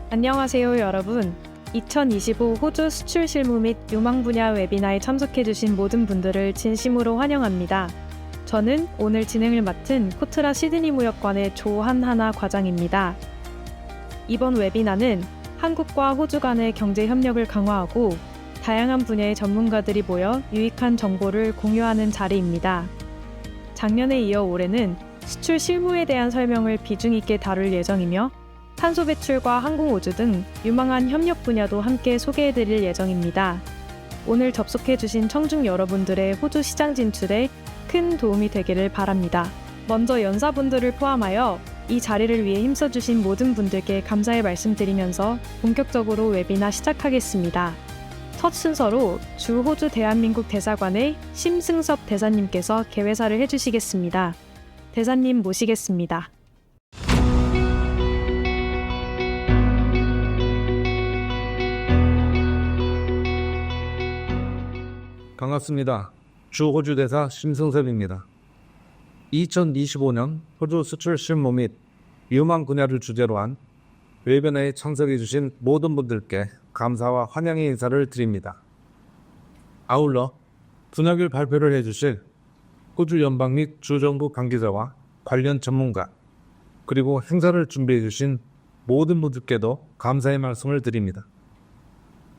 안녕하세요, 여러분. 2025 호주 수출 실무 및 유망 분야 웨비나에 참석해주신 모든 분들을 진심으로 환영합니다. 저는 오늘 진행을 맡은 코트라 시드니 무역관의 조한하나 과장입니다. 이번 웨비나는 한국과 호주 간의 경제 협력을 강화하고 다양한 분야의 전문가들이 모여 유익한 정보를 공유하는 자리입니다. 작년에 이어 올해는 수출 실무에 대한 설명을 비중 있게 다룰 예정이며 탄소 배출과 항공우주 등 유망한 협력 분야도 함께 소개해드릴 예정입니다. 오늘 접속해주신 청중 여러분들의 호주 시장 진출에 큰 도움이 되기를 바랍니다. 먼저 연사분들을 포함하여 이 자리를 위해 힘써주신 모든 분들께 감사의 말씀드리면서 본격적으로 웨비나 시작하겠습니다. 첫 순서로 주 호주 대한민국 대사관의 심승섭 대사님께서 개회사를 해주시겠습니다. 대사님 모시겠습니다. 반갑습니다. 주 호주 대사 심승섭입니다. 2025년 호주 수출 실무 및 유망 분야를 주제로 한 웨비나에 참석해 주신 모든 분들께 감사와 환영의 인사를 드립니다. 아울러 분야별 발표를 해주실 호주 연방 및 주정부 관계자와 관련 전문가 그리고 행사를 준비해 주신 모든 분들께도 감사의 말씀을 드립니다.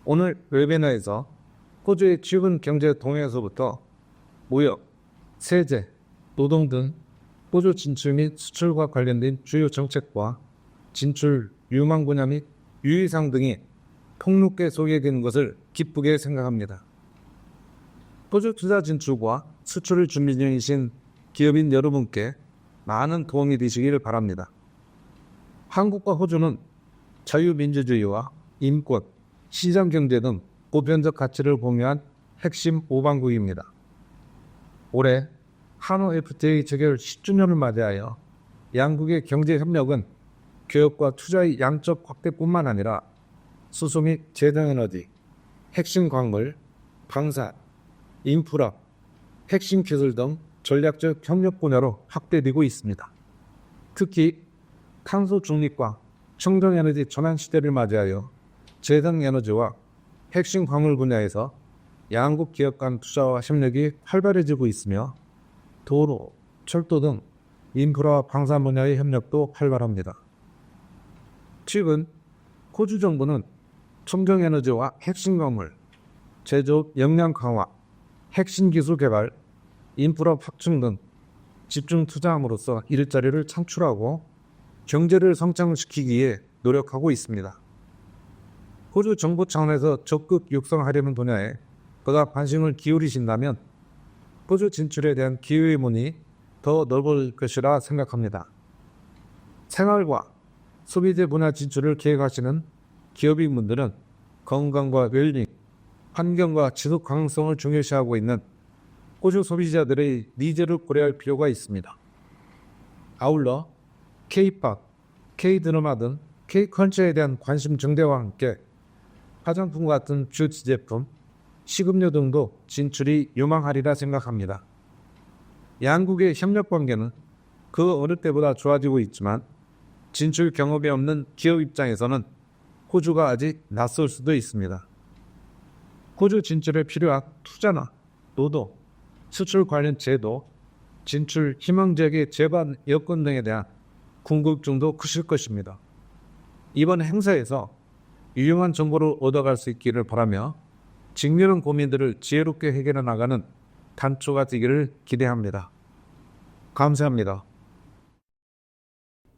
오늘 웨비나에서 호주의 최근 경제 동향에서부터 무역, 세제, 노동 등 호주 진출 및 수출과 관련된 주요 정책과 진출, 유망 분야 및 유의사항 등이 폭넓게 소개되는 것을 기쁘게 생각합니다. 호주 투자 진출과 수출을 준비 중이신 기업인 여러분께 많은 도움이 되시기를 바랍니다. 한국과 호주는 자유민주주의와 인권, 시장경제 등 보편적 가치를 공유한 핵심 오방국입니다. 올해 한호 FTA 체결 10주년을 맞이하여 양국의 경제 협력은 교역과 투자의 양적 확대뿐만 아니라 수소 및 재생에너지, 핵심 광물, 방산, 인프라, 핵심 기술 등 전략적 협력 분야로 확대되고 있습니다. 특히 탄소 중립과 청정에너지 전환 시대를 맞이하여 재생에너지와 핵심 광물 분야에서 양국 기업 간 투자와 협력이 활발해지고 있으며 도로, 철도 등 인프라와 방산 분야의 협력도 활발합니다. 최근 호주 정부는 청정에너지와 핵심 광물, 제조업 역량 강화, 핵심 기술 개발, 인프라 확충 등 집중 투자함으로써 일자리를 창출하고 경제를 성장시키기 위해 노력하고 있습니다. 호주 정부 차원에서 적극 육성하려는 분야에 보다 관심을 기울이신다면 호주 진출에 대한 기회의 문이 더 넓을 것이라 생각합니다. 생활과 소비재 분야 진출을 계획하시는 기업인분들은 건강과 웰빙, 환경과 지속 가능성을 중요시하고 있는 호주 소비자들의 니즈를 고려할 필요가 있습니다. 아울러 K-팝, K-드라마 등 K-컬처에 대한 관심 증대와 함께 화장품 같은 뷰티 제품, 식음료 등도 진출이 유망하리라 생각합니다. 양국의 협력 관계는 그 어느 때보다 좋아지고 있지만 진출 경험이 없는 기업 입장에서는 호주가 아직 낯설 수도 있습니다. 호주 진출에 필요한 투자나 노동, 수출 관련 제도, 진출 희망 지역의 재반 여건 등에 대한 궁금증도 크실 것입니다. 이번 행사에서 유용한 정보를 얻어갈 수 있기를 바라며 직면한 고민들을 지혜롭게 해결해 나가는 단초가 되기를 기대합니다. 감사합니다.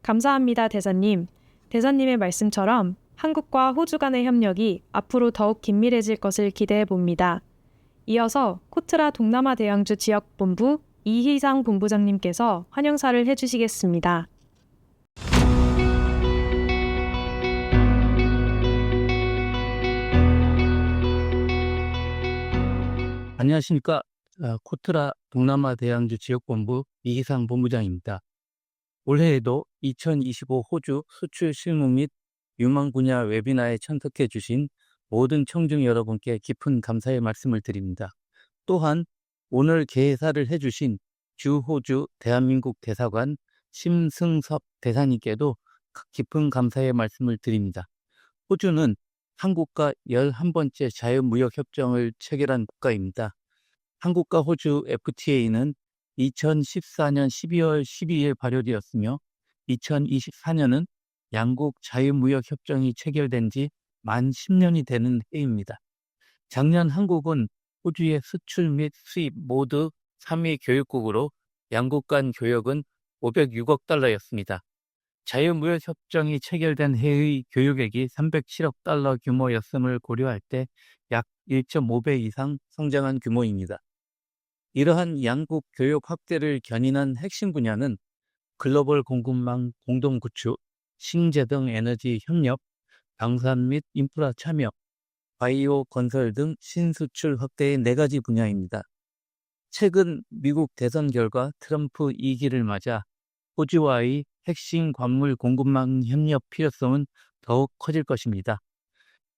감사합니다, 대사님. 대사님의 말씀처럼 한국과 호주 간의 협력이 앞으로 더욱 긴밀해질 것을 기대해 봅니다. 이어서 코트라 동남아 대양주 지역본부 이희상 본부장님께서 환영사를 해주시겠습니다. 안녕하십니까. 코트라 동남아 대양주 지역본부 이희상 본부장입니다. 올해에도 2025 호주 수출 실무 및 유망 분야 웨비나에 참석해 주신 모든 청중 여러분께 깊은 감사의 말씀을 드립니다. 또한 오늘 개회사를 해주신 주 호주 대한민국 대사관 심승섭 대사님께도 깊은 감사의 말씀을 드립니다. 호주는 한국과 11번째 자유무역협정을 체결한 국가입니다. 한국과 호주 FTA는 2014년 12월 12일 발효되었으며 2024년은 양국 자유무역협정이 체결된 지 만 10년이 되는 해입니다. 작년 한국은 호주의 수출 및 수입 모두 3위 교역국으로 양국 간 교역은 506억 달러였습니다. 자유무역협정이 체결된 해의 교역액이 307억 달러 규모였음을 고려할 때 약 1.5배 이상 성장한 규모입니다. 이러한 양국 교역 확대를 견인한 핵심 분야는 글로벌 공급망 공동 구축, 신재생 에너지 협력, 방산 및 인프라 참여, 바이오 건설 등 신수출 확대의 4가지 분야입니다. 최근 미국 대선 결과 트럼프 2기를 맞아 호주와의 핵심 광물 공급망 협력 필요성은 더욱 커질 것입니다.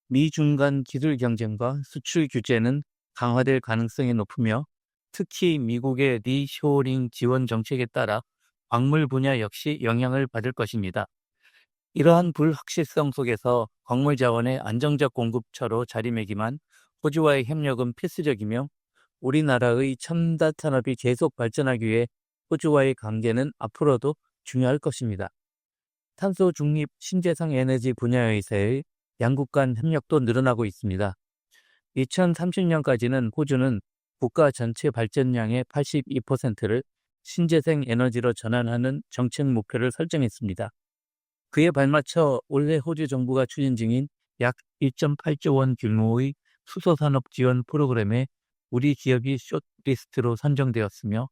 미중 간 기술 경쟁과 수출 규제는 강화될 가능성이 높으며 특히 미국의 리쇼어링 지원 정책에 따라 광물 분야 역시 영향을 받을 것입니다. 이러한 불확실성 속에서 광물 자원의 안정적 공급처로 자리매김한 호주와의 협력은 필수적이며 우리나라의 첨단 산업이 계속 발전하기 위해 호주와의 관계는 앞으로도 중요할 것입니다. 탄소 중립 신재생 에너지 분야에서의 양국 간 협력도 늘어나고 있습니다. 2030년까지는 호주는 국가 전체 발전량의 82%를 신재생 에너지로 전환하는 정책 목표를 설정했습니다. 그에 발맞춰 올해 호주 정부가 추진 중인 약 1.8조 원 규모의 수소산업 지원 프로그램에 우리 기업이 숏리스트로 선정되었으며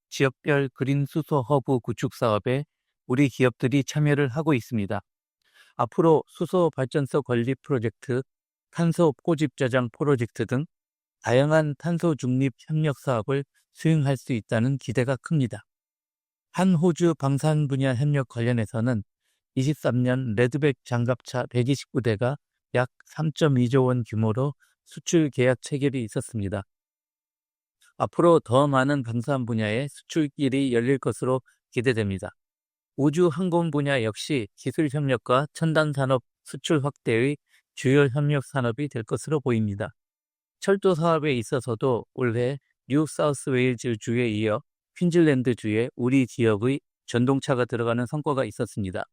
지역별 그린 수소 허브 구축 사업에 우리 기업들이 참여를 하고 있습니다. 앞으로 수소 발전소 건립 프로젝트, 탄소 포집 저장 프로젝트 등 다양한 탄소 중립 협력 사업을 수행할 수 있다는 기대가 큽니다. 한 호주 방산 분야 협력 관련해서는 23년 레드백 장갑차 129대가 약 3.2조 원 규모로 수출 계약 체결이 있었습니다. 앞으로 더 많은 방산 분야의 수출길이 열릴 것으로 기대됩니다. 우주 항공 분야 역시 기술 협력과 첨단 산업 수출 확대의 주요 협력 산업이 될 것으로 보입니다. 철도 사업에 있어서도 올해 뉴 사우스 웨일즈 주에 이어 퀸즐랜드 주에 우리 기업의 전동차가 들어가는 성과가 있었습니다.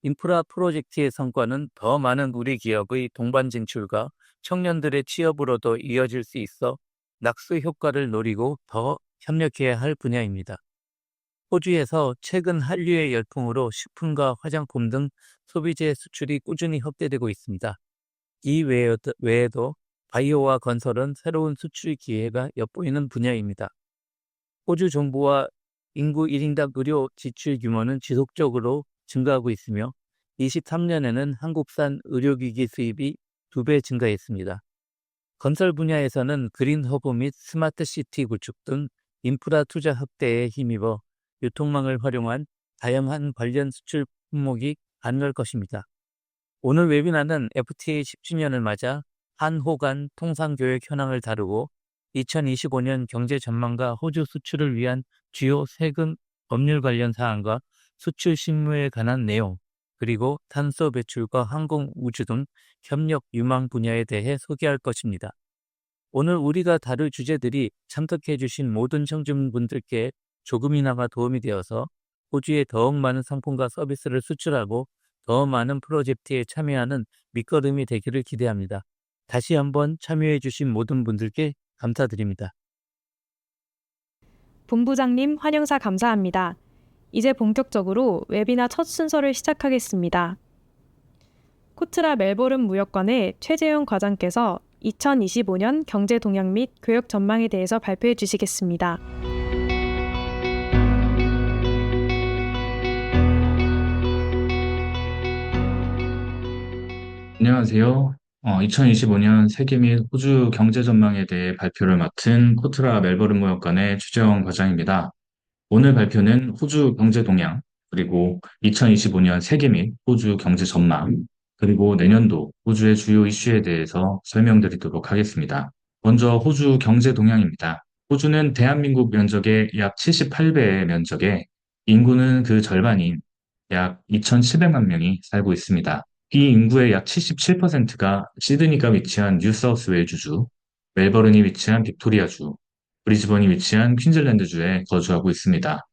인프라 프로젝트의 성과는 더 많은 우리 기업의 동반 진출과 청년들의 취업으로도 이어질 수 있어 낙수 효과를 노리고 더 협력해야 할 분야입니다. 호주에서 최근 한류의 열풍으로 식품과 화장품 등 소비재 수출이 꾸준히 확대되고 있습니다. 이 외에도 바이오와 건설은 새로운 수출 기회가 엿보이는 분야입니다. 호주 정부와 인구 1인당 의료 지출 규모는 지속적으로 증가하고 있으며 23년에는 한국산 의료기기 수입이 2배 증가했습니다. 건설 분야에서는 그린 허브 및 스마트 시티 구축 등 인프라 투자 확대에 힘입어 유통망을 활용한 다양한 관련 수출 품목이 가능할 것입니다. 오늘 웨비나는 FTA 10주년을 맞아 한호 간 통상교역 현황을 다루고 2025년 경제 전망과 호주 수출을 위한 주요 세금 법률 관련 사항과 수출 실무에 관한 내용, 그리고 탄소 배출과 항공 우주 등 협력 유망 분야에 대해 소개할 것입니다. 오늘 우리가 다룰 주제들이 참석해 주신 모든 청중분들께 조금이나마 도움이 되어서 호주에 더욱 많은 상품과 서비스를 수출하고 더 많은 프로젝트에 참여하는 밑거름이 되기를 기대합니다. 다시 한번 참여해 주신 모든 분들께 감사드립니다. 본부장님 환영사 감사합니다. 이제 본격적으로 웨비나 첫 순서를 시작하겠습니다. 코트라 멜버른 무역관의 최재용 과장께서 2025년 경제 동향 및 교역 전망에 대해서 발표해 주시겠습니다. 안녕하세요. 2025년 세계 및 호주 경제 전망에 대해 발표를 맡은 코트라 멜버른 무역관의 최재원 과장입니다. 오늘 발표는 호주 경제 동향, 그리고 2025년 세계 및 호주 경제 전망, 그리고 내년도 호주의 주요 이슈에 대해서 설명드리도록 하겠습니다. 먼저 호주 경제 동향입니다. 호주는 대한민국 면적의 약 78배의 면적에 인구는 그 절반인 약 2,700만 명이 살고 있습니다. 이 인구의 약 77%가 시드니가 위치한 뉴사우스웨일즈주, 멜버른이 위치한 빅토리아주, 브리즈번이 위치한 퀸즐랜드주에 거주하고 있습니다.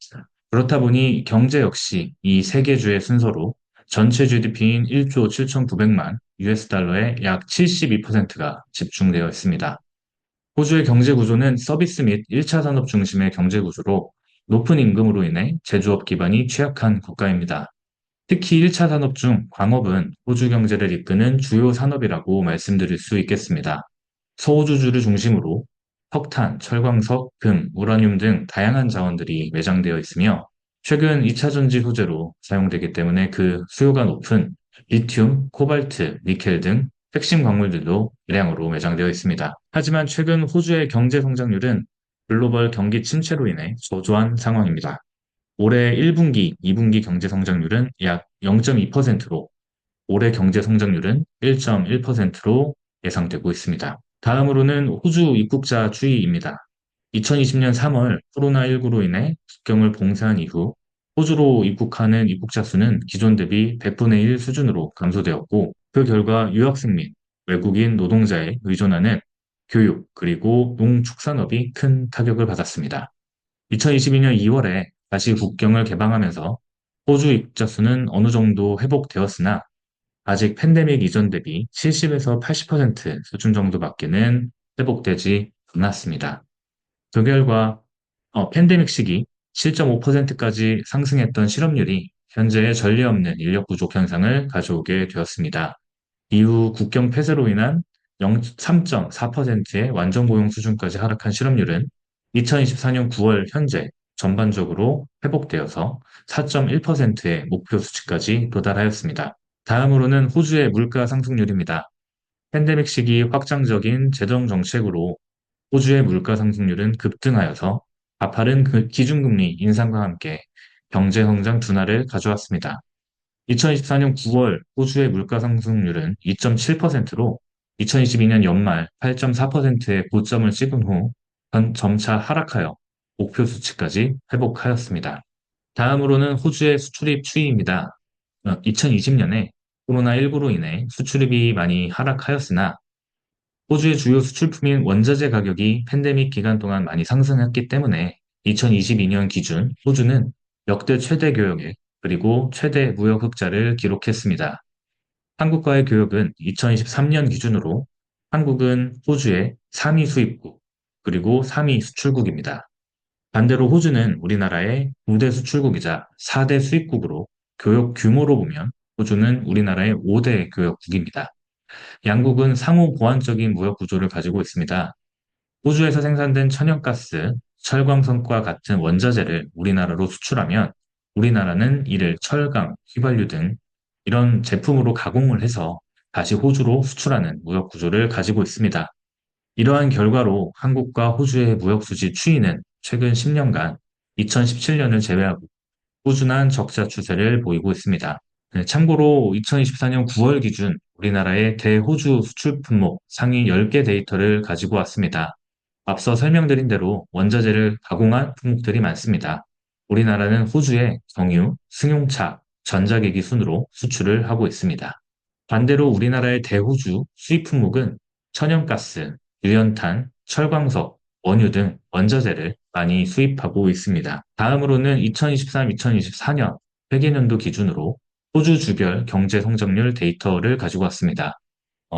그렇다 보니 경제 역시 이 세 개 주의 순서로 전체 GDP인 1조 7,900만 US 달러의 약 72%가 집중되어 있습니다. 호주의 경제 구조는 서비스 및 1차 산업 중심의 경제 구조로 높은 임금으로 인해 제조업 기반이 취약한 국가입니다. 특히 1차 산업 중 광업은 호주 경제를 이끄는 주요 산업이라고 말씀드릴 수 있겠습니다. 서호주주를 중심으로 석탄, 철광석, 금, 우라늄 등 다양한 자원들이 매장되어 있으며 최근 2차 전지 소재로 사용되기 때문에 그 수요가 높은 리튬, 코발트, 니켈 등 핵심 광물들도 대량으로 매장되어 있습니다. 하지만 최근 호주의 경제 성장률은 글로벌 경기 침체로 인해 저조한 상황입니다. 올해 1분기, 2분기 경제 성장률은 약 0.2%로 올해 경제 성장률은 1.1%로 예상되고 있습니다. 다음으로는 호주 입국자 추이입니다. 2020년 3월 코로나19로 인해 국경을 봉쇄한 이후 호주로 입국하는 입국자 수는 기존 대비 100분의 1 수준으로 감소되었고 그 결과 유학생 및 외국인 노동자에 의존하는 교육 그리고 농축산업이 큰 타격을 받았습니다. 2022년 2월에 다시 국경을 개방하면서 호주 입국자 수는 어느 정도 회복되었으나 아직 팬데믹 이전 대비 70에서 80% 수준 정도밖에는 회복되지 않았습니다. 그 결과 팬데믹 시기 7.5%까지 상승했던 실업률이 현재의 전례 없는 인력 부족 현상을 가져오게 되었습니다. 이후 국경 폐쇄로 인한 3.4%의 완전 고용 수준까지 하락한 실업률은 2024년 9월 현재 전반적으로 회복되어서 4.1%의 목표 수치까지 도달하였습니다. 다음으로는 호주의 물가 상승률입니다. 팬데믹 시기 확장적인 재정 정책으로 호주의 물가 상승률은 급등하여서 가파른 기준금리 인상과 함께 경제 성장 둔화를 가져왔습니다. 2024년 9월 호주의 물가 상승률은 2.7%로 2022년 연말 8.4%의 고점을 찍은 후 점차 하락하여 목표 수치까지 회복하였습니다. 다음으로는 호주의 수출입 추이입니다. 2020년에 코로나19로 인해 수출입이 많이 하락하였으나 호주의 주요 수출품인 원자재 가격이 팬데믹 기간 동안 많이 상승했기 때문에 2022년 기준 호주는 역대 최대 교역액 그리고 최대 무역 흑자를 기록했습니다. 한국과의 교역은 2023년 기준으로 한국은 호주의 3위 수입국 그리고 3위 수출국입니다. 반대로 호주는 우리나라의 9대 수출국이자 4대 수입국으로 교역 규모로 보면 호주는 우리나라의 5대 교역국입니다. 양국은 상호 보완적인 무역 구조를 가지고 있습니다. 호주에서 생산된 천연가스, 철광석과 같은 원자재를 우리나라로 수출하면 우리나라는 이를 철강, 휘발유 등 이런 제품으로 가공을 해서 다시 호주로 수출하는 무역 구조를 가지고 있습니다. 이러한 결과로 한국과 호주의 무역 수지 추이는 최근 10년간 2017년을 제외하고 꾸준한 적자 추세를 보이고 있습니다. 참고로 2024년 9월 기준 우리나라의 대호주 수출 품목 상위 10개 데이터를 가지고 왔습니다. 앞서 설명드린 대로 원자재를 가공한 품목들이 많습니다. 우리나라는 호주에 정유, 승용차, 전자기기 순으로 수출을 하고 있습니다. 반대로 우리나라의 대호주 수입 품목은 천연가스, 유연탄, 철광석, 원유 등 원자재를 많이 수입하고 있습니다. 다음으로는 2023-2024년 회계년도 기준으로 호주 주별 경제 성장률 데이터를 가지고 왔습니다.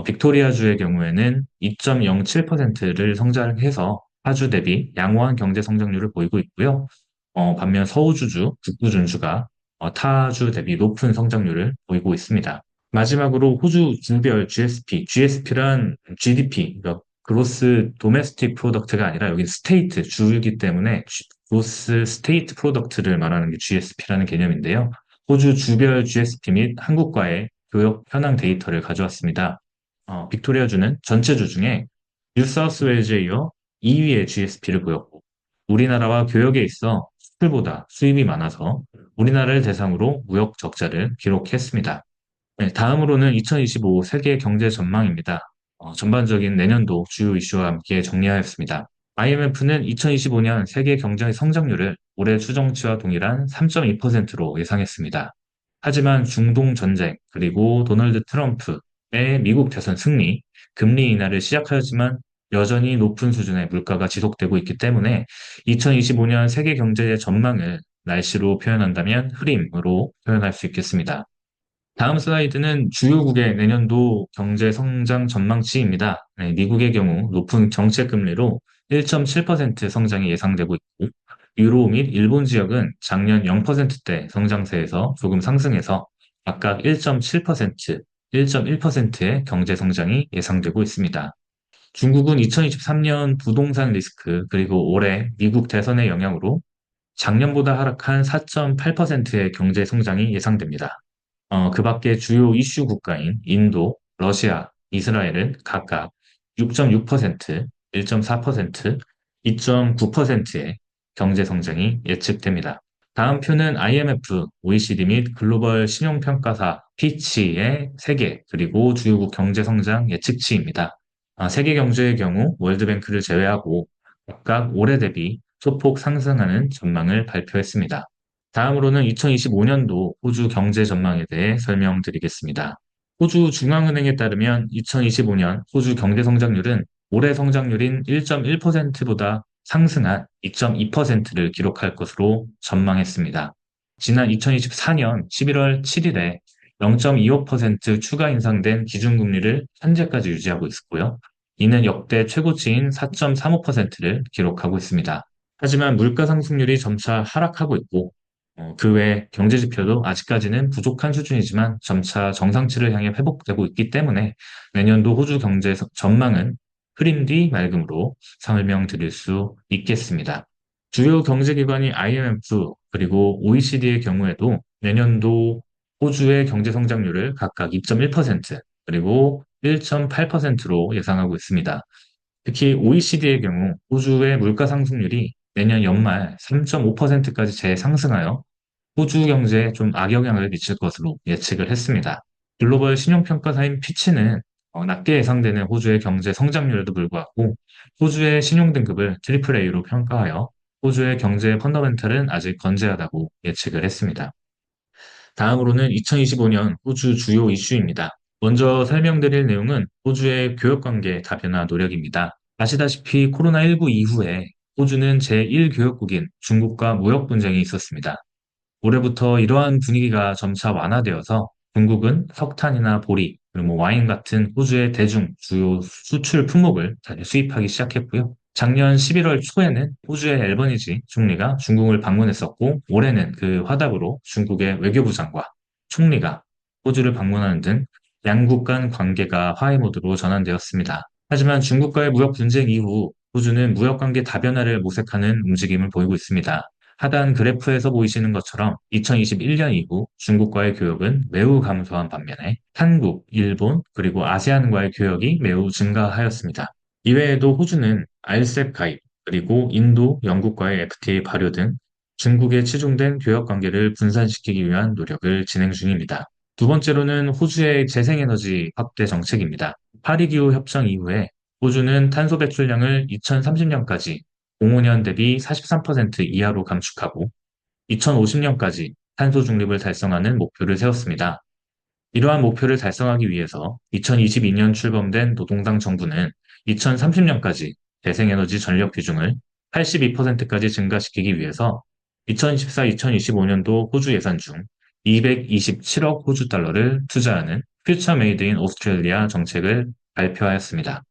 빅토리아주의 경우에는 2.07%를 성장해서 하주 대비 양호한 경제 성장률을 보이고 있고요. 반면 서호주주, 북부준주가 타주 대비 높은 성장률을 보이고 있습니다. 마지막으로 호주 주별 GSP란 GDP, 그러니까 그로스 도메스틱 프로덕트가 아니라 여기 스테이트, 주이기 때문에 그로스 스테이트 프로덕트를 말하는 게 GSP라는 개념인데요. 호주 주별 GSP 및 한국과의 교역 현황 데이터를 가져왔습니다. 빅토리아주는 전체 주 중에 뉴사우스웨일즈에 이어 2위의 GSP를 보였고 우리나라와 교역에 있어 수출보다 수입이 많아서 우리나라를 대상으로 무역 적자를 기록했습니다. 네, 다음으로는 2025 세계 경제 전망입니다. 전반적인 내년도 주요 이슈와 함께 정리하였습니다. IMF는 2025년 세계 경제 성장률을 올해 추정치와 동일한 3.2%로 예상했습니다. 하지만 중동 전쟁, 그리고 도널드 트럼프의 미국 대선 승리, 금리 인하를 시작하였지만 여전히 높은 수준의 물가가 지속되고 있기 때문에 2025년 세계 경제의 전망을 날씨로 표현한다면 흐림으로 표현할 수 있겠습니다. 다음 슬라이드는 주요국의 내년도 경제 성장 전망치입니다. 네, 미국의 경우 높은 정책 금리로 1.7% 성장이 예상되고 있고, 유로 및 일본 지역은 작년 0%대 성장세에서 조금 상승해서 각각 1.7%, 1.1%의 경제 성장이 예상되고 있습니다. 중국은 2023년 부동산 리스크, 그리고 올해 미국 대선의 영향으로 작년보다 하락한 4.8%의 경제 성장이 예상됩니다. 그 밖에 주요 이슈 국가인 인도, 러시아, 이스라엘은 각각 6.6%, 1.4%, 2.9%의 경제 성장이 예측됩니다. 다음 표는 IMF, OECD 및 글로벌 신용평가사 피치의 세계 그리고 주요국 경제 성장 예측치입니다. 세계 경제의 경우 월드뱅크를 제외하고 각각 올해 대비 소폭 상승하는 전망을 발표했습니다. 다음으로는 2025년도 호주 경제 전망에 대해 설명드리겠습니다. 호주 중앙은행에 따르면 2025년 호주 경제 성장률은 올해 성장률인 1.1%보다 상승한 2.2%를 기록할 것으로 전망했습니다. 지난 2024년 11월 7일에 0.25% 추가 인상된 기준금리를 현재까지 유지하고 있었고요. 이는 역대 최고치인 4.35%를 기록하고 있습니다. 하지만 물가 상승률이 점차 하락하고 있고 그 외 경제 지표도 아직까지는 부족한 수준이지만 점차 정상치를 향해 회복되고 있기 때문에 내년도 호주 경제 전망은 흐림 뒤 맑음으로 설명드릴 수 있겠습니다. 주요 경제기관인 IMF 그리고 OECD의 경우에도 내년도 호주의 경제 성장률을 각각 2.1% 그리고 1.8%로 예상하고 있습니다. 특히 OECD의 경우 호주의 물가 상승률이 내년 연말 3.5%까지 재상승하여 호주 경제에 좀 악영향을 미칠 것으로 예측을 했습니다. 글로벌 신용평가사인 피치는 낮게 예상되는 호주의 경제 성장률에도 불구하고 호주의 신용 등급을 트리플 A로 평가하여 호주의 경제 펀더멘털은 아직 건재하다고 예측을 했습니다. 다음으로는 2025년 호주 주요 이슈입니다. 먼저 설명드릴 내용은 호주의 교역관계 다변화 노력입니다. 아시다시피 코로나19 이후에 호주는 제1교역국인 중국과 무역 분쟁이 있었습니다. 올해부터 이러한 분위기가 점차 완화되어서 중국은 석탄이나 보리, 그리고 와인 같은 호주의 대중 주요 수출 품목을 다시 수입하기 시작했고요. 작년 11월 초에는 호주의 앨버니지 총리가 중국을 방문했었고, 올해는 그 화답으로 중국의 외교부 장관, 총리가 호주를 방문하는 등 양국 간 관계가 화해 모드로 전환되었습니다. 하지만 중국과의 무역 분쟁 이후 호주는 무역 관계 다변화를 모색하는 움직임을 보이고 있습니다. 하단 그래프에서 보이시는 것처럼 2021년 이후 중국과의 교역은 매우 감소한 반면에 한국, 일본, 그리고 아세안과의 교역이 매우 증가하였습니다. 이외에도 호주는 RCEP 가입, 그리고 인도, 영국과의 FTA 발효 등 중국에 치중된 교역 관계를 분산시키기 위한 노력을 진행 중입니다. 두 번째로는 호주의 재생에너지 확대 정책입니다. 파리기후 협정 이후에 호주는 탄소 배출량을 2030년까지 05년 대비 43% 이하로 감축하고 2050년까지 탄소 중립을 달성하는 목표를 세웠습니다. 이러한 목표를 달성하기 위해서 2022년 출범된 노동당 정부는 2030년까지 재생에너지 전력 비중을 82%까지 증가시키기 위해서 2024-2025년도 호주 예산 중 227억 호주 달러를 투자하는 퓨처 메이드 인 오스트레일리아 정책을 발표하였습니다.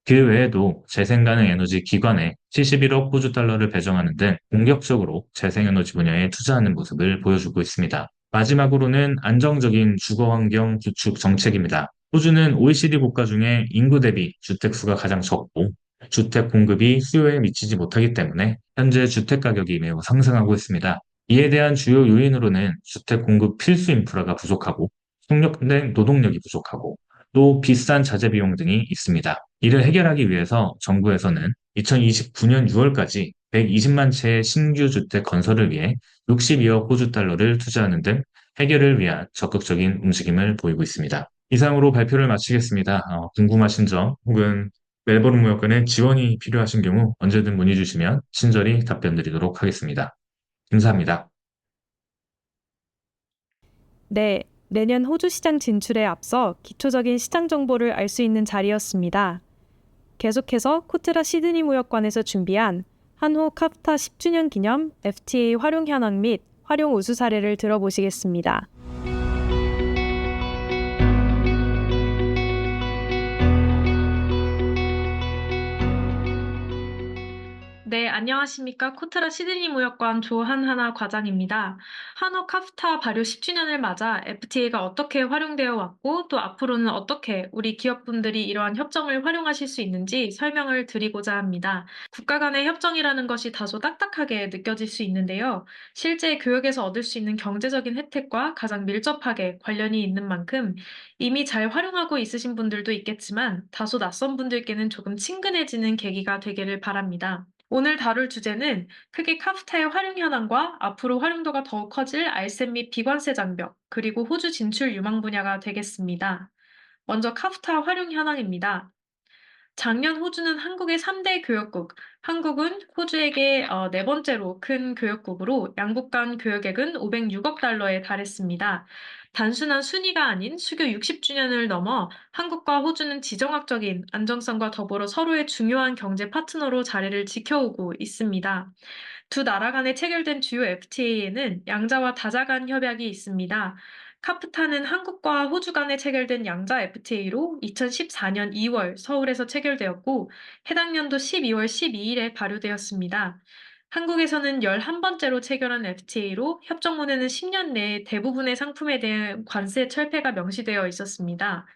그 외에도 재생 가능 에너지 기관에 71억 호주 달러를 배정하는 등 공격적으로 재생에너지 분야에 투자하는 모습을 보여주고 있습니다. 마지막으로는 안정적인 주거 환경 구축 정책입니다. 호주는 OECD 국가 중에 인구 대비 주택 수가 가장 적고 주택 공급이 수요에 미치지 못하기 때문에 현재 주택 가격이 매우 상승하고 있습니다. 이에 대한 주요 요인으로는 주택 공급 필수 인프라가 부족하고 숙련된 노동력이 부족하고 또 비싼 자재 비용 등이 있습니다. 이를 해결하기 위해서 정부에서는 2029년 6월까지 120만 채의 신규 주택 건설을 위해 62억 호주 달러를 투자하는 등 해결을 위한 적극적인 움직임을 보이고 있습니다. 이상으로 발표를 마치겠습니다. 궁금하신 점 혹은 멜버른 무역관에 지원이 필요하신 경우 언제든 문의 주시면 친절히 답변 드리도록 하겠습니다. 감사합니다. 네, 내년 호주 시장 진출에 앞서 기초적인 시장 정보를 알 수 있는 자리였습니다. 계속해서 코트라 시드니 무역관에서 준비한 한호 카프타 10주년 기념 FTA 활용 현황 및 활용 우수 사례를 들어보시겠습니다. 네, 안녕하십니까. 코트라 시드니 무역관 조한하나 과장입니다. 한호 카프타 발효 10주년을 맞아 FTA가 어떻게 활용되어 왔고 또 앞으로는 어떻게 우리 기업분들이 이러한 협정을 활용하실 수 있는지 설명을 드리고자 합니다. 국가 간의 협정이라는 것이 다소 딱딱하게 느껴질 수 있는데요. 실제 교역에서 얻을 수 있는 경제적인 혜택과 가장 밀접하게 관련이 있는 만큼 이미 잘 활용하고 있으신 분들도 있겠지만 다소 낯선 분들께는 조금 친근해지는 계기가 되기를 바랍니다. 오늘 다룰 주제는 크게 카프타의 활용 현황과 앞으로 활용도가 더욱 커질 알셈 및 비관세 장벽, 그리고 호주 진출 유망 분야가 되겠습니다. 먼저 카프타 활용 현황입니다. 작년 호주는 한국의 3대 교역국, 한국은 호주에게 네 번째로 큰 교역국으로 양국 간 교역액은 506억 달러에 달했습니다. 단순한 순위가 아닌 수교 60주년을 넘어 한국과 호주는 지정학적인 안정성과 더불어 서로의 중요한 경제 파트너로 자리를 지켜오고 있습니다. 두 나라 간에 체결된 주요 FTA에는 양자와 다자 간 협약이 있습니다. 카프타는 한국과 호주 간에 체결된 양자 FTA로 2014년 2월 서울에서 체결되었고 해당 연도 12월 12일에 발효되었습니다. 한국에서는 11번째로 체결한 FTA로 협정문에는 10년 내에 대부분의 상품에 대한 관세 철폐가 명시되어 있었습니다.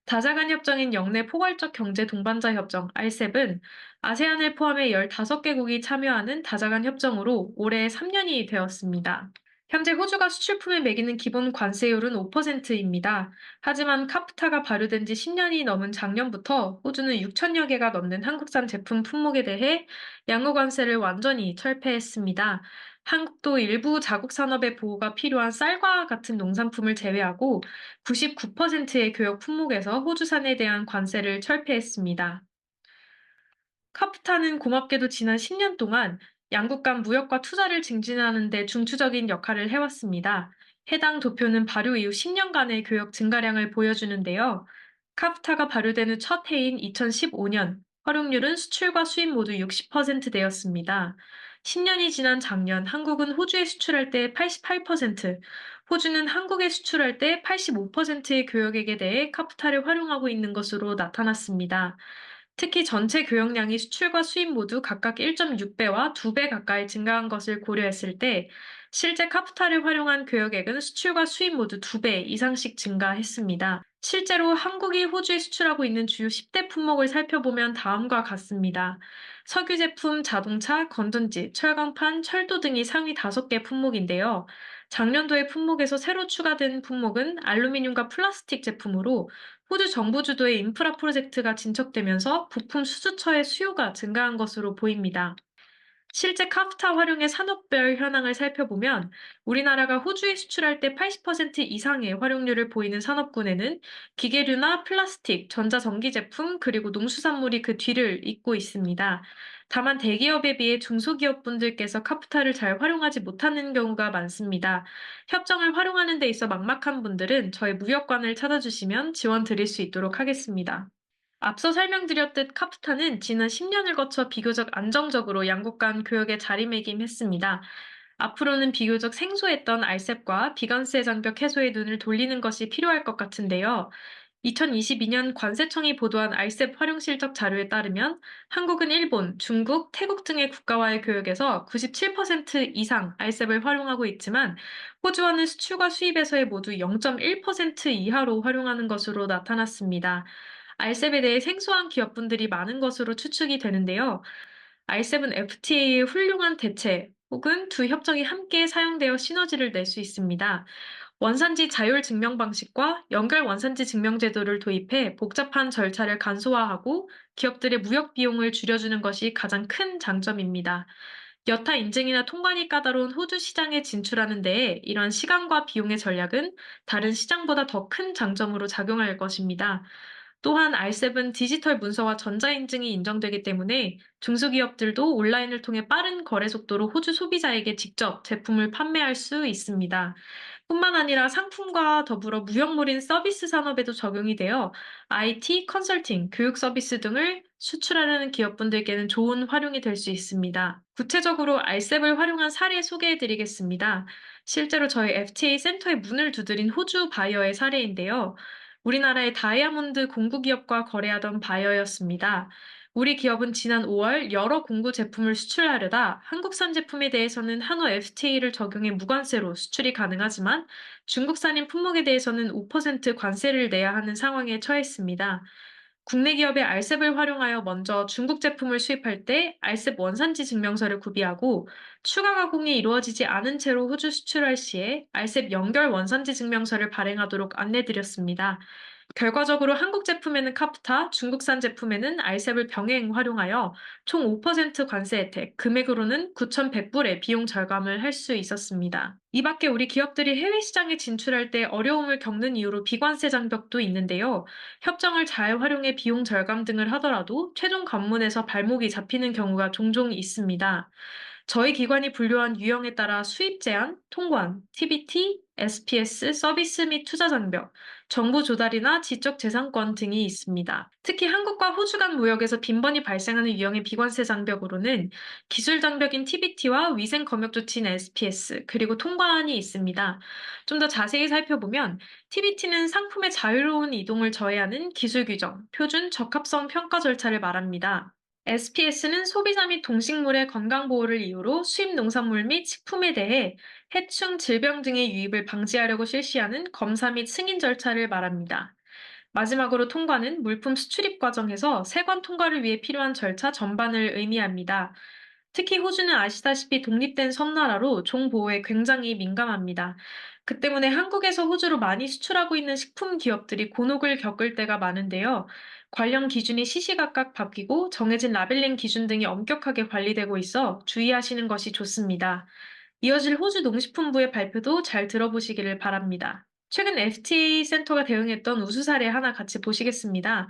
다자간 협정인 영내 포괄적 경제 동반자 협정 RCEP은 아세안을 포함해 15개국이 참여하는 다자간 협정으로 올해 3년이 되었습니다. 현재 호주가 수출품에 매기는 기본 관세율은 5%입니다. 하지만 카프타가 발효된 지 10년이 넘은 작년부터 호주는 6천여 개가 넘는 한국산 제품 품목에 대해 양호 관세를 완전히 철폐했습니다. 한국도 일부 자국 산업의 보호가 필요한 쌀과 같은 농산품을 제외하고 99%의 교역 품목에서 호주산에 대한 관세를 철폐했습니다. 카프타는 고맙게도 지난 10년 동안 양국 간 무역과 투자를 증진하는 데 중추적인 역할을 해왔습니다. 해당 도표는 발효 이후 10년간의 교역 증가량을 보여주는데요. 카프타가 발효된 후 첫 해인 2015년, 활용률은 수출과 수입 모두 60%대였습니다. 10년이 지난 작년, 한국은 호주에 수출할 때 88%, 호주는 한국에 수출할 때 85%의 교역액에 대해 카프타를 활용하고 있는 것으로 나타났습니다. 특히 전체 교역량이 수출과 수입 모두 각각 1.6배와 2배 가까이 증가한 것을 고려했을 때 실제 카프타를 활용한 교역액은 수출과 수입 모두 2배 이상씩 증가했습니다. 실제로 한국이 호주에 수출하고 있는 주요 10대 품목을 살펴보면 다음과 같습니다. 석유 제품, 자동차, 건전지, 철강판, 철도 등이 상위 5개 품목인데요. 작년도의 품목에서 새로 추가된 품목은 알루미늄과 플라스틱 제품으로 호주 정부 주도의 인프라 프로젝트가 진척되면서 부품 수주처의 수요가 증가한 것으로 보입니다. 실제 카프타 활용의 산업별 현황을 살펴보면 우리나라가 호주에 수출할 때 80% 이상의 활용률을 보이는 산업군에는 기계류나 플라스틱, 전자전기 제품, 그리고 농수산물이 그 뒤를 잇고 있습니다. 다만 대기업에 비해 중소기업분들께서 카프타를 잘 활용하지 못하는 경우가 많습니다. 협정을 활용하는 데 있어 막막한 분들은 저희 무역관을 찾아주시면 지원 드릴 수 있도록 하겠습니다. 앞서 설명드렸듯 카프타는 지난 10년을 거쳐 비교적 안정적으로 양국 간 교역에 자리매김했습니다. 앞으로는 비교적 생소했던 알셉과 비관세 장벽 해소에 눈을 돌리는 것이 필요할 것 같은데요. 2022년 관세청이 보도한 알셉 활용 실적 자료에 따르면 한국은 일본, 중국, 태국 등의 국가와의 교역에서 97% 이상 알셉을 활용하고 있지만 호주와는 수출과 수입에서의 모두 0.1% 이하로 활용하는 것으로 나타났습니다. 알셉에 대해 생소한 기업분들이 많은 것으로 추측이 되는데요. 알셉은 FTA의 훌륭한 대체 혹은 두 협정이 함께 사용되어 시너지를 낼 수 있습니다. 원산지 자율 증명 방식과 연결 원산지 증명 제도를 도입해 복잡한 절차를 간소화하고 기업들의 무역 비용을 줄여주는 것이 가장 큰 장점입니다. 여타 인증이나 통관이 까다로운 호주 시장에 진출하는 데에 이런 시간과 비용의 전략은 다른 시장보다 더 큰 장점으로 작용할 것입니다. 또한 알셉은 디지털 문서와 전자인증이 인정되기 때문에 중소기업들도 온라인을 통해 빠른 거래 속도로 호주 소비자에게 직접 제품을 판매할 수 있습니다. 뿐만 아니라 상품과 더불어 무형물인 서비스 산업에도 적용이 되어 IT, 컨설팅, 교육 서비스 등을 수출하려는 기업분들께는 좋은 활용이 될 수 있습니다. 구체적으로 알셉을 활용한 사례 소개해 드리겠습니다. 실제로 저희 FTA 센터에 문을 두드린 호주 바이어의 사례인데요. 우리나라의 다이아몬드 공구 기업과 거래하던 바이어였습니다. 우리 기업은 지난 5월 여러 공구 제품을 수출하려다 한국산 제품에 대해서는 한화 FTA를 적용해 무관세로 수출이 가능하지만 중국산인 품목에 대해서는 5% 관세를 내야 하는 상황에 처했습니다. 국내 기업의 알셉을 활용하여 먼저 중국 제품을 수입할 때 알셉 원산지 증명서를 구비하고 추가 가공이 이루어지지 않은 채로 호주 수출할 시에 알셉 연결 원산지 증명서를 발행하도록 안내드렸습니다. 결과적으로 한국 제품에는 카프타, 중국산 제품에는 알셉을 병행 활용하여 총 5% 관세 혜택, 금액으로는 9,100불의 비용 절감을 할 수 있었습니다. 이 밖에 우리 기업들이 해외 시장에 진출할 때 어려움을 겪는 이유로 비관세 장벽도 있는데요. 협정을 잘 활용해 비용 절감 등을 하더라도 최종 관문에서 발목이 잡히는 경우가 종종 있습니다. 저희 기관이 분류한 유형에 따라 수입 제한, 통관, TBT, SPS, 서비스 및 투자 장벽, 정보 조달이나 지적 재산권 등이 있습니다. 특히 한국과 호주 간 무역에서 빈번히 발생하는 유형의 비관세 장벽으로는 기술 장벽인 TBT와 위생 검역 조치인 SPS, 그리고 통관이 있습니다. 좀 더 자세히 살펴보면 TBT는 상품의 자유로운 이동을 저해하는 기술 규정, 표준, 적합성 평가 절차를 말합니다. SPS는 소비자 및 동식물의 건강 보호를 이유로 수입 농산물 및 식품에 대해 해충, 질병 등의 유입을 방지하려고 실시하는 검사 및 승인 절차를 말합니다. 마지막으로 통과는 물품 수출입 과정에서 세관 통과를 위해 필요한 절차 전반을 의미합니다. 특히 호주는 아시다시피 독립된 섬나라로 종 보호에 굉장히 민감합니다. 그 때문에 한국에서 호주로 많이 수출하고 있는 식품 기업들이 곤혹을 겪을 때가 많은데요. 관련 기준이 시시각각 바뀌고 정해진 라벨링 기준 등이 엄격하게 관리되고 있어 주의하시는 것이 좋습니다. 이어질 호주 농식품부의 발표도 잘 들어보시기를 바랍니다. 최근 FTA 센터가 대응했던 우수 사례 하나 같이 보시겠습니다.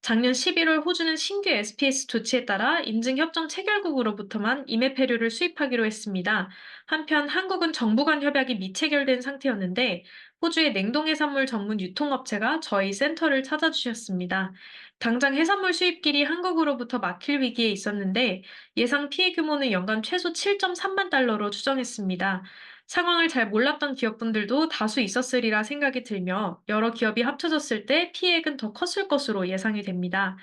작년 11월 호주는 신규 SPS 조치에 따라 인증협정 체결국으로부터만 임해폐류를 수입하기로 했습니다. 한편 한국은 정부 간 협약이 미체결된 상태였는데 호주의 냉동해산물 전문 유통업체가 저희 센터를 찾아주셨습니다. 당장 해산물 수입길이 한국으로부터 막힐 위기에 있었는데 예상 피해 규모는 연간 최소 7.3만 달러로 추정했습니다. 상황을 잘 몰랐던 기업분들도 다수 있었으리라 생각이 들며 여러 기업이 합쳐졌을 때 피해액은 더 컸을 것으로 예상이 됩니다.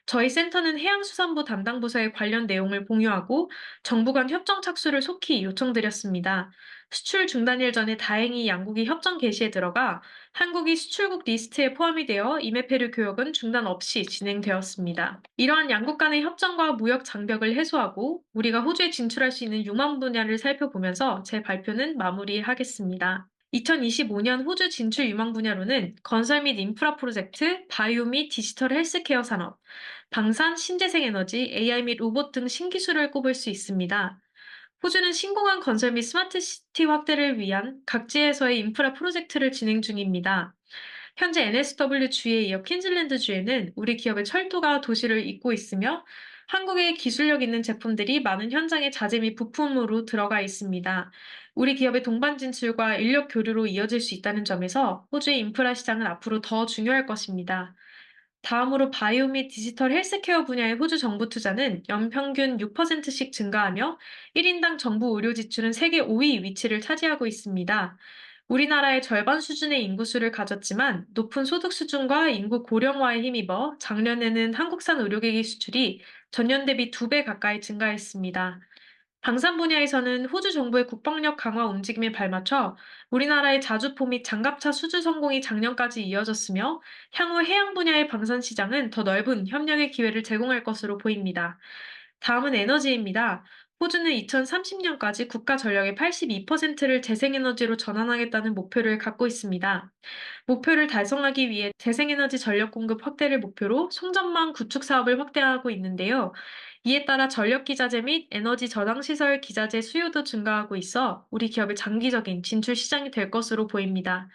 저희 센터는 해양수산부 담당 부서에 관련 내용을 공유하고 정부 간 협정 착수를 속히 요청드렸습니다. 수출 중단일 전에 다행히 양국이 협정 개시에 들어가 한국이 수출국 리스트에 포함이 되어 임해폐류 교역은 중단 없이 진행되었습니다. 이러한 양국 간의 협정과 무역 장벽을 해소하고 우리가 호주에 진출할 수 있는 유망 분야를 살펴보면서 제 발표는 마무리하겠습니다. 2025년 호주 진출 유망 분야로는 건설 및 인프라 프로젝트, 바이오 및 디지털 헬스케어 산업, 방산, 신재생 에너지, AI 및 로봇 등 신기술을 꼽을 수 있습니다. 호주는 신공항 건설 및 스마트 시티 확대를 위한 각지에서의 인프라 프로젝트를 진행 중입니다. 현재 NSW 주에 이어 퀸즐랜드 주에는 우리 기업의 철도가 도시를 잇고 있으며 한국의 기술력 있는 제품들이 많은 현장의 자재 및 부품으로 들어가 있습니다. 우리 기업의 동반 진출과 인력 교류로 이어질 수 있다는 점에서 호주의 인프라 시장은 앞으로 더 중요할 것입니다. 다음으로 바이오 및 디지털 헬스케어 분야의 호주 정부 투자는 연평균 6%씩 증가하며 1인당 정부 의료 지출은 세계 5위 위치를 차지하고 있습니다. 우리나라의 절반 수준의 인구수를 가졌지만 높은 소득 수준과 인구 고령화에 힘입어 작년에는 한국산 의료기기 수출이 전년 대비 2배 가까이 증가했습니다. 방산 분야에서는 호주 정부의 국방력 강화 움직임에 발맞춰 우리나라의 자주포 및 장갑차 수주 성공이 작년까지 이어졌으며 향후 해양 분야의 방산 시장은 더 넓은 협력의 기회를 제공할 것으로 보입니다. 다음은 에너지입니다. 호주는 2030년까지 국가 전력의 82%를 재생에너지로 전환하겠다는 목표를 갖고 있습니다. 목표를 달성하기 위해 재생에너지 전력 공급 확대를 목표로 송전망 구축 사업을 확대하고 있는데요. 이에 따라 전력 기자재 및 에너지 저장 시설 기자재 수요도 증가하고 있어 우리 기업의 장기적인 진출 시장이 될 것으로 보입니다.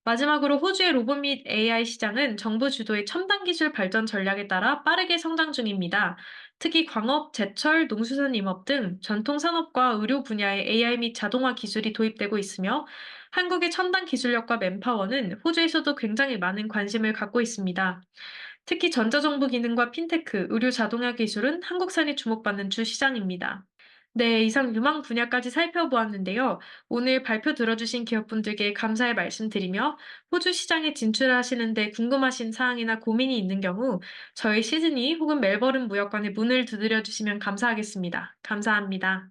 마지막으로 호주의 로봇 및 AI 시장은 정부 주도의 첨단 기술 발전 전략에 따라 빠르게 성장 중입니다. 특히 광업, 제철, 농수산임업 등 전통 산업과 의료 분야에 AI 및 자동화 기술이 도입되고 있으며 한국의 첨단 기술력과 맨파워는 호주에서도 굉장히 많은 관심을 갖고 있습니다. 특히 전자정부 기능과 핀테크, 의료 자동화 기술은 한국산이 주목받는 주 시장입니다. 네, 이상 유망 분야까지 살펴보았는데요. 오늘 발표 들어주신 기업분들께 감사의 말씀드리며 호주 시장에 진출하시는데 궁금하신 사항이나 고민이 있는 경우 저희 시드니 혹은 멜버른 무역관에 문을 두드려 주시면 감사하겠습니다. 감사합니다.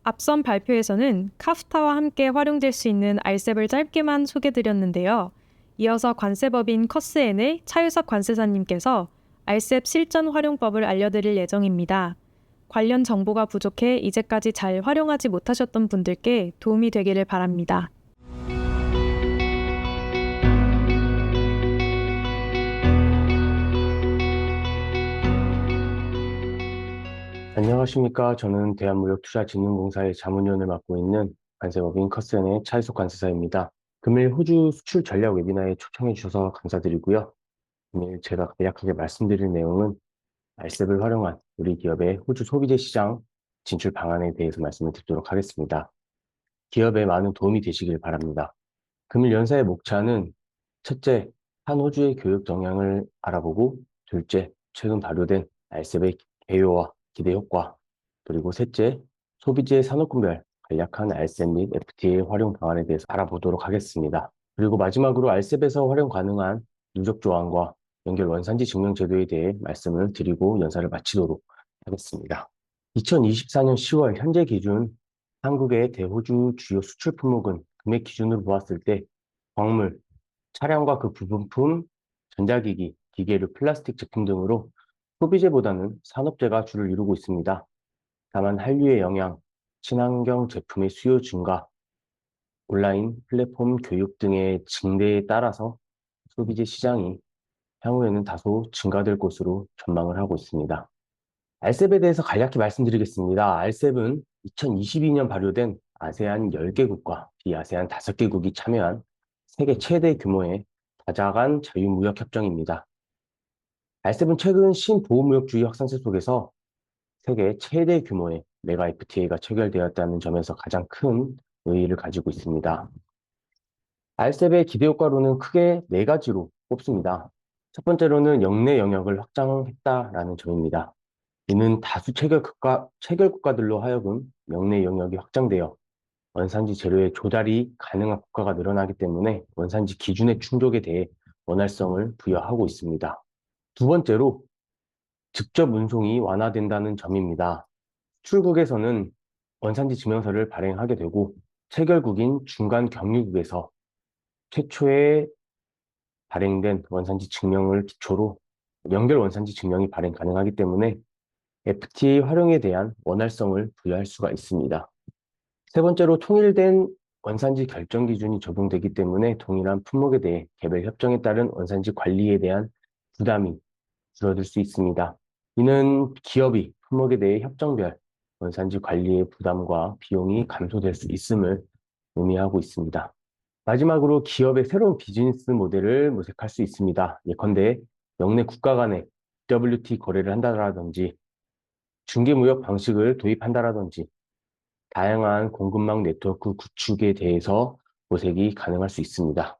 앞선 발표에서는 카프타와 함께 활용될 수 있는 알셉을 짧게만 소개드렸는데요. 이어서 관세법인 커스엔의 차유석 관세사님께서 알셉 실전 활용법을 알려드릴 예정입니다. 관련 정보가 부족해 이제까지 잘 활용하지 못하셨던 분들께 도움이 되기를 바랍니다. 안녕하십니까. 저는 대한무역투자진흥공사의 자문위원을 맡고 있는 관세법인 커스엔의 차이석 관세사입니다. 금일 호주 수출 전략 웨비나에 초청해 주셔서 감사드리고요. 금일 제가 간략하게 말씀드릴 내용은 알셉을 활용한 우리 기업의 호주 소비재 시장 진출 방안에 대해서 말씀을 드리도록 하겠습니다. 기업에 많은 도움이 되시길 바랍니다. 금일 연사의 목차는 첫째, 한 호주의 교육 동향을 알아보고, 둘째, 최근 발효된 알셉의 개요와 기대 효과, 그리고 셋째, 소비재 산업군별 간략한 알셉 및 FTA 활용 방안에 대해서 알아보도록 하겠습니다. 그리고 마지막으로 알셉에서 활용 가능한 누적 조항과 연결 원산지 증명 제도에 대해 말씀을 드리고 연사를 마치도록 하겠습니다. 2024년 10월 현재 기준 한국의 대호주 주요 수출 품목은 금액 기준으로 보았을 때 광물, 차량과 그 부분품, 전자기기, 기계류, 플라스틱 제품 등으로 소비재보다는 산업재가 주를 이루고 있습니다. 다만 한류의 영향, 친환경 제품의 수요 증가, 온라인 플랫폼 교육 등의 증대에 따라서 소비재 시장이 향후에는 다소 증가될 것으로 전망을 하고 있습니다. 알셉에 대해서 간략히 말씀드리겠습니다. 알셉은 2022년 발효된 아세안 10개국과 비아세안 5개국이 참여한 세계 최대 규모의 다자간 자유무역협정입니다. 알셉은 최근 신보호무역주의 확산세 속에서 세계 최대 규모의 메가 FTA가 체결되었다는 점에서 가장 큰 의의를 가지고 있습니다. 알셉의 기대 효과로는 크게 4가지로 꼽습니다. 첫 번째로는 역내 영역을 확장했다라는 점입니다. 이는 다수 체결 국가들로 하여금 역내 영역이 확장되어 원산지 재료의 조달이 가능한 국가가 늘어나기 때문에 원산지 기준의 충족에 대해 원활성을 부여하고 있습니다. 두 번째로 직접 운송이 완화된다는 점입니다. 수출국에서는 원산지 증명서를 발행하게 되고 체결국인 중간 경유국에서 최초에 발행된 원산지 증명을 기초로 연결 원산지 증명이 발행 가능하기 때문에 FTA 활용에 대한 원활성을 부여할 수가 있습니다. 세 번째로 통일된 원산지 결정 기준이 적용되기 때문에 동일한 품목에 대해 개별 협정에 따른 원산지 관리에 대한 부담이 줄어들 수 있습니다. 이는 기업이 품목에 대해 협정별 원산지 관리의 부담과 비용이 감소될 수 있음을 의미하고 있습니다. 마지막으로 기업의 새로운 비즈니스 모델을 모색할 수 있습니다. 예컨대 역내 국가 간의 WT 거래를 한다라든지 중개무역 방식을 도입한다라든지 다양한 공급망 네트워크 구축에 대해서 모색이 가능할 수 있습니다.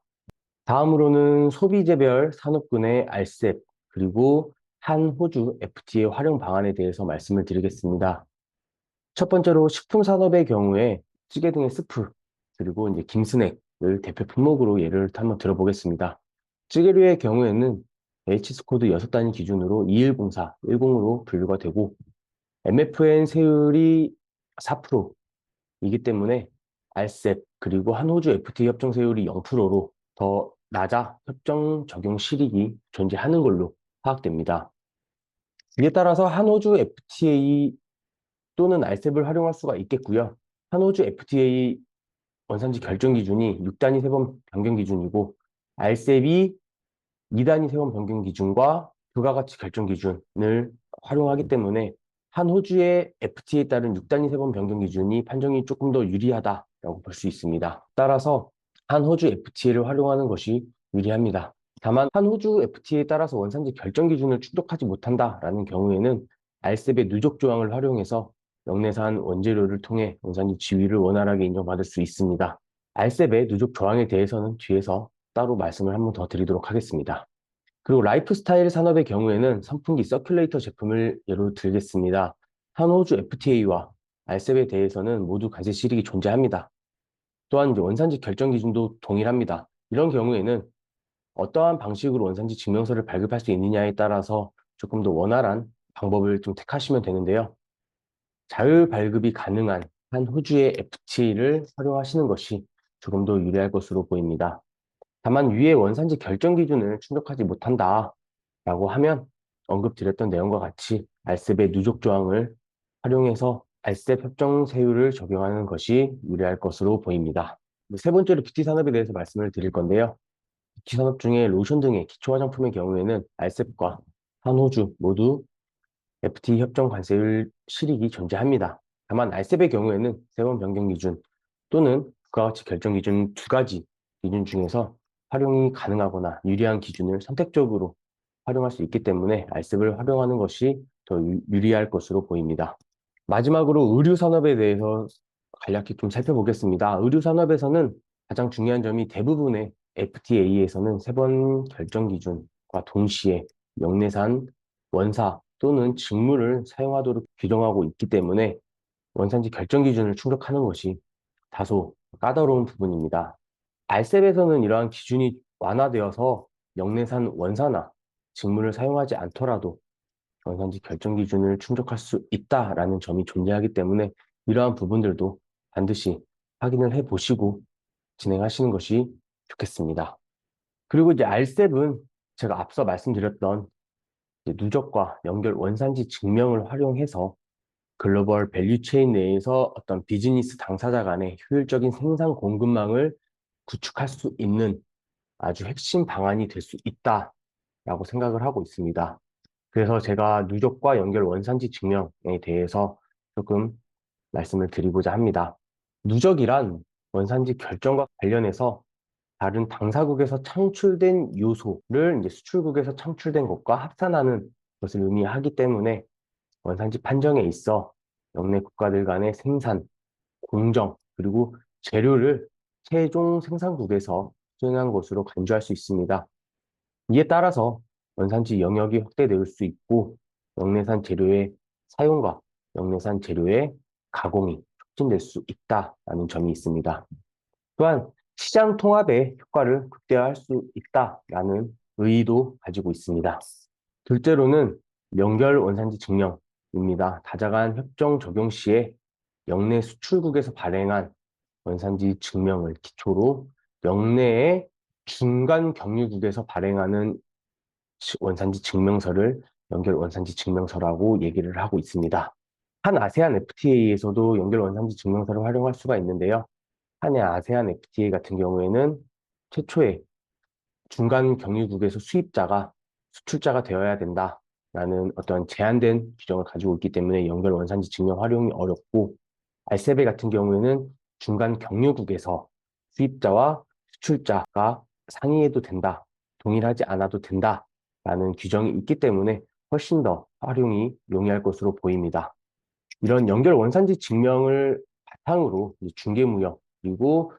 다음으로는 소비재별 산업군의 알셉 그리고 한 호주 FTA 활용 방안에 대해서 말씀을 드리겠습니다. 첫 번째로 식품 산업의 경우에 찌개 등의 스프 그리고 이제 김스낵을 대표 품목으로 예를 한번 들어보겠습니다. 찌개류의 경우에는 H스 코드 6단위 기준으로 2104, 10으로 분류가 되고 MFN 세율이 4%이기 때문에 알셉 그리고 한 호주 FTA 협정 세율이 0%로 더 낮아 협정 적용 실익이 존재하는 걸로 파악됩니다. 이에 따라서 한 호주 FTA 또는 알셉을 활용할 수가 있겠고요. 한 호주 FTA 원산지 결정 기준이 6단위 세번 변경 기준이고 알셉이 2단위 세번 변경 기준과 부가가치 결정 기준을 활용하기 때문에 한 호주의 FTA에 따른 6단위 세번 변경 기준이 판정이 조금 더 유리하다라고 볼 수 있습니다. 따라서 한 호주 FTA를 활용하는 것이 유리합니다. 다만 한 호주 FTA에 따라서 원산지 결정 기준을 충족하지 못한다라는 경우에는 RCEP의 누적 조항을 활용해서 영내산 원재료를 통해 원산지 지위를 원활하게 인정받을 수 있습니다. RCEP의 누적 조항에 대해서는 뒤에서 따로 말씀을 한번 더 드리도록 하겠습니다. 그리고 라이프스타일 산업의 경우에는 선풍기 서큘레이터 제품을 예로 들겠습니다. 한 호주 FTA와 RCEP에 대해서는 모두 관세 실익이 존재합니다. 또한 이제 원산지 결정 기준도 동일합니다. 이런 경우에는 어떠한 방식으로 원산지 증명서를 발급할 수 있느냐에 따라서 조금 더 원활한 방법을 좀 택하시면 되는데요. 자율 발급이 가능한 한 호주의 FTA를 활용하시는 것이 조금 더 유리할 것으로 보입니다. 다만 위의 원산지 결정 기준을 충족하지 못한다라고 하면 언급드렸던 내용과 같이 RCEP의 누적 조항을 활용해서 RCEP 협정 세율을 적용하는 것이 유리할 것으로 보입니다. 세 번째로 뷰티 산업에 대해서 말씀을 드릴 건데요. 뷰티 산업 중에 로션 등의 기초 화장품의 경우에는 RCEP과 한 호주 모두 FTA 협정 관세율 실익이 존재합니다. 다만 RCEP의 경우에는 세번 변경 기준 또는 그와 같이 결정 기준 두 가지 기준 중에서 활용이 가능하거나 유리한 기준을 선택적으로 활용할 수 있기 때문에 RCEP을 활용하는 것이 더 유리할 것으로 보입니다. 마지막으로 의류 산업에 대해서 간략히 좀 살펴보겠습니다. 의류 산업에서는 가장 중요한 점이 대부분의 FTA에서는 세 번 결정 기준과 동시에 영내산, 원사 또는 직물을 사용하도록 규정하고 있기 때문에 원산지 결정 기준을 충족하는 것이 다소 까다로운 부분입니다. RCEP에서는 이러한 기준이 완화되어서 영내산 원사나 직물을 사용하지 않더라도 원산지 결정 기준을 충족할 수 있다라는 점이 존재하기 때문에 이러한 부분들도 반드시 확인을 해보시고 진행하시는 것이 좋겠습니다. 그리고 이제 RCEP은 제가 앞서 말씀드렸던 누적과 연결 원산지 증명을 활용해서 글로벌 밸류체인 내에서 어떤 비즈니스 당사자 간의 효율적인 생산 공급망을 구축할 수 있는 아주 핵심 방안이 될 수 있다라고 생각을 하고 있습니다. 그래서 제가 누적과 연결 원산지 증명에 대해서 조금 말씀을 드리고자 합니다. 누적이란 원산지 결정과 관련해서 다른 당사국에서 창출된 요소를 이제 수출국에서 창출된 것과 합산하는 것을 의미하기 때문에 원산지 판정에 있어 영내 국가들 간의 생산, 공정, 그리고 재료를 최종 생산국에서 수행한 것으로 간주할 수 있습니다. 이에 따라서 원산지 영역이 확대될 수 있고 영내산 재료의 사용과 영내산 재료의 가공이 촉진될 수 있다는 점이 있습니다. 또한 시장 통합의 효과를 극대화할 수 있다라는 의의도 가지고 있습니다. 둘째로는 연결 원산지 증명입니다. 다자간 협정 적용 시에 영내 수출국에서 발행한 원산지 증명을 기초로 영내의 중간 경유국에서 발행하는 원산지 증명서를 연결 원산지 증명서라고 얘기를 하고 있습니다. 한 아세안 FTA에서도 연결 원산지 증명서를 활용할 수가 있는데요. 한 아세안 FTA 같은 경우에는 최초에 중간 경유국에서 수입자가 수출자가 되어야 된다라는 어떤 제한된 규정을 가지고 있기 때문에 연결 원산지 증명 활용이 어렵고 RCEP 같은 경우에는 중간 경유국에서 수입자와 수출자가 상의해도 된다, 동일하지 않아도 된다라는 규정이 있기 때문에 훨씬 더 활용이 용이할 것으로 보입니다. 이런 연결 원산지 증명을 바탕으로 중개무역 그리고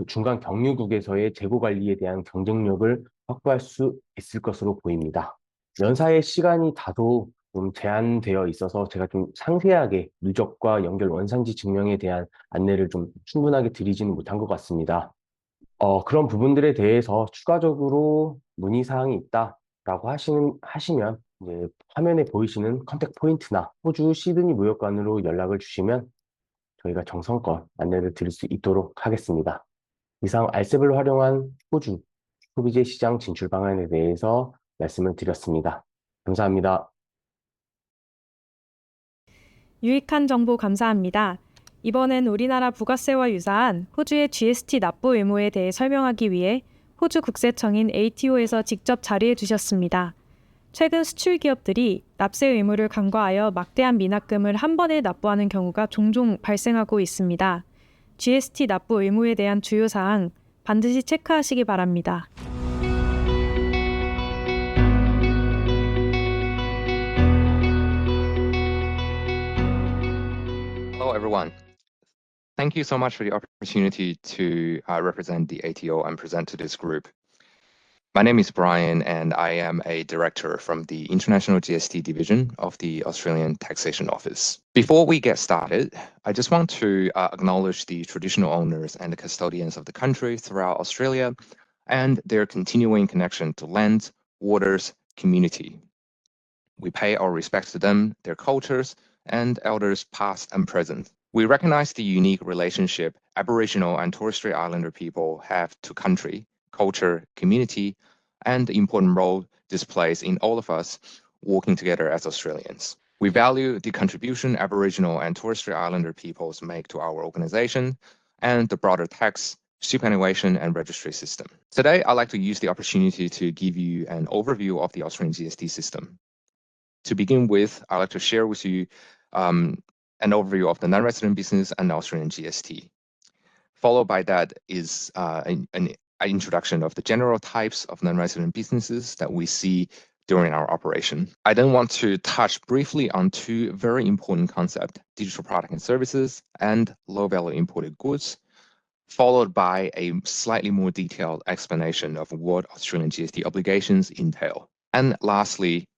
중간 경유국에서의 재고 관리에 대한 경쟁력을 확보할 수 있을 것으로 보입니다. 연사의 시간이 다소 좀 제한되어 있어서 제가 좀 상세하게 누적과 연결 원산지 증명에 대한 안내를 좀 충분하게 드리지는 못한 것 같습니다. 그런 부분들에 대해서 추가적으로 문의사항이 있다라고 하시면 이제 화면에 보이시는 컨택 포인트나 호주 시드니 무역관으로 연락을 주시면 저희가 정성껏 안내를 드릴 수 있도록 하겠습니다. 이상 RCEP을 활용한 호주 소비재 시장 진출 방안에 대해서 말씀을 드렸습니다. 감사합니다. 유익한 정보 감사합니다. 이번엔 우리나라 부가세와 유사한 호주의 GST 납부 의무에 대해 설명하기 위해 호주 국세청인 ATO에서 직접 자리해 주셨습니다. 최근 수출 기업들이 납세 의무를 간과하여 막대한 미납금을 한 번에 납부하는 경우가 종종 발생하고 있습니다. GST 납부 의무에 대한 주요 사항, 반드시 체크하시기 바랍니다. Hello, everyone. Thank you so much for the opportunity to represent the ATO and present to this group. My name is Brian, and I am a director from the International GST Division of the Australian Taxation Office. Before we get started, I just want to acknowledge the traditional owners and the custodians of the country throughout Australia and their continuing connection to land, waters, community. We pay our respects to them, their cultures, and elders past and present. We recognize the unique relationship Aboriginal and Torres Strait Islander people have to country, culture, community, and the important role this plays in all of us working together as Australians. We value the contribution Aboriginal and Torres Strait Islander peoples make to our organization and the broader tax, superannuation, and registry system. Today, I'd like to use the opportunity to give you an overview of the Australian GST system. To begin with, I'd like to share with you an overview of the non-resident business and Australian GST. Followed by that is an introduction of the general types of non-resident businesses that we see during our operation. I then want to touch briefly on two very important concepts, digital product and services and low-value imported goods, followed by a slightly more detailed explanation of what Australian GST obligations entail. And lastly,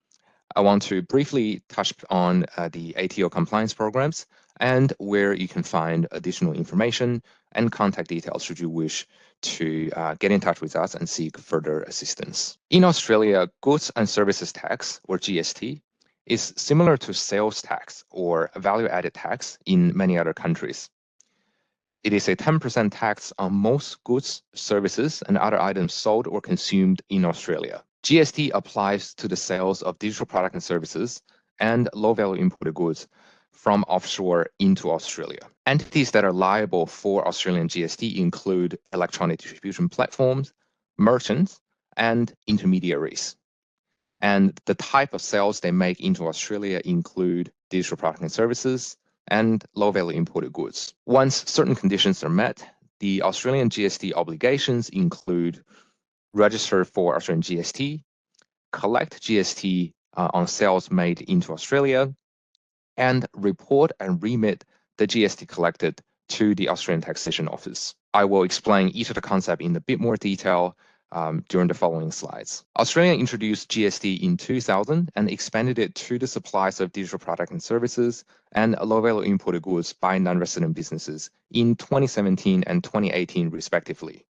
I want to briefly touch on the ATO compliance programs and where you can find additional information and contact details should you wish to get in touch with us and seek further assistance. In Australia, goods and services tax, or GST, is similar to sales tax or value-added tax in many other countries. It is a 10% tax on most goods, services, and other items sold or consumed in Australia. GST applies to the sales of digital products and services and low-value imported goods from offshore into Australia. Entities that are liable for Australian GST include electronic distribution platforms, merchants, and intermediaries. And the type of sales they make into Australia include digital products and services and low-value imported goods. Once certain conditions are met, the Australian GST obligations include register for Australian GST, collect GST on sales made into Australia, and report and remit the GST collected to the Australian Taxation Office. I will explain each of the concepts in a bit more detail during the following slides. Australia introduced GST in 2000 and expanded it to the supplies of digital products and services and low-value imported goods by non-resident businesses in 2017 and 2018 respectively.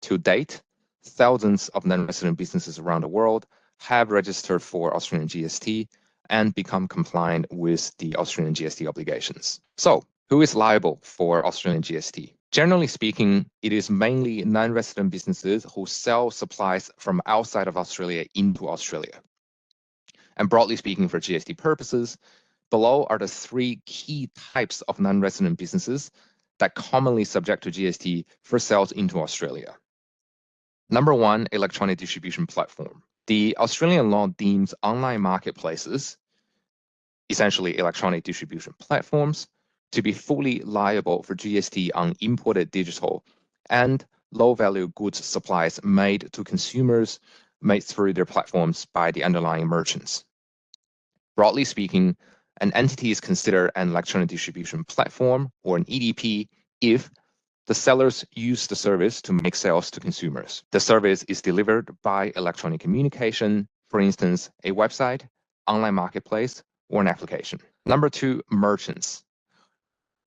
To date, thousands of non-resident businesses around the world have registered for Australian GST and become compliant with the Australian GST obligations. So, who is liable for Australian GST? Generally speaking, it is mainly non-resident businesses who sell supplies from outside of Australia into Australia. And broadly speaking, for GST purposes, below are the three key types of non-resident businesses that commonly subject to GST for sales into Australia. Number one, electronic distribution platform. The Australian law deems online marketplaces, essentially electronic distribution platforms, to be fully liable for GST on imported digital and low-value goods supplies made to consumers made through their platforms by the underlying merchants. Broadly speaking, an entity is considered an electronic distribution platform or an EDP if the sellers use the service to make sales to consumers. The service is delivered by electronic communication, for instance, a website, online marketplace, or an application. Number two, merchants.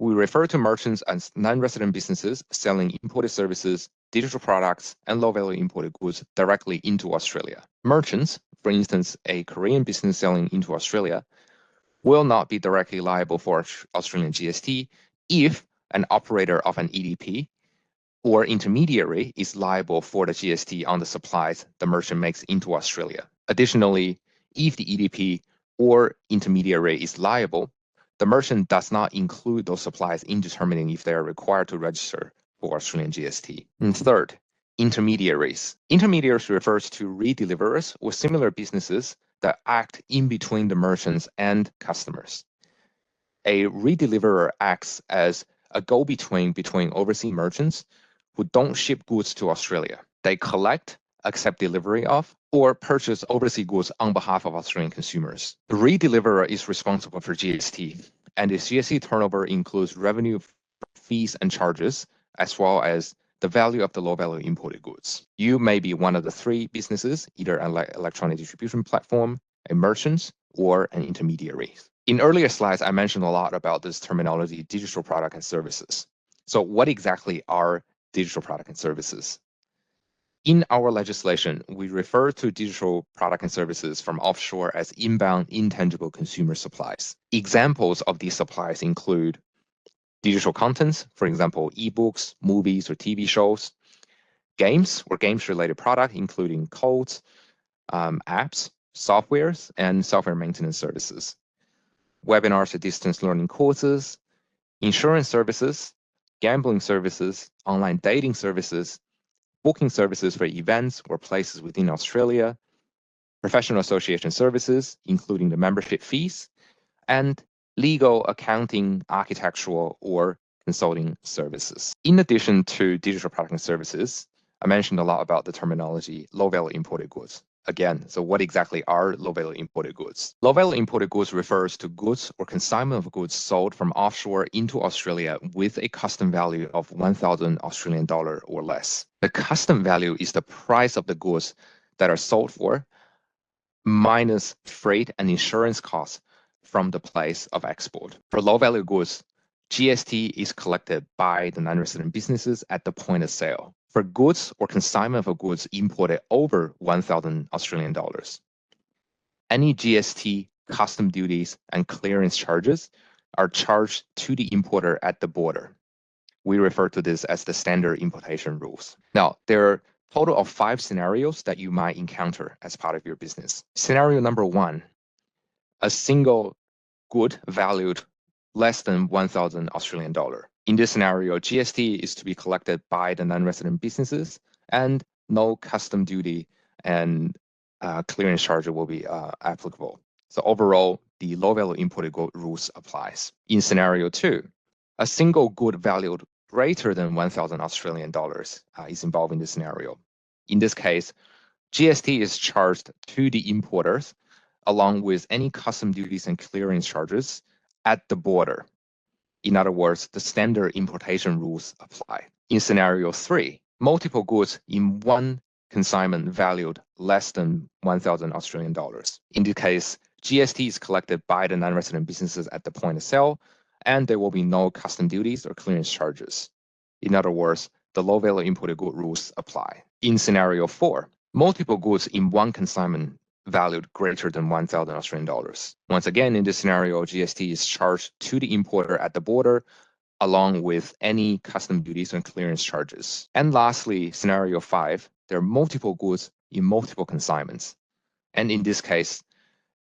We refer to merchants as non-resident businesses selling imported services, digital products, and low-value imported goods directly into Australia. Merchants, for instance, a Korean business selling into Australia, will not be directly liable for Australian GST if an operator of an EDP or intermediary is liable for the GST on the supplies the merchant makes into Australia. Additionally, if the EDP or intermediary is liable, the merchant does not include those supplies in determining if they are required to register for Australian GST. And third, intermediaries. Intermediaries refers to redeliverers or similar businesses that act in between the merchants and customers. A redeliverer acts as a go-between between overseas merchants who don't ship goods to Australia. They collect, accept delivery of, or purchase overseas goods on behalf of Australian consumers. The redeliverer is responsible for GST, and its GST turnover includes revenue, fees, and charges, as well as the value of the low-value imported goods. You may be one of the three businesses, either an electronic distribution platform, a merchant, or an intermediary. In earlier slides, I mentioned a lot about this terminology, digital product and services. So what exactly are digital product and services? In our legislation, we refer to digital product and services from offshore as inbound intangible consumer supplies. Examples of these supplies include digital contents, for example, ebooks, movies, or TV shows, games or games-related product, including codes, apps, softwares, and software maintenance services, webinars or distance learning courses, insurance services, gambling services, online dating services, booking services for events or places within Australia, professional association services, including the membership fees, and legal, accounting, architectural, or consulting services. In addition to digital product and services, I mentioned a lot about the terminology low-value imported goods. Again, so what exactly are low-value imported goods? Low-value imported goods refers to goods or consignment of goods sold from offshore into Australia with a custom value of 1,000 Australian dollar or less. The custom value is the price of the goods that are sold for minus freight and insurance costs from the place of export. For low-value goods, GST is collected by the non-resident businesses at the point of sale. For goods or consignment of goods imported over 1,000 Australian dollars, any GST, custom duties, and clearance charges are charged to the importer at the border. We refer to this as the standard importation rules. Now, there are a total of 5 scenarios that you might encounter as part of your business. Scenario number 1, a single good valued less than 1,000 Australian dollar. In this scenario, GST is to be collected by the non-resident businesses, and no custom duty and clearance charge will be applicable. So overall, the low-value imported good rules applies. In scenario 2, a single good valued greater than 1,000 Australian dollars is involved in this scenario. In this case, GST is charged to the importers along with any custom duties and clearance charges at the border. In other words, the standard importation rules apply. In scenario 3, multiple goods in one consignment valued less than 1,000 Australian dollars. In this case, GST is collected by the non-resident businesses at the point of sale, and there will be no custom duties or clearance charges. In other words, the low-value imported good rules apply. In scenario 4, multiple goods in one consignment valued greater than 1,000 Australian dollars. Once again, in this scenario, GST is charged to the importer at the border, along with any custom duties and clearance charges. And lastly, scenario 5, there are multiple goods in multiple consignments. And in this case,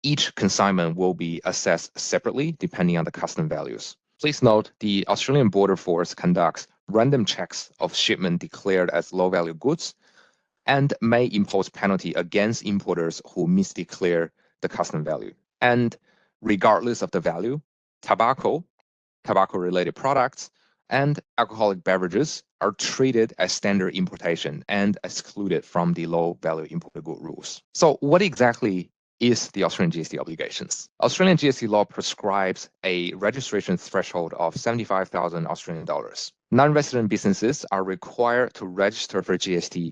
each consignment will be assessed separately depending on the custom values. Please note, the Australian Border Force conducts random checks of shipment declared as low-value goods and may impose penalty against importers who misdeclare the custom value. And regardless of the value, tobacco-related products, and alcoholic beverages are treated as standard importation and excluded from the low-value imported good rules. So what exactly is the Australian GST obligations? Australian GST law prescribes a registration threshold of 75,000 Australian dollars. Non-resident businesses are required to register for GST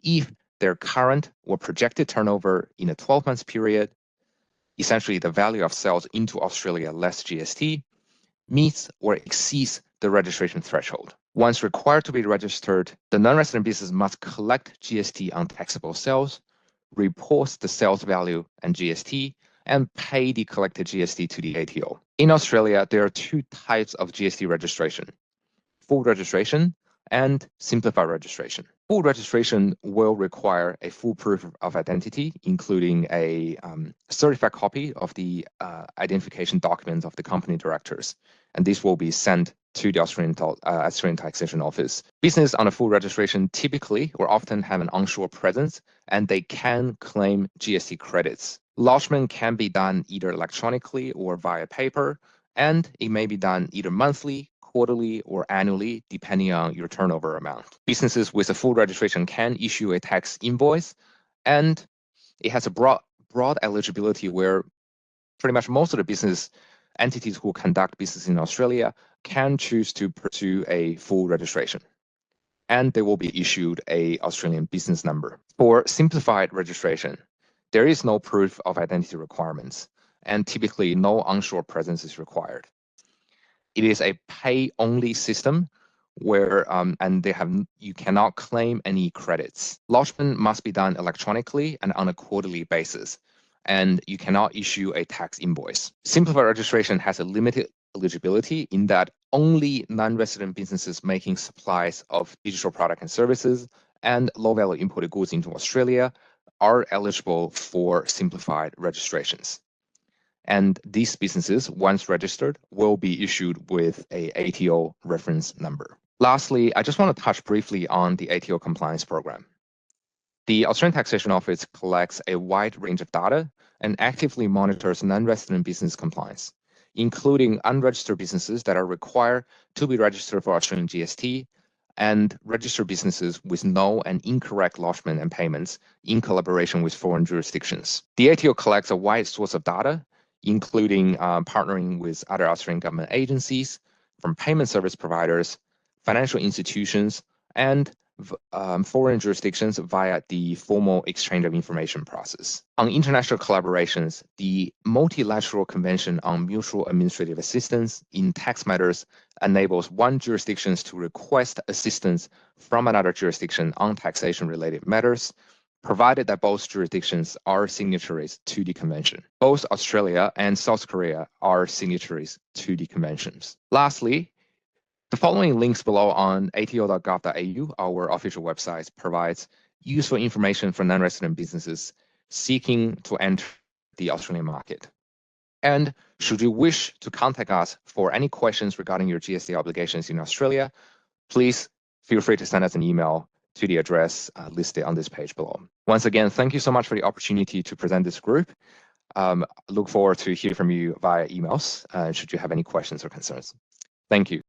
if their current or projected turnover in a 12-month period, essentially the value of sales into Australia less GST, meets or exceeds the registration threshold. Once required to be registered, the non-resident business must collect GST on taxable sales, report the sales value and GST, and pay the collected GST to the ATO. In Australia, there are 2 types of GST registration: full registration and simplified registration. Full registration will require a full proof of identity, including a certified copy of the identification documents of the company directors, and this will be sent to the Australian Taxation Office. Business on a full registration typically or often have an onshore presence, and they can claim GST credits. Lodgement can be done either electronically or via paper, and it may be done either monthly, quarterly or annually, depending on your turnover amount. Businesses with a full registration can issue a tax invoice, and it has a broad eligibility where pretty much most of the business entities who conduct business in Australia can choose to pursue a full registration, and they will be issued a Australian business number. For simplified registration, there is no proof of identity requirements, and typically no onshore presence is required. It is a pay-only system where you cannot claim any credits. Lodgement must be done electronically and on a quarterly basis, and you cannot issue a tax invoice. Simplified registration has a limited eligibility in that only non-resident businesses making supplies of digital product and services and low-value imported goods into Australia are eligible for simplified registrations. And these businesses, once registered, will be issued with a ATO reference number. Lastly, I just want to touch briefly on the ATO compliance program. The Australian Taxation Office collects a wide range of data and actively monitors non-resident business compliance, including unregistered businesses that are required to be registered for Australian GST and registered businesses with no and incorrect lodgement and payments in collaboration with foreign jurisdictions. The ATO collects a wide source of data, including partnering with other Australian government agencies, from payment service providers, financial institutions, and foreign jurisdictions via the formal exchange of information process. On international collaborations, the Multilateral Convention on Mutual Administrative Assistance in Tax Matters enables one jurisdiction to request assistance from another jurisdiction on taxation-related matters, provided that both jurisdictions are signatories to the convention. Both Australia and South Korea are signatories to the conventions. Lastly, the following links below on ato.gov.au, our official website, provides useful information for non-resident businesses seeking to enter the Australian market. And should you wish to contact us for any questions regarding your GST obligations in Australia, please feel free to send us an email to the address listed on this page below. Once again, thank you so much for the opportunity to present this group. Look forward to hearing from you via emails should you have any questions or concerns. Thank you.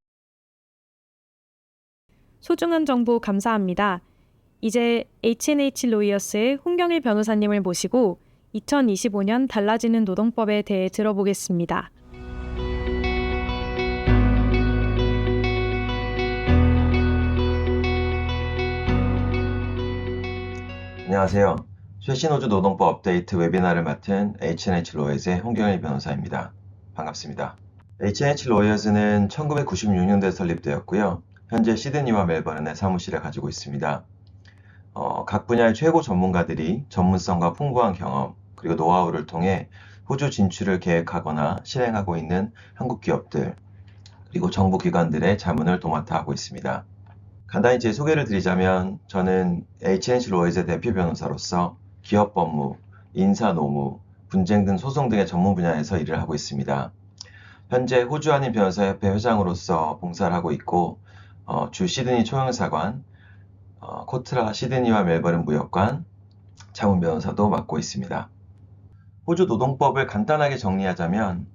소중한 정보 감사합니다. 이제 H&H 로이어스의 홍경일 변호사님을 모시고 2025년 달라지는 노동법에 대해 들어보겠습니다. 안녕하세요. 최신 호주 노동법 업데이트 웨비나를 맡은 H&H 로이어스의 홍경일 변호사입니다. 반갑습니다. H&H 로이어스는 1996년도에 설립되었고요. 현재 시드니와 멜버른에 사무실을 가지고 있습니다. 각 분야의 최고 전문가들이 전문성과 풍부한 경험 그리고 노하우를 통해 호주 진출을 계획하거나 실행하고 있는 한국 기업들 그리고 정부 기관들의 자문을 도맡아 하고 있습니다. 간단히 제 소개를 드리자면 저는 H&H 로이어스의 대표 변호사로서 기업 법무, 인사 노무, 분쟁 등 소송 등의 전문 분야에서 일을 하고 있습니다. 현재 호주 한인 변호사협회 회장으로서 봉사를 하고 있고 주 시드니 초영사관, 코트라 시드니와 멜버른 무역관, 자문 변호사도 맡고 있습니다. 호주 노동법을 간단하게 정리하자면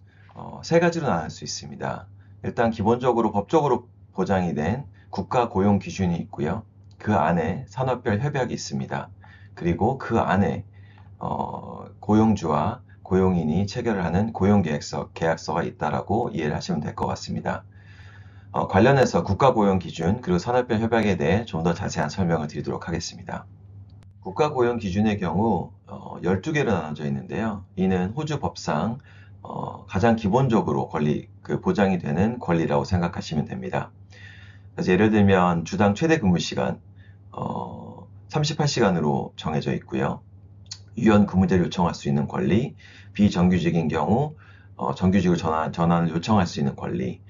세 가지로 나눌 수 있습니다. 일단 기본적으로 법적으로 보장이 된 국가 고용 기준이 있고요. 그 안에 산업별 협약이 있습니다. 그리고 그 안에 고용주와 고용인이 체결을 하는 고용계약서가 있다라고 이해를 하시면 될 것 같습니다. 관련해서 국가고용기준 그리고 산업별 협약에 대해 좀 더 자세한 설명을 드리도록 하겠습니다. 국가고용기준의 경우 12개로 나눠져 있는데요. 이는 호주 법상 가장 기본적으로 보장이 되는 권리라고 생각하시면 됩니다. 그래서 예를 들면 주당 최대 근무시간 38시간으로 정해져 있고요. 유연 근무제를 요청할 수 있는 권리, 비정규직인 경우 정규직으로 전환을 요청할 수 있는 권리,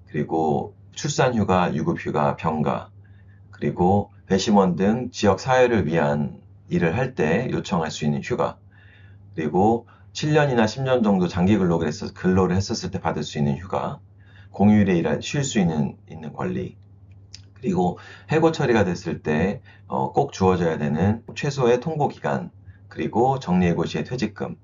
그리고 출산휴가, 유급휴가, 병가, 그리고 배심원 등 지역 사회를 위한 일을 할 때 요청할 수 있는 휴가, 그리고 7년이나 10년 정도 장기 근로를 했었을 때 받을 수 있는 휴가, 공휴일에 쉴 수 있는 권리, 그리고 해고 처리가 됐을 때 꼭 주어져야 되는 최소의 통보기간, 그리고 정리해고 시의 퇴직금,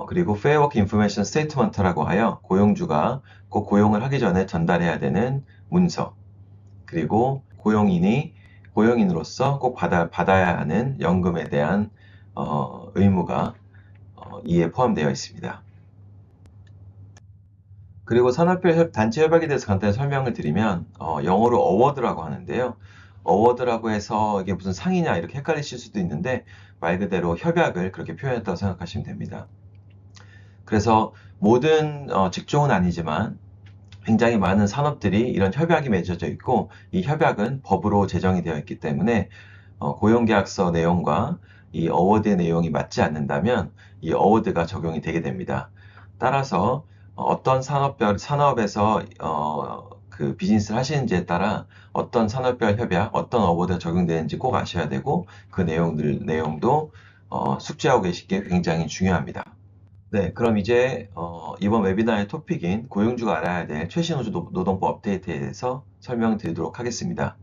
그리고 Fair Work Information Statement라고 하여 고용주가 꼭 고용을 하기 전에 전달해야 되는 문서, 그리고 고용인으로서 꼭 받아야 하는 연금에 대한 의무가 이에 포함되어 있습니다. 그리고 산업별 단체 협약에 대해서 간단히 설명을 드리면 영어로 어워드라고 하는데요. 어워드라고 해서 이게 무슨 상이냐 이렇게 헷갈리실 수도 있는데 말 그대로 협약을 그렇게 표현했다고 생각하시면 됩니다. 그래서 모든 직종은 아니지만 굉장히 많은 산업들이 이런 협약이 맺어져 있고 이 협약은 법으로 제정이 되어 있기 때문에 고용계약서 내용과 이 어워드의 내용이 맞지 않는다면 이 어워드가 적용이 되게 됩니다. 따라서 어떤 산업에서 그 비즈니스를 하시는지에 따라 어떤 산업별 협약, 어떤 어워드가 적용되는지 꼭 아셔야 되고 그 내용도 숙지하고 계시기 굉장히 중요합니다. 네, 그럼 이제 이번 웨비나의 토픽인 고용주가 알아야 될 최신 호주 노동법 업데이트에 대해서 설명드리도록 하겠습니다.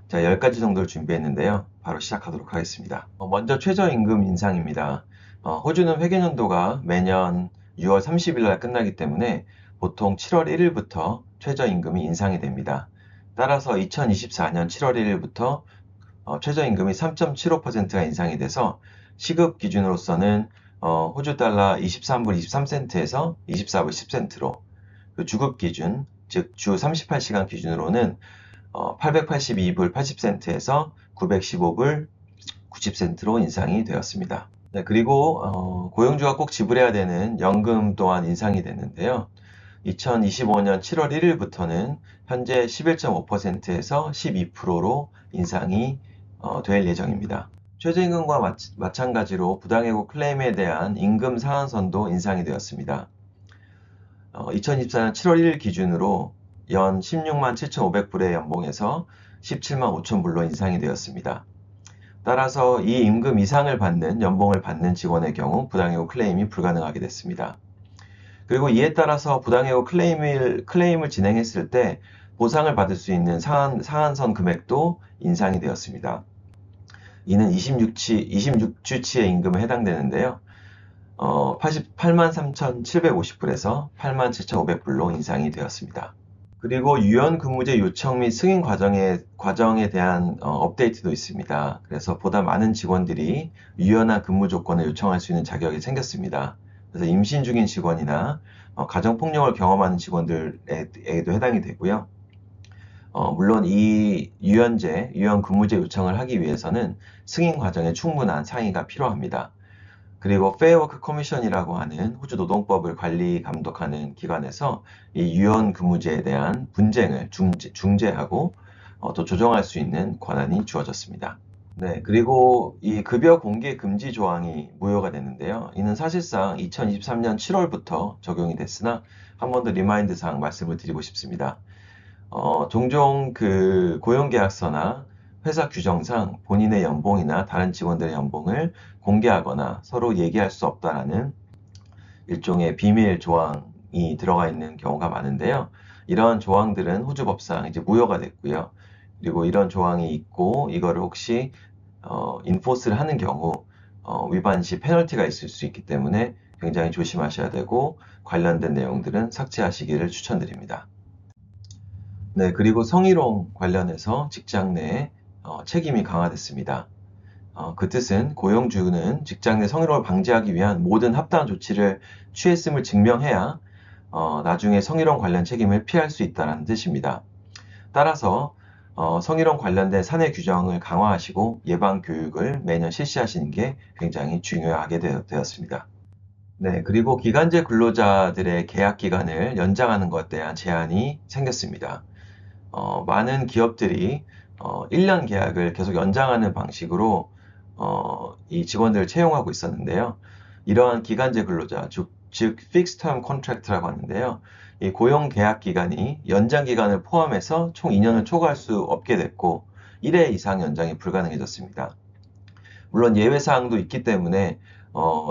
자, 10가지 정도를 준비했는데요. 바로 시작하도록 하겠습니다. 먼저 최저임금 인상입니다. 호주는 회계연도가 매년 6월 30일 날 끝나기 때문에 보통 7월 1일부터 최저임금이 인상이 됩니다. 따라서 2024년 7월 1일부터 최저임금이 3.75%가 인상이 돼서 시급 기준으로서는 호주 달러 23불 23센트에서 24불 10센트로, 주급 기준, 즉 주 38시간 기준으로는 882불 80센트에서 915불 90센트로 인상이 되었습니다. 네, 그리고 고용주가 꼭 지불해야 되는 연금 또한 인상이 됐는데요. 2025년 7월 1일부터는 현재 11.5%에서 12%로 인상이 될 예정입니다. 최저임금과 마찬가지로 부당해고 클레임에 대한 임금 상한선도 인상이 되었습니다. 2024년 7월 1일 기준으로 연 16만 7,500불의 연봉에서 17만 5천불로 인상이 되었습니다. 따라서 이 임금 이상을 받는 연봉을 받는 직원의 경우 부당해고 클레임이 불가능하게 됐습니다. 그리고 이에 따라서 부당해고 클레임을 진행했을 때 보상을 받을 수 있는 상한선 금액도 인상이 되었습니다. 이는 26주치의 임금에 해당되는데요. 83,750불에서 87,500불로 인상이 되었습니다. 그리고 유연 근무제 요청 및 승인 과정에 대한 업데이트도 있습니다. 그래서 보다 많은 직원들이 유연한 근무 조건을 요청할 수 있는 자격이 생겼습니다. 그래서 임신 중인 직원이나 가정폭력을 경험하는 직원들에게도 해당이 되고요. 물론 이 유연 근무제 요청을 하기 위해서는 승인 과정에 충분한 상의가 필요합니다. 그리고 Fair Work Commission이라고 하는 호주 노동법을 감독하는 기관에서 이 유연 근무제에 대한 분쟁을 중재하고 또 조정할 수 있는 권한이 주어졌습니다. 네, 그리고 이 급여 공개 금지 조항이 무효가 됐는데요. 이는 사실상 2023년 7월부터 적용이 됐으나 한 번 더 리마인드 사항 말씀을 드리고 싶습니다. 종종 그 고용계약서나 회사 규정상 본인의 연봉이나 다른 직원들의 연봉을 공개하거나 서로 얘기할 수 없다라는 일종의 비밀 조항이 들어가 있는 경우가 많은데요. 이러한 조항들은 호주 법상 이제 무효가 됐고요. 그리고 이런 조항이 있고 이거를 혹시 인포스를 하는 경우 위반 시 페널티가 있을 수 있기 때문에 굉장히 조심하셔야 되고 관련된 내용들은 삭제하시기를 추천드립니다. 네, 그리고 성희롱 관련해서 직장 내 책임이 강화됐습니다. 그 뜻은 고용주는 직장 내 성희롱을 방지하기 위한 모든 합당한 조치를 취했음을 증명해야 나중에 성희롱 관련 책임을 피할 수 있다는 뜻입니다. 따라서 성희롱 관련된 사내 규정을 강화하시고 예방 교육을 매년 실시하시는 게 굉장히 중요하게 되었습니다. 네, 그리고 기간제 근로자들의 계약 기간을 연장하는 것에 대한 제한이 생겼습니다. 많은 기업들이 1년 계약을 계속 연장하는 방식으로 이 직원들을 채용하고 있었는데요. 이러한 기간제 근로자, 즉 Fixed Term Contract라고 하는데요. 이 고용 계약 기간이 연장 기간을 포함해서 총 2년을 초과할 수 없게 됐고 1회 이상 연장이 불가능해졌습니다. 물론 예외 사항도 있기 때문에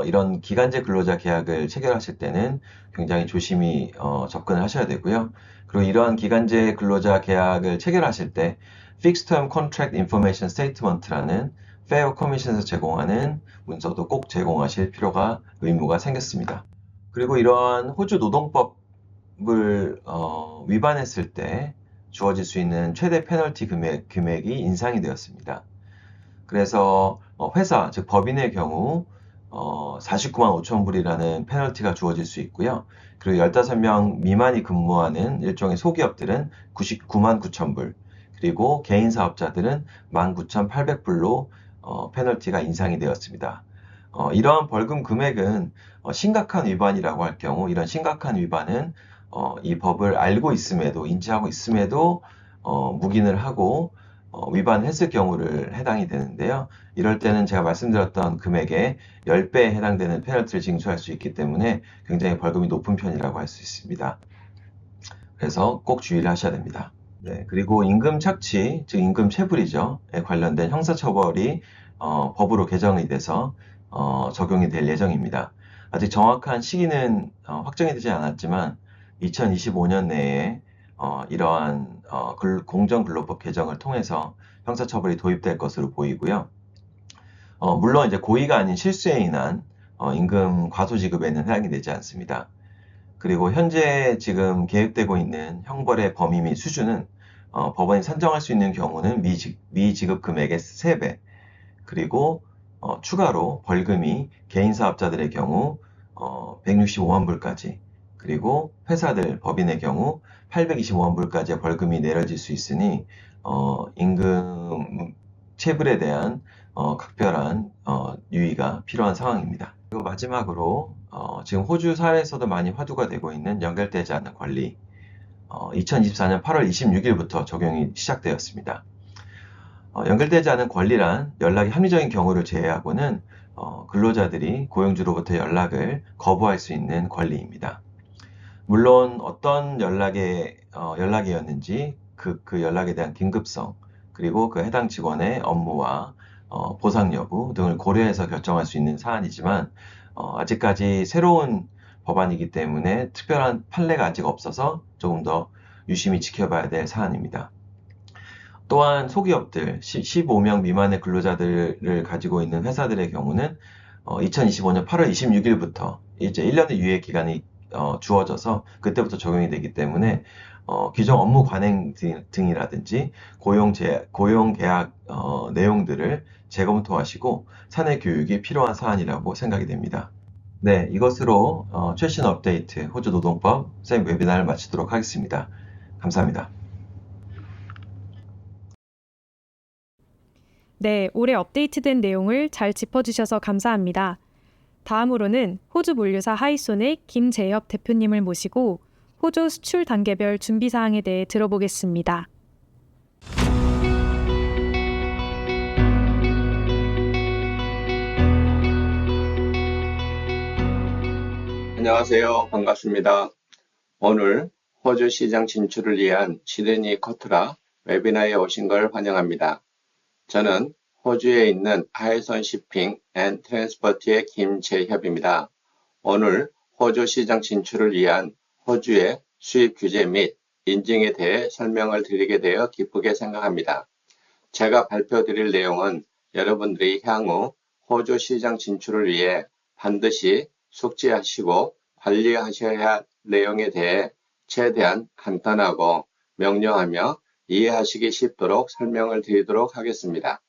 이런 기간제 근로자 계약을 체결하실 때는 굉장히 조심히 접근을 하셔야 되고요. 그리고 이러한 기간제 근로자 계약을 체결하실 때 Fixed Term Contract Information Statement라는 페어 커미션에서 제공하는 문서도 꼭 제공하실 필요가 의무가 생겼습니다. 그리고 이러한 호주 노동법을 위반했을 때 주어질 수 있는 최대 페널티 금액이 인상이 되었습니다. 그래서 회사, 즉 법인의 경우 49만 5천 불이라는 페널티가 주어질 수 있고요. 그리고 15명 미만이 근무하는 일종의 소기업들은 99만 9천 불, 그리고 개인 사업자들은 19,800불로 페널티가 인상이 되었습니다. 이러한 벌금 금액은 심각한 위반이라고 할 경우, 이런 심각한 위반은 이 법을 알고 있음에도, 인지하고 있음에도 묵인을 하고 위반했을 경우를 해당이 되는데요. 이럴 때는 제가 말씀드렸던 금액의 10배에 해당되는 페널티를 징수할 수 있기 때문에 굉장히 벌금이 높은 편이라고 할 수 있습니다. 그래서 꼭 주의를 하셔야 됩니다. 네, 그리고 임금 착취, 즉 임금 체불이죠. 관련된 형사처벌이 법으로 개정이 돼서 적용이 될 예정입니다. 아직 정확한 시기는 확정이 되지 않았지만 2025년 내에 이러한 공정근로법 개정을 통해서 형사처벌이 도입될 것으로 보이고요. 물론 이제 고의가 아닌 실수에 인한 임금 과소지급에는 해당이 되지 않습니다. 그리고 현재 지금 계획되고 있는 형벌의 범위 및 수준은 법원이 산정할 수 있는 경우는 미지급 금액의 3배, 그리고 추가로 벌금이 개인 사업자들의 경우 165만 불까지, 그리고 회사들, 법인의 경우 825만 불까지의 벌금이 내려질 수 있으니 임금 체불에 대한 각별한 유의가 필요한 상황입니다. 그리고 마지막으로 지금 호주 사회에서도 많이 화두가 되고 있는 연결되지 않는 권리, 2024년 8월 26일부터 적용이 시작되었습니다. 연결되지 않은 권리란 연락이 합리적인 경우를 제외하고는 근로자들이 고용주로부터 연락을 거부할 수 있는 권리입니다. 물론 어떤 연락이었는지 그 연락에 대한 긴급성, 그리고 그 해당 직원의 업무와 보상 여부 등을 고려해서 결정할 수 있는 사안이지만 아직까지 새로운 법안이기 때문에 특별한 판례가 아직 없어서 조금 더 유심히 지켜봐야 될 사안입니다. 또한 소기업들, 15명 미만의 근로자들을 가지고 있는 회사들의 경우는 2025년 8월 26일부터 이제 1년의 유예 기간이 주어져서 그때부터 적용이 되기 때문에 기존 업무 관행 등이라든지 고용 계약 내용들을 재검토하시고 사내 교육이 필요한 사안이라고 생각이 됩니다. 네, 이것으로 최신 업데이트 호주 노동법 쌤 웨비나를 마치도록 하겠습니다. 감사합니다. 네, 올해 업데이트된 내용을 잘 짚어주셔서 감사합니다. 다음으로는 호주 물류사 하이소닉 김재엽 대표님을 모시고 호주 수출 단계별 준비 사항에 대해 들어보겠습니다. 안녕하세요. 반갑습니다. 오늘 호주 시장 진출을 위한 시드니 코트라 웨비나에 오신 걸 환영합니다. 저는 호주에 있는 하이손 시핑 앤 트랜스포트의 김재협입니다. 오늘 호주 시장 진출을 위한 호주의 수입 규제 및 인증에 대해 설명을 드리게 되어 기쁘게 생각합니다. 제가 발표드릴 내용은 여러분들이 향후 호주 시장 진출을 위해 반드시 숙지하시고 관리하셔야 할 내용에 대해 최대한 간단하고 명료하며 이해하시기 쉽도록 설명을 드리도록 하겠습니다.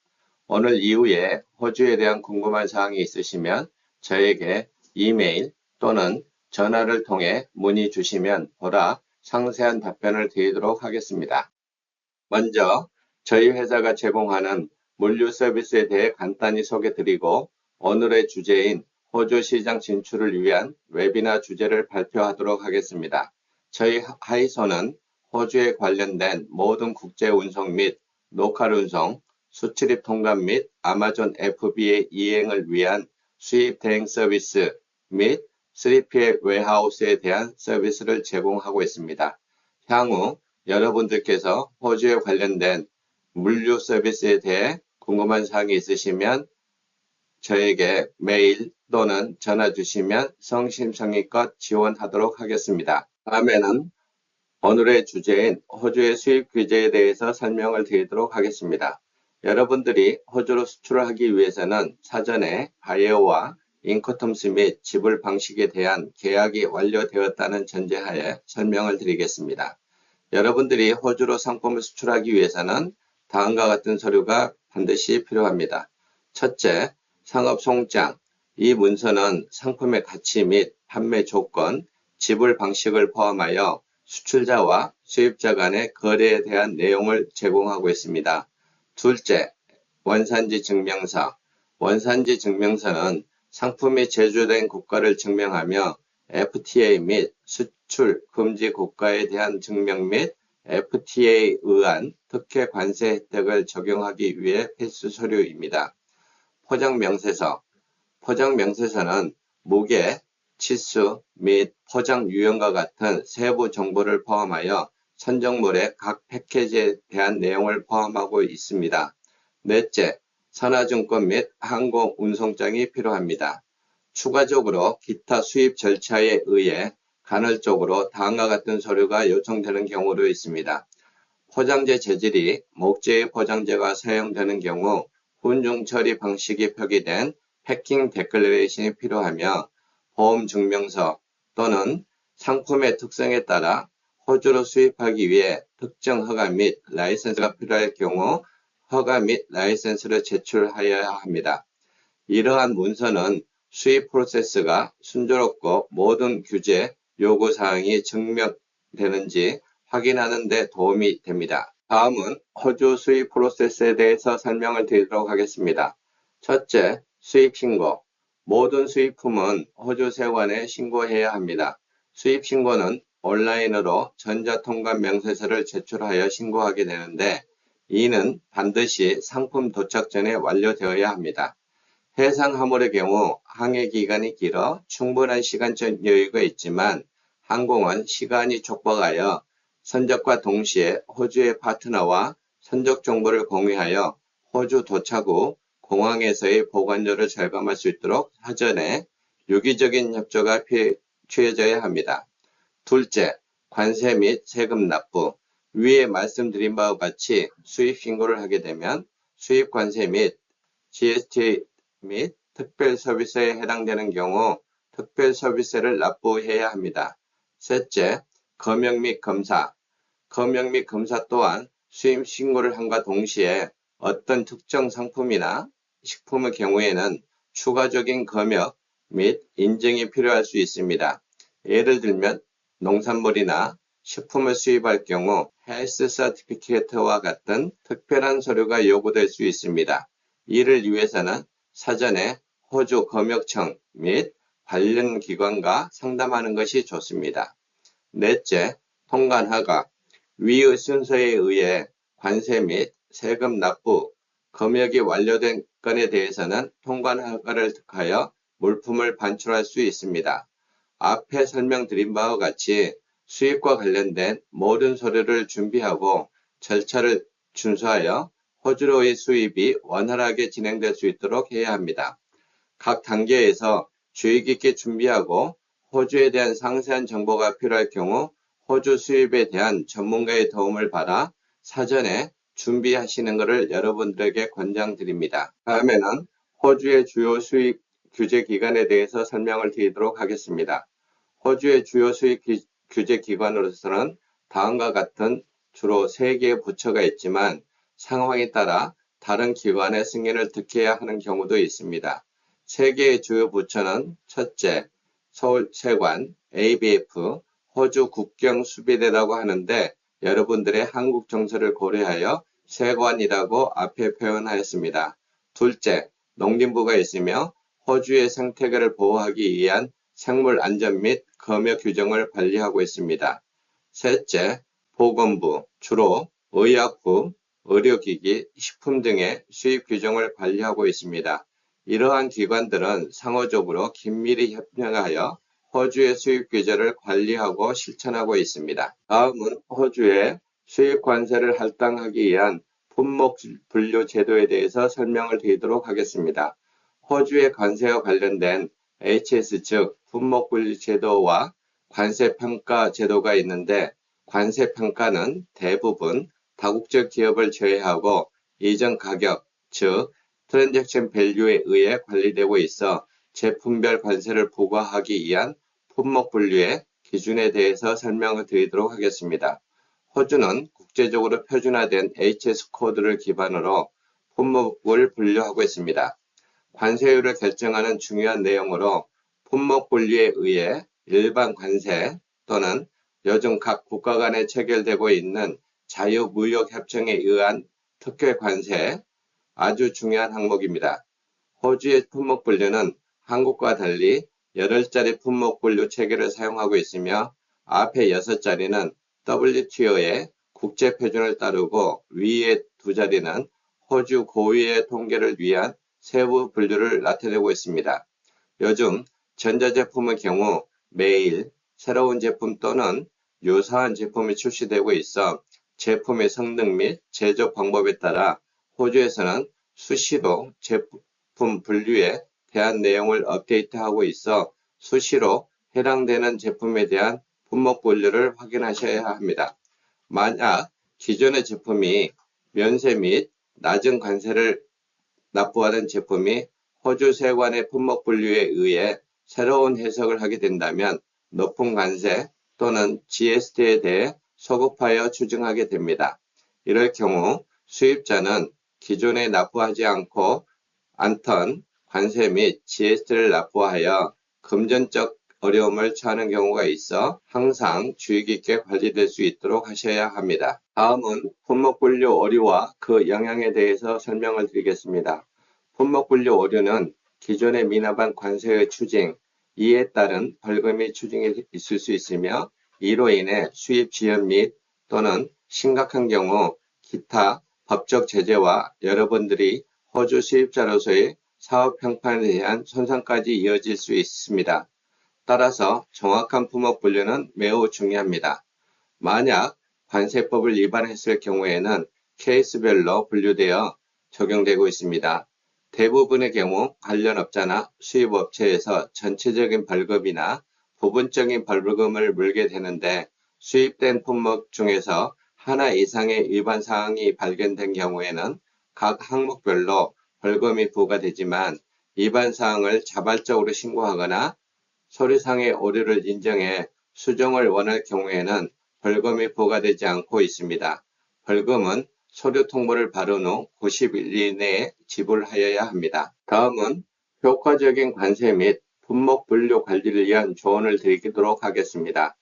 오늘 이후에 호주에 대한 궁금한 사항이 있으시면 저에게 이메일 또는 전화를 통해 문의 주시면 보다 상세한 답변을 드리도록 하겠습니다. 먼저 저희 회사가 제공하는 물류 서비스에 대해 간단히 소개드리고 오늘의 주제인 호주 시장 진출을 위한 웨비나 주제를 발표하도록 하겠습니다. 저희 하이소는 호주에 관련된 모든 국제 운송 및 로컬 운송, 수출입 통관 및 아마존 FBA 이행을 위한 수입 대행 서비스 및 3PL 웨어하우스에 대한 서비스를 제공하고 있습니다. 향후 여러분들께서 호주에 관련된 물류 서비스에 대해 궁금한 사항이 있으시면 저에게 메일 또는 전화 주시면 성심성의껏 지원하도록 하겠습니다. 다음에는 오늘의 주제인 호주의 수입 규제에 대해서 설명을 드리도록 하겠습니다. 여러분들이 호주로 수출을 하기 위해서는 사전에 바이어와 인커텀스 및 지불 방식에 대한 계약이 완료되었다는 전제하에 설명을 드리겠습니다. 여러분들이 호주로 상품을 수출하기 위해서는 다음과 같은 서류가 반드시 필요합니다. 첫째, 상업송장. 이 문서는 상품의 가치 및 판매 조건, 지불 방식을 포함하여 수출자와 수입자 간의 거래에 대한 내용을 제공하고 있습니다. 둘째, 원산지 증명서. 원산지 증명서는 상품이 제조된 국가를 증명하며 FTA 및 수출 금지 국가에 대한 증명 및 FTA에 의한 특혜 관세 혜택을 적용하기 위해 필수 서류입니다. 포장명세서. 포장명세서는 무게, 치수 및 포장 유형과 같은 세부 정보를 포함하여 선정물의 각 패키지에 대한 내용을 포함하고 있습니다. 넷째, 선화증권 및 항공 운송장이 필요합니다. 추가적으로 기타 수입 절차에 의해 간헐적으로 다음과 같은 서류가 요청되는 경우도 있습니다. 포장재 재질이 목재의 포장재가 사용되는 경우 훈중 처리 방식이 표기된 패킹 데클레이션이 필요하며 보험증명서 또는 상품의 특성에 따라 호주로 수입하기 위해 특정 허가 및 라이센스가 필요할 경우 허가 및 라이센스를 제출하여야 합니다. 이러한 문서는 수입 프로세스가 순조롭고 모든 규제, 요구사항이 증명되는지 확인하는 데 도움이 됩니다. 다음은 호주 수입 프로세스에 대해서 설명을 드리도록 하겠습니다. 첫째, 수입 신고. 모든 수입품은 호주 세관에 신고해야 합니다. 수입 신고는 온라인으로 전자통관 명세서를 제출하여 신고하게 되는데 이는 반드시 상품 도착 전에 완료되어야 합니다. 해상 화물의 경우 항해 기간이 길어 충분한 시간적 여유가 있지만 항공은 시간이 촉박하여 선적과 동시에 호주의 파트너와 선적 정보를 공유하여 호주 도착 후 공항에서의 보관료를 절감할 수 있도록 사전에 유기적인 협조가 취해져야 합니다. 둘째, 관세 및 세금 납부. 위에 말씀드린 바와 같이 수입 신고를 하게 되면 수입 관세 및 GST 및 특별 서비스에 해당되는 경우 특별 서비스를 납부해야 합니다. 셋째, 검역 및 검사. 검역 및 검사 또한 수입 신고를 함과 동시에 어떤 특정 상품이나 식품의 경우에는 추가적인 검역 및 인증이 필요할 수 있습니다. 예를 들면 농산물이나 식품을 수입할 경우 헬스 서티피케이트와 같은 특별한 서류가 요구될 수 있습니다. 이를 위해서는 사전에 호주 검역청 및 관련 기관과 상담하는 것이 좋습니다. 넷째, 통관 허가. 위의 순서에 의해 관세 및 세금 납부, 검역이 완료된 건에 대해서는 통관 허가를 득하여 물품을 반출할 수 있습니다. 앞에 설명드린 바와 같이 수입과 관련된 모든 서류를 준비하고 절차를 준수하여 호주로의 수입이 원활하게 진행될 수 있도록 해야 합니다. 각 단계에서 주의 깊게 준비하고 호주에 대한 상세한 정보가 필요할 경우 호주 수입에 대한 전문가의 도움을 받아 사전에 준비하시는 것을 여러분들에게 권장드립니다. 다음에는 호주의 주요 수입 규제 기관에 대해서 설명을 드리도록 하겠습니다. 호주의 주요 수입 규제 기관으로서는 다음과 같은 주로 3개의 부처가 있지만 상황에 따라 다른 기관의 승인을 득해야 하는 경우도 있습니다. 3개의 주요 부처는 첫째, 서울세관, ABF, 호주 국경수비대라고 하는데 여러분들의 한국 정서를 고려하여 세관이라고 앞에 표현하였습니다. 둘째, 농림부가 있으며 호주의 생태계를 보호하기 위한 생물 안전 및 검역 규정을 관리하고 있습니다. 셋째, 보건부, 주로 의약품, 의료기기, 식품 등의 수입 규정을 관리하고 있습니다. 이러한 기관들은 상호적으로 긴밀히 협력하여 호주의 수입 규제를 관리하고 실천하고 있습니다. 다음은 호주의 수입 관세를 할당하기 위한 품목 분류 제도에 대해서 설명을 드리도록 하겠습니다. 호주의 관세와 관련된 HS 즉 품목 분류 제도와 관세 평가 제도가 있는데 관세 평가는 대부분 다국적 기업을 제외하고 이전 가격, 즉 트랜잭션 밸류에 의해 관리되고 있어 제품별 관세를 부과하기 위한 품목 분류의 기준에 대해서 설명을 드리도록 하겠습니다. 호주는 국제적으로 표준화된 HS 코드를 기반으로 품목을 분류하고 있습니다. 관세율을 결정하는 중요한 내용으로 품목 분류에 의해 일반 관세 또는 요즘 각 국가 간에 체결되고 있는 자유무역협정에 의한 특혜 관세, 아주 중요한 항목입니다. 호주의 품목 분류는 한국과 달리 8자리 품목 분류 체계를 사용하고 있으며 앞에 6자리는 WTO의 국제 표준을 따르고 위에 2자리는 호주 고유의 통계를 위한 세부 분류를 나타내고 있습니다. 요즘 전자제품의 경우 매일 새로운 제품 또는 유사한 제품이 출시되고 있어 제품의 성능 및 제조 방법에 따라 호주에서는 수시로 제품 분류에 대한 내용을 업데이트하고 있어 수시로 해당되는 제품에 대한 품목 분류를 확인하셔야 합니다. 만약 기존의 제품이 면세 및 낮은 관세를 납부하던 제품이 호주 세관의 품목 분류에 의해 새로운 해석을 하게 된다면 높은 관세 또는 GST에 대해 소급하여 추징하게 됩니다. 이럴 경우 수입자는 기존에 납부하지 않던 관세 및 GST를 납부하여 금전적 어려움을 처하는 경우가 있어 항상 주의 깊게 관리될 수 있도록 하셔야 합니다. 다음은 품목 분류 오류와 그 영향에 대해서 설명을 드리겠습니다. 품목 분류 오류는 기존에 미납한 관세의 추징, 이에 따른 벌금이 추징이 있을 수 있으며 이로 인해 수입 지연 및 또는 심각한 경우 기타 법적 제재와 여러분들이 호주 수입자로서의 사업 평판에 대한 손상까지 이어질 수 있습니다. 따라서 정확한 품목 분류는 매우 중요합니다. 만약 관세법을 위반했을 경우에는 케이스별로 분류되어 적용되고 있습니다. 대부분의 경우 관련 업자나 수입업체에서 전체적인 벌금이나 부분적인 벌금을 물게 되는데 수입된 품목 중에서 하나 이상의 위반 사항이 발견된 경우에는 각 항목별로 벌금이 부과되지만 위반 사항을 자발적으로 신고하거나 서류상의 오류를 인정해 수정을 원할 경우에는 벌금이 부과되지 않고 있습니다. 벌금은 서류 통보를 받은 후 90일 이내에 지불하여야 합니다. 다음은 효과적인 관세 및 품목 분류 관리를 위한 조언을 드리도록 하겠습니다.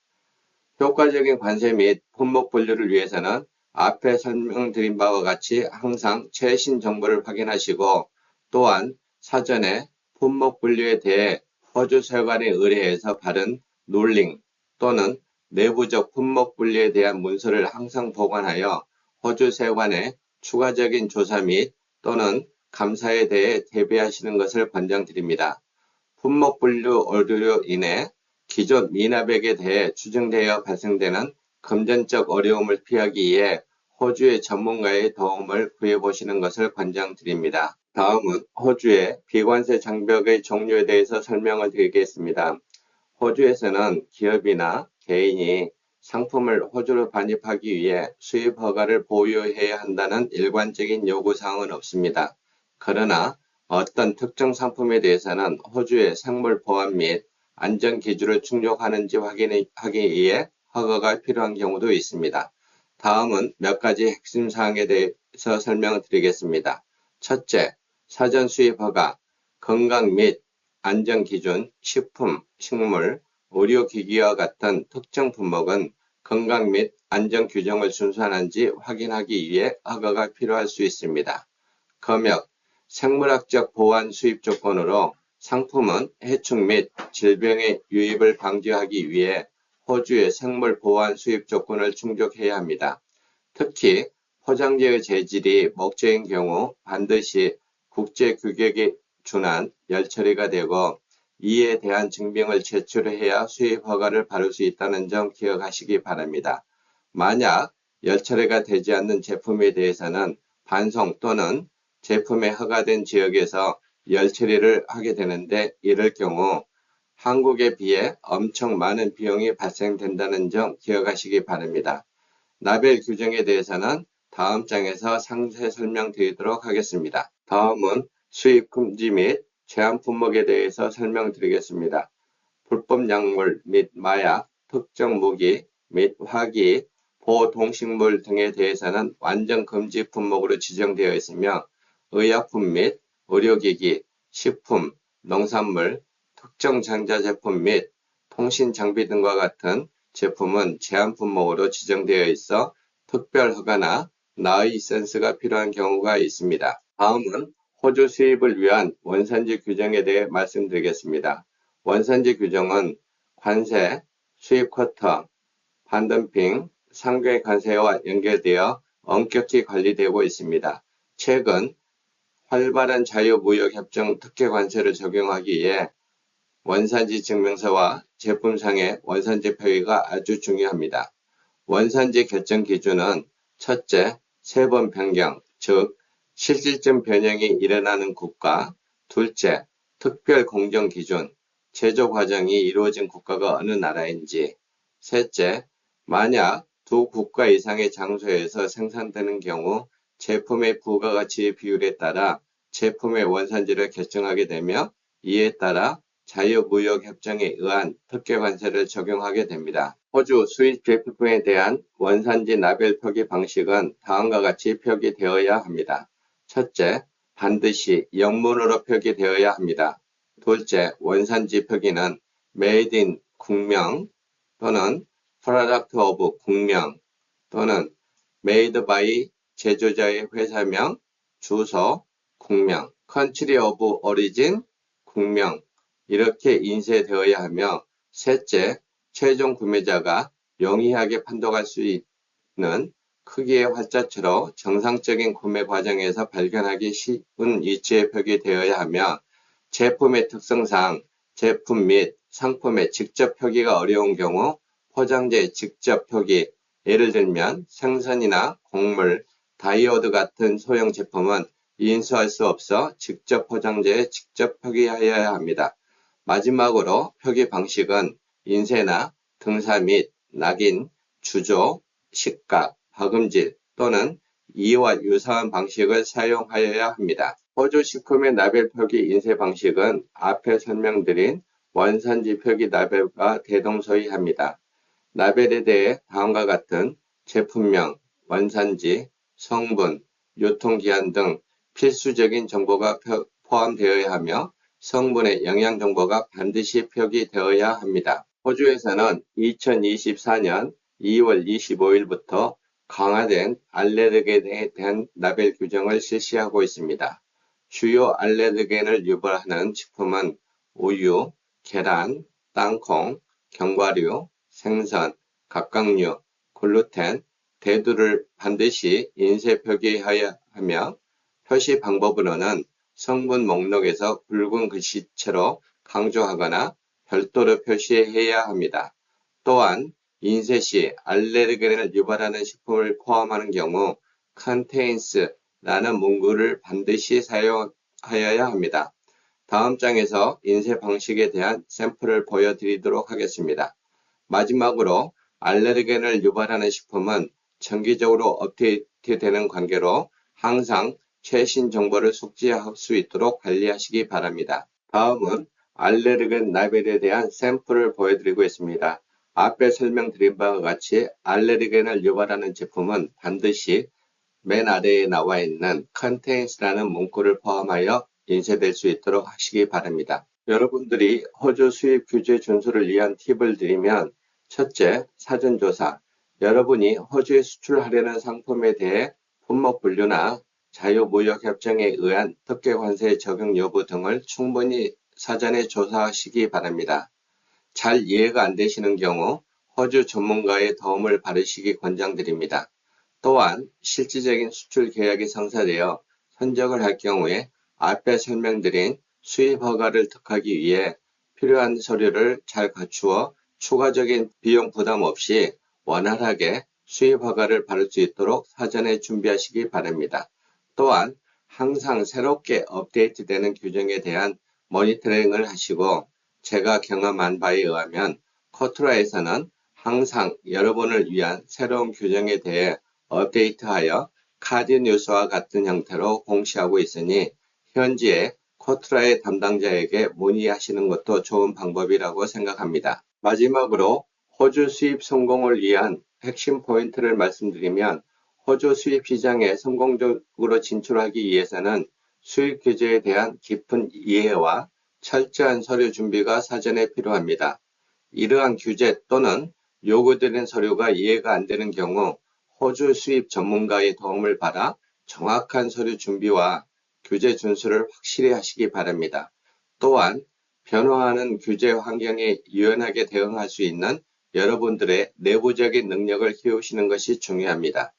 효과적인 관세 및 품목 분류를 위해서는 앞에 설명드린 바와 같이 항상 최신 정보를 확인하시고 또한 사전에 품목 분류에 대해 호주 세관에 의뢰해서 받은 룰링 또는 내부적 품목 분류에 대한 문서를 항상 보관하여 호주 세관에 추가적인 조사 및 또는 감사에 대해 대비하시는 것을 권장드립니다. 품목 분류 오류로 인해 기존 미납액에 대해 추징되어 발생되는 금전적 어려움을 피하기 위해 호주의 전문가의 도움을 구해보시는 것을 권장드립니다. 다음은 호주의 비관세 장벽의 종류에 대해서 설명을 드리겠습니다. 호주에서는 기업이나 개인이 상품을 호주로 반입하기 위해 수입 허가를 보유해야 한다는 일관적인 요구사항은 없습니다. 그러나 어떤 특정 상품에 대해서는 호주의 생물 보안 및 안전 기준을 충족하는지 확인하기 위해 허가가 필요한 경우도 있습니다. 다음은 몇 가지 핵심 사항에 대해서 설명을 드리겠습니다. 첫째, 사전 수입 허가, 건강 및 안전 기준, 식품, 식물, 의료기기와 같은 특정 품목은 건강 및 안전 규정을 준수하는지 확인하기 위해 허가가 필요할 수 있습니다. 검역, 생물학적 보안 수입 조건으로 상품은 해충 및 질병의 유입을 방지하기 위해 호주의 생물 보안 수입 조건을 충족해야 합니다. 특히 포장재의 재질이 목재인 경우 반드시 국제 규격에 준한 열 처리가 되고 이에 대한 증명을 제출해야 수입 허가를 받을 수 있다는 점 기억하시기 바랍니다. 만약 열 처리가 되지 않는 제품에 대해서는 반송 또는 제품에 허가된 지역에서 열 처리를 하게 되는데 이럴 경우 한국에 비해 엄청 많은 비용이 발생된다는 점 기억하시기 바랍니다. 라벨 규정에 대해서는 다음 장에서 상세 설명드리도록 하겠습니다. 다음은 수입 금지 및 제한 품목에 대해서 설명드리겠습니다. 불법 약물 및 마약, 특정 무기 및 화기, 보동식물 등에 대해서는 완전 금지 품목으로 지정되어 있으며 의약품 및 의료기기, 식품, 농산물, 특정 전자제품 및 통신장비 등과 같은 제품은 제한 품목으로 지정되어 있어 특별 허가나 라이센스가 필요한 경우가 있습니다. 다음은 호주 수입을 위한 원산지 규정에 대해 말씀드리겠습니다. 원산지 규정은 관세, 수입 쿼터, 반덤핑, 상계 관세와 연결되어 엄격히 관리되고 있습니다. 최근 활발한 자유무역협정 특혜 관세를 적용하기 위해 원산지 증명서와 제품상의 원산지 표기가 아주 중요합니다. 원산지 결정 기준은 첫째, 세번 변경, 즉 실질적 변형이 일어나는 국가, 둘째, 특별 공정 기준, 제조 과정이 이루어진 국가가 어느 나라인지, 셋째, 만약 두 국가 이상의 장소에서 생산되는 경우 제품의 부가가치 비율에 따라 제품의 원산지를 결정하게 되며 이에 따라 자유무역협정에 의한 특혜 관세를 적용하게 됩니다. 호주 수입 제품에 대한 원산지 라벨 표기 방식은 다음과 같이 표기되어야 합니다. 첫째, 반드시 영문으로 표기되어야 합니다. 둘째, 원산지 표기는 Made in 국명 또는 Product of 국명 또는 Made by 제조자의 회사명, 주소, 국명, Country of Origin, 국명 이렇게 인쇄되어야 하며 셋째, 최종 구매자가 용이하게 판독할 수 있는 크기의 활자체로 정상적인 구매 과정에서 발견하기 쉬운 위치에 표기되어야 하며 제품의 특성상 제품 및 상품의 직접 표기가 어려운 경우 포장재의 직접 표기, 예를 들면 생선이나 곡물, 다이오드 같은 소형 제품은 인수할 수 없어 직접 포장재에 직접 표기하여야 합니다. 마지막으로 표기 방식은 인쇄나 등사 및 낙인, 주조, 식각, 박음질 또는 이와 유사한 방식을 사용하여야 합니다. 호주 식품의 라벨 표기 인쇄 방식은 앞에 설명드린 원산지 표기 라벨과 대동소이합니다. 라벨에 대해 다음과 같은 제품명, 원산지, 성분, 유통기한 등 필수적인 정보가 포함되어야 하며 성분의 영양 정보가 반드시 표기되어야 합니다. 호주에서는 2024년 2월 25일부터 강화된 알레르겐에 대한 라벨 규정을 실시하고 있습니다. 주요 알레르겐을 유발하는 식품은 우유, 계란, 땅콩, 견과류, 생선, 갑각류, 글루텐, 대두를 반드시 인쇄 표기해야 하며 표시 방법으로는 성분 목록에서 굵은 글씨체로 강조하거나 별도로 표시해야 합니다. 또한 인쇄 시 알레르겐을 유발하는 식품을 포함하는 경우 contains라는 문구를 반드시 사용하여야 합니다. 다음 장에서 인쇄 방식에 대한 샘플을 보여드리도록 하겠습니다. 마지막으로 알레르겐을 유발하는 식품은 정기적으로 업데이트되는 관계로 항상 최신 정보를 숙지할 수 있도록 관리하시기 바랍니다. 다음은 알레르겐 라벨에 대한 샘플을 보여드리고 있습니다. 앞에 설명드린 바와 같이 알레르겐을 유발하는 제품은 반드시 맨 아래에 나와 있는 contains라는 문구를 포함하여 인쇄될 수 있도록 하시기 바랍니다. 여러분들이 호주 수입 규제 준수를 위한 팁을 드리면 첫째, 사전조사. 여러분이 호주에 수출하려는 상품에 대해 품목 분류나 자유무역협정에 의한 특혜 관세 적용 여부 등을 충분히 사전에 조사하시기 바랍니다. 잘 이해가 안 되시는 경우 호주 전문가의 도움을 받으시기 권장드립니다. 또한 실질적인 수출 계약이 성사되어 선적을 할 경우에 앞에 설명드린 수입 허가를 득하기 위해 필요한 서류를 잘 갖추어 추가적인 비용 부담 없이 원활하게 수입 허가를 받을 수 있도록 사전에 준비하시기 바랍니다. 또한 항상 새롭게 업데이트되는 규정에 대한 모니터링을 하시고 제가 경험한 바에 의하면 코트라에서는 항상 여러분을 위한 새로운 규정에 대해 업데이트하여 카드뉴스와 같은 형태로 공시하고 있으니 현지의 코트라의 담당자에게 문의하시는 것도 좋은 방법이라고 생각합니다. 마지막으로 호주 수입 성공을 위한 핵심 포인트를 말씀드리면 호주 수입 시장에 성공적으로 진출하기 위해서는 수입 규제에 대한 깊은 이해와 철저한 서류 준비가 사전에 필요합니다. 이러한 규제 또는 요구되는 서류가 이해가 안 되는 경우 호주 수입 전문가의 도움을 받아 정확한 서류 준비와 규제 준수를 확실히 하시기 바랍니다. 또한 변화하는 규제 환경에 유연하게 대응할 수 있는 여러분들의 내부적인 능력을 키우시는 것이 중요합니다.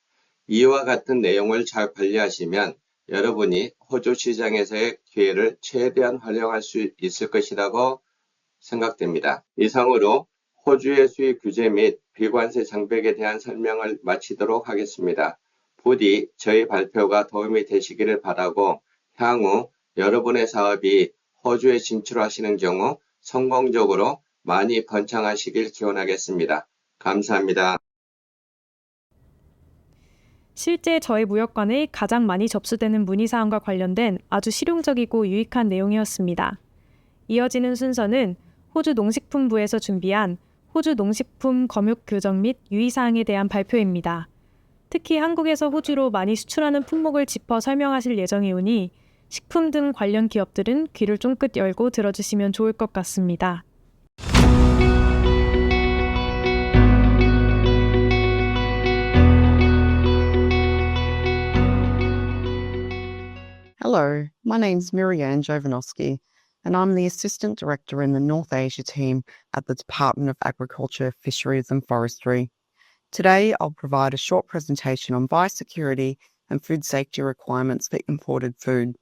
이와 같은 내용을 잘 관리하시면 여러분이 호주 시장에서의 기회를 최대한 활용할 수 있을 것이라고 생각됩니다. 이상으로 호주의 수입 규제 및 비관세 장벽에 대한 설명을 마치도록 하겠습니다. 부디 저희 발표가 도움이 되시기를 바라고 향후 여러분의 사업이 호주에 진출하시는 경우 성공적으로 많이 번창하시길 기원하겠습니다. 감사합니다. 실제 저희 무역관에 가장 많이 접수되는 문의사항과 관련된 아주 실용적이고 유익한 내용이었습니다. 이어지는 순서는 호주 농식품부에서 준비한 호주 농식품 검역 규정 및 유의사항에 대한 발표입니다. 특히 한국에서 호주로 많이 수출하는 품목을 짚어 설명하실 예정이오니 식품 등 관련 기업들은 귀를 쫑긋 열고 들어주시면 좋을 것 같습니다. Hello, my name's Miriam Jovanovski, and I'm the Assistant Director in the North Asia team at the Department of Agriculture, Fisheries and Forestry. Today, I'll provide a short presentation on biosecurity and food safety requirements for imported food.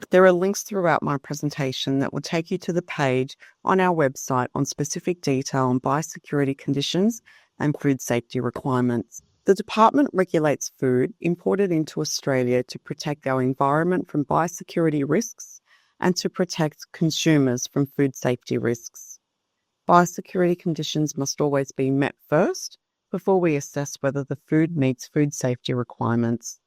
There are links throughout my presentation that will take you to the page on our website on specific detail on biosecurity conditions and food safety requirements. The department regulates food imported into Australia to protect our environment from biosecurity risks and to protect consumers from food safety risks. Biosecurity conditions must always be met first before we assess whether the food meets food safety requirements.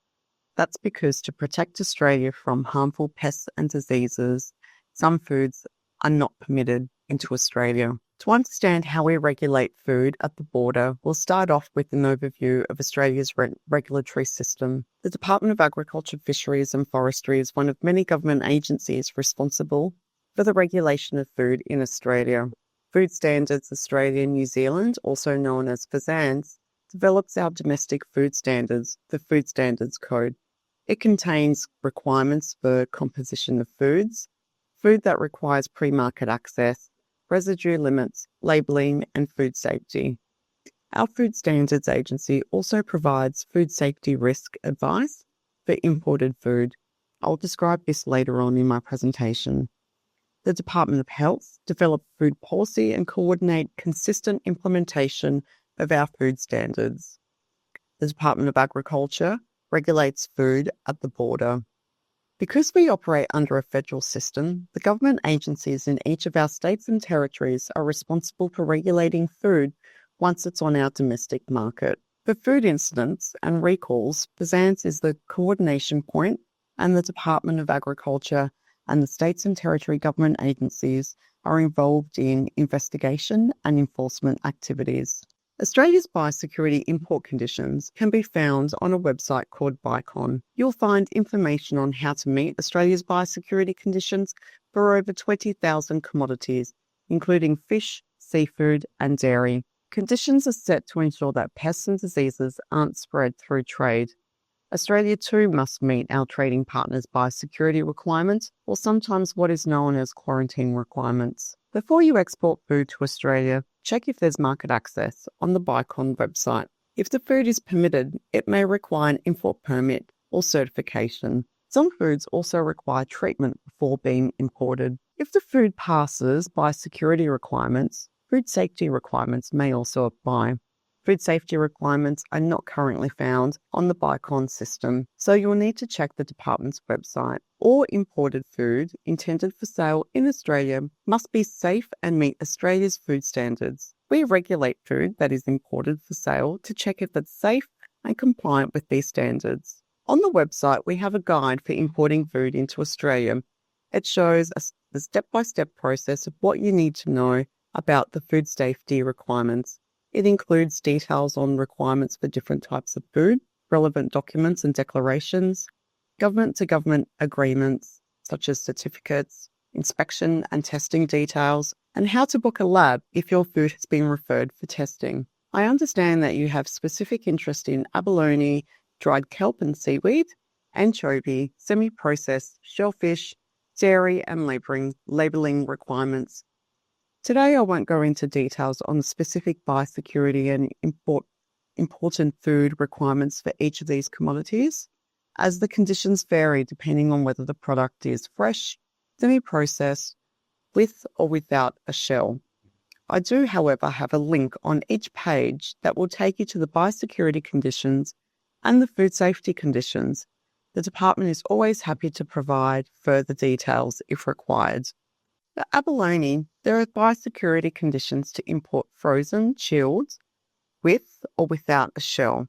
That's because to protect Australia from harmful pests and diseases, some foods are not permitted into Australia. To understand how we regulate food at the border, we'll start off with an overview of Australia's regulatory system. The Department of Agriculture, Fisheries and Forestry is one of many government agencies responsible for the regulation of food in Australia. Food Standards Australia New Zealand, also known as FSANZ, develops our domestic food standards, the Food Standards Code. It contains requirements for composition of foods, food that requires pre-market access, residue limits, labelling and food safety. Our Food Standards Agency also provides food safety risk advice for imported food. I'll describe this later on in my presentation. The Department of Health develop food policy and coordinate consistent implementation of our food standards. The Department of Agriculture regulates food at the border. Because we operate under a federal system, the government agencies in each of our states and territories are responsible for regulating food once it's on our domestic market. For food incidents and recalls, FSANZ is the coordination point, and the Department of Agriculture and the states and territory government agencies are involved in investigation and enforcement activities. Australia's biosecurity import conditions can be found on a website called BICON. You'll find information on how to meet Australia's biosecurity conditions for over 20,000 commodities, including fish, seafood and dairy. Conditions are set to ensure that pests and diseases aren't spread through trade. Australia too must meet our trading partners' biosecurity requirements, or sometimes what is known as quarantine requirements. Before you export food to Australia, check if there's market access on the BICON website. If the food is permitted, it may require an import permit or certification. Some foods also require treatment before being imported. If the food passes biosecurity requirements, food safety requirements may also apply. Food safety requirements are not currently found on the BICON system, so you will need to check the department's website. All imported food intended for sale in Australia must be safe and meet Australia's food standards. We regulate food that is imported for sale to check if it's safe and compliant with these standards. On the website, we have a guide for importing food into Australia. It shows us the step-by-step process of what you need to know about the food safety requirements. It includes details on requirements for different types of food, relevant documents and declarations, government-to-government agreements such as certificates, inspection and testing details, and how to book a lab if your food has been referred for testing. I understand that you have specific interest in abalone, dried kelp and seaweed, anchovy, semi-processed, shellfish, dairy and labelling requirements. Today I won't go into details on specific biosecurity and important food requirements for each of these commodities, as the conditions vary depending on whether the product is fresh, semi-processed, with or without a shell. I do, however, have a link on each page that will take you to the biosecurity conditions and the food safety conditions. The department is always happy to provide further details if required. For abalone, there are biosecurity conditions to import frozen, chilled, with or without a shell.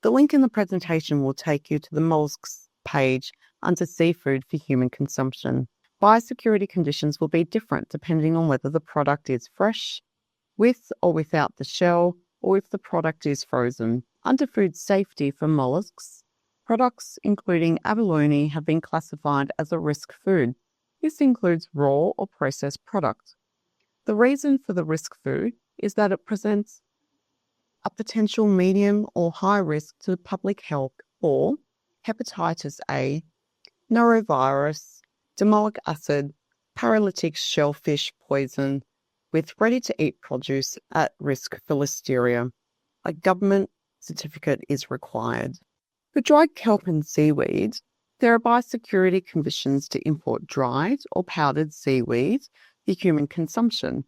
The link in the presentation will take you to the mollusks page under seafood for human consumption. Biosecurity conditions will be different depending on whether the product is fresh, with or without the shell, or if the product is frozen. Under food safety for mollusks, products including abalone have been classified as a risk food. This includes raw or processed products. The reason for the risk food is that it presents a potential medium or high risk to public health for hepatitis A, norovirus, domoic acid, paralytic shellfish poison, with ready-to-eat produce at risk for listeria. A government certificate is required. For dried kelp and seaweed, there are biosecurity conditions to import dried or powdered seaweed for human consumption.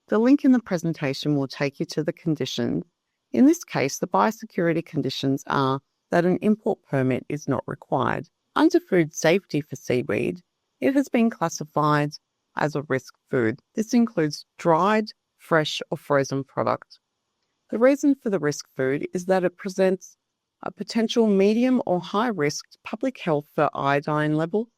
The link in the presentation will take you to the conditions. In this case, the biosecurity conditions are that an import permit is not required. Under food safety for seaweed, it has been classified as a risk food. This includes dried, fresh or frozen product. The reason for the risk food is that it presents a potential medium or high risk to public health for iodine level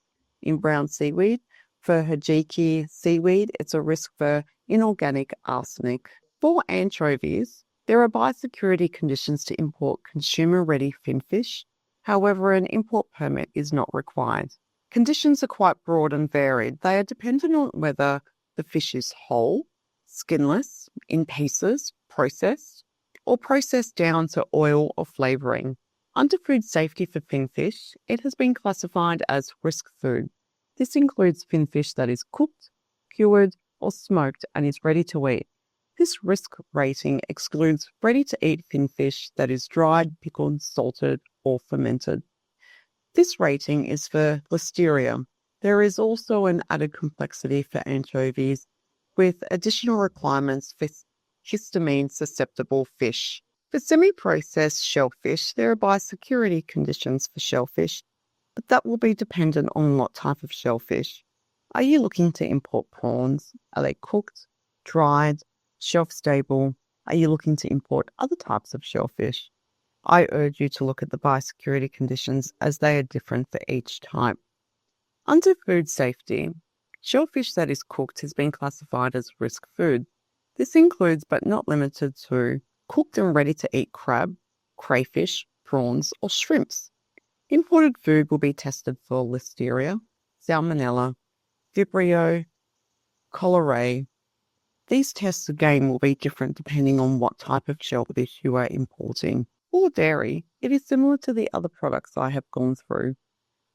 in brown seaweed. For hijiki seaweed, it's a risk for inorganic arsenic. For anchovies, there are biosecurity conditions to import consumer-ready finfish. However, an import permit is not required. Conditions are quite broad and varied. They are dependent on whether the fish is whole, skinless, in pieces, processed, or processed down to oil or flavouring. Under food safety for finfish, it has been classified as risk food. This includes finfish that is cooked, cured, or smoked and is ready to eat. This risk rating excludes ready-to-eat finfish that is dried, pickled, salted, or fermented. This rating is for listeria. There is also an added complexity for anchovies, with additional requirements for histamine-susceptible fish. For semi-processed shellfish, there are biosecurity conditions for shellfish, but that will be dependent on what type of shellfish. Are you looking to import prawns? Are they cooked, dried, shelf-stable? Are you looking to import other types of shellfish? I urge you to look at the biosecurity conditions as they are different for each type. Under food safety, shellfish that is cooked has been classified as risk food. This includes, but not limited to, cooked and ready-to-eat crab, crayfish, prawns, or shrimps. Imported food will be tested for listeria, salmonella, vibrio, cholerae. These tests again will be different depending on what type of shellfish you are importing. For dairy, it is similar to the other products I have gone through.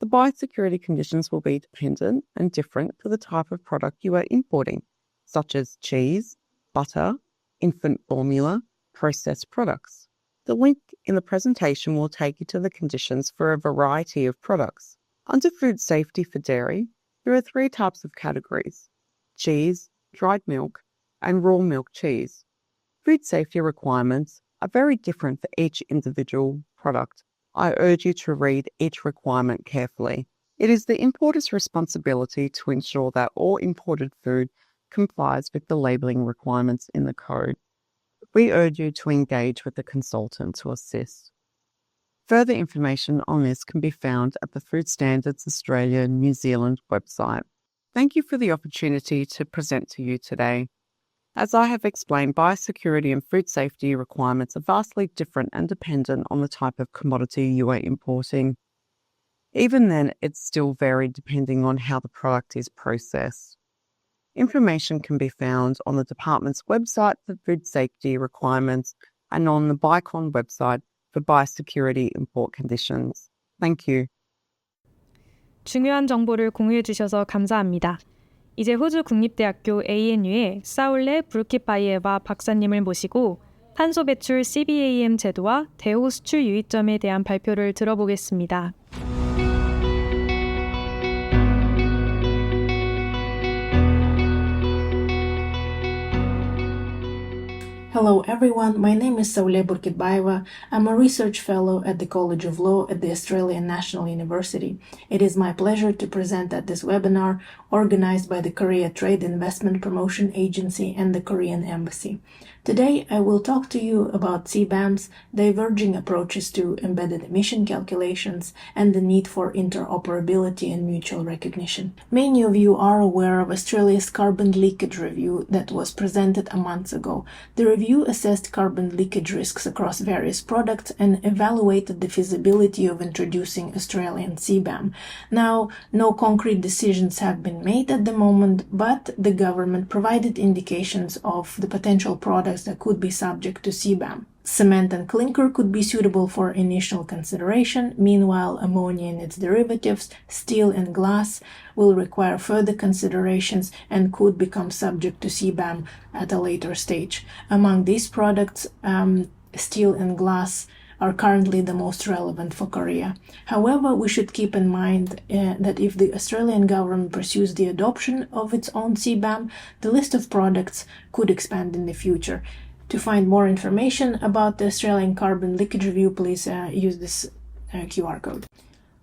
The biosecurity conditions will be dependent and different for the type of product you are importing, such as cheese, butter, infant formula, processed products. The link in the presentation will take you to the conditions for a variety of products. Under food safety for dairy, there are 3 types of categories: cheese, dried milk, and raw milk cheese. Food safety requirements are very different for each individual product. I urge you to read each requirement carefully. It is the importer's responsibility to ensure that all imported food complies with the labelling requirements in the code. We urge you to engage with the consultant to assist. Further information on this can be found at the Food Standards Australia New Zealand website. Thank you for the opportunity to present to you today. As I have explained, biosecurity and food safety requirements are vastly different and dependent on the type of commodity you are importing. Even then, it's still varied depending on how the product is processed. Information can be found on the department's website for food safety requirements and on the BICON website for biosecurity import conditions. Thank you. 중요한 정보를 공유해 주셔서 감사합니다. 이제 호주 국립대학교 ANU의 사울레 브루키파이에바 박사님을 모시고 탄소 배출 CBAM 제도와 대우 수출 유의점에 대한 발표를 들어보겠습니다. Hello everyone, my name is Saule Burkitbaeva. I'm a research fellow at the College of Law at the Australian National University. It is my pleasure to present at this webinar organized by the Korea Trade Investment Promotion Agency and the Korean Embassy. Today I will talk to you about CBAM's diverging approaches to embedded emission calculations and the need for interoperability and mutual recognition. Many of you are aware of Australia's carbon leakage review that was presented a month ago. The review assessed carbon leakage risks across various products and evaluated the feasibility of introducing Australian CBAM. Now, no concrete decisions have been made at the moment, but the government provided indications of the potential products that could be subject to CBAM. Cement and clinker could be suitable for initial consideration. Meanwhile, ammonia and its derivatives, steel and glass, will require further considerations and could become subject to CBAM at a later stage. Among these products, steel and glass are currently the most relevant for Korea. However, we should keep in mind that if the Australian government pursues the adoption of its own CBAM, the list of products could expand in the future. To find more information about the Australian Carbon Leakage Review, please use this QR code.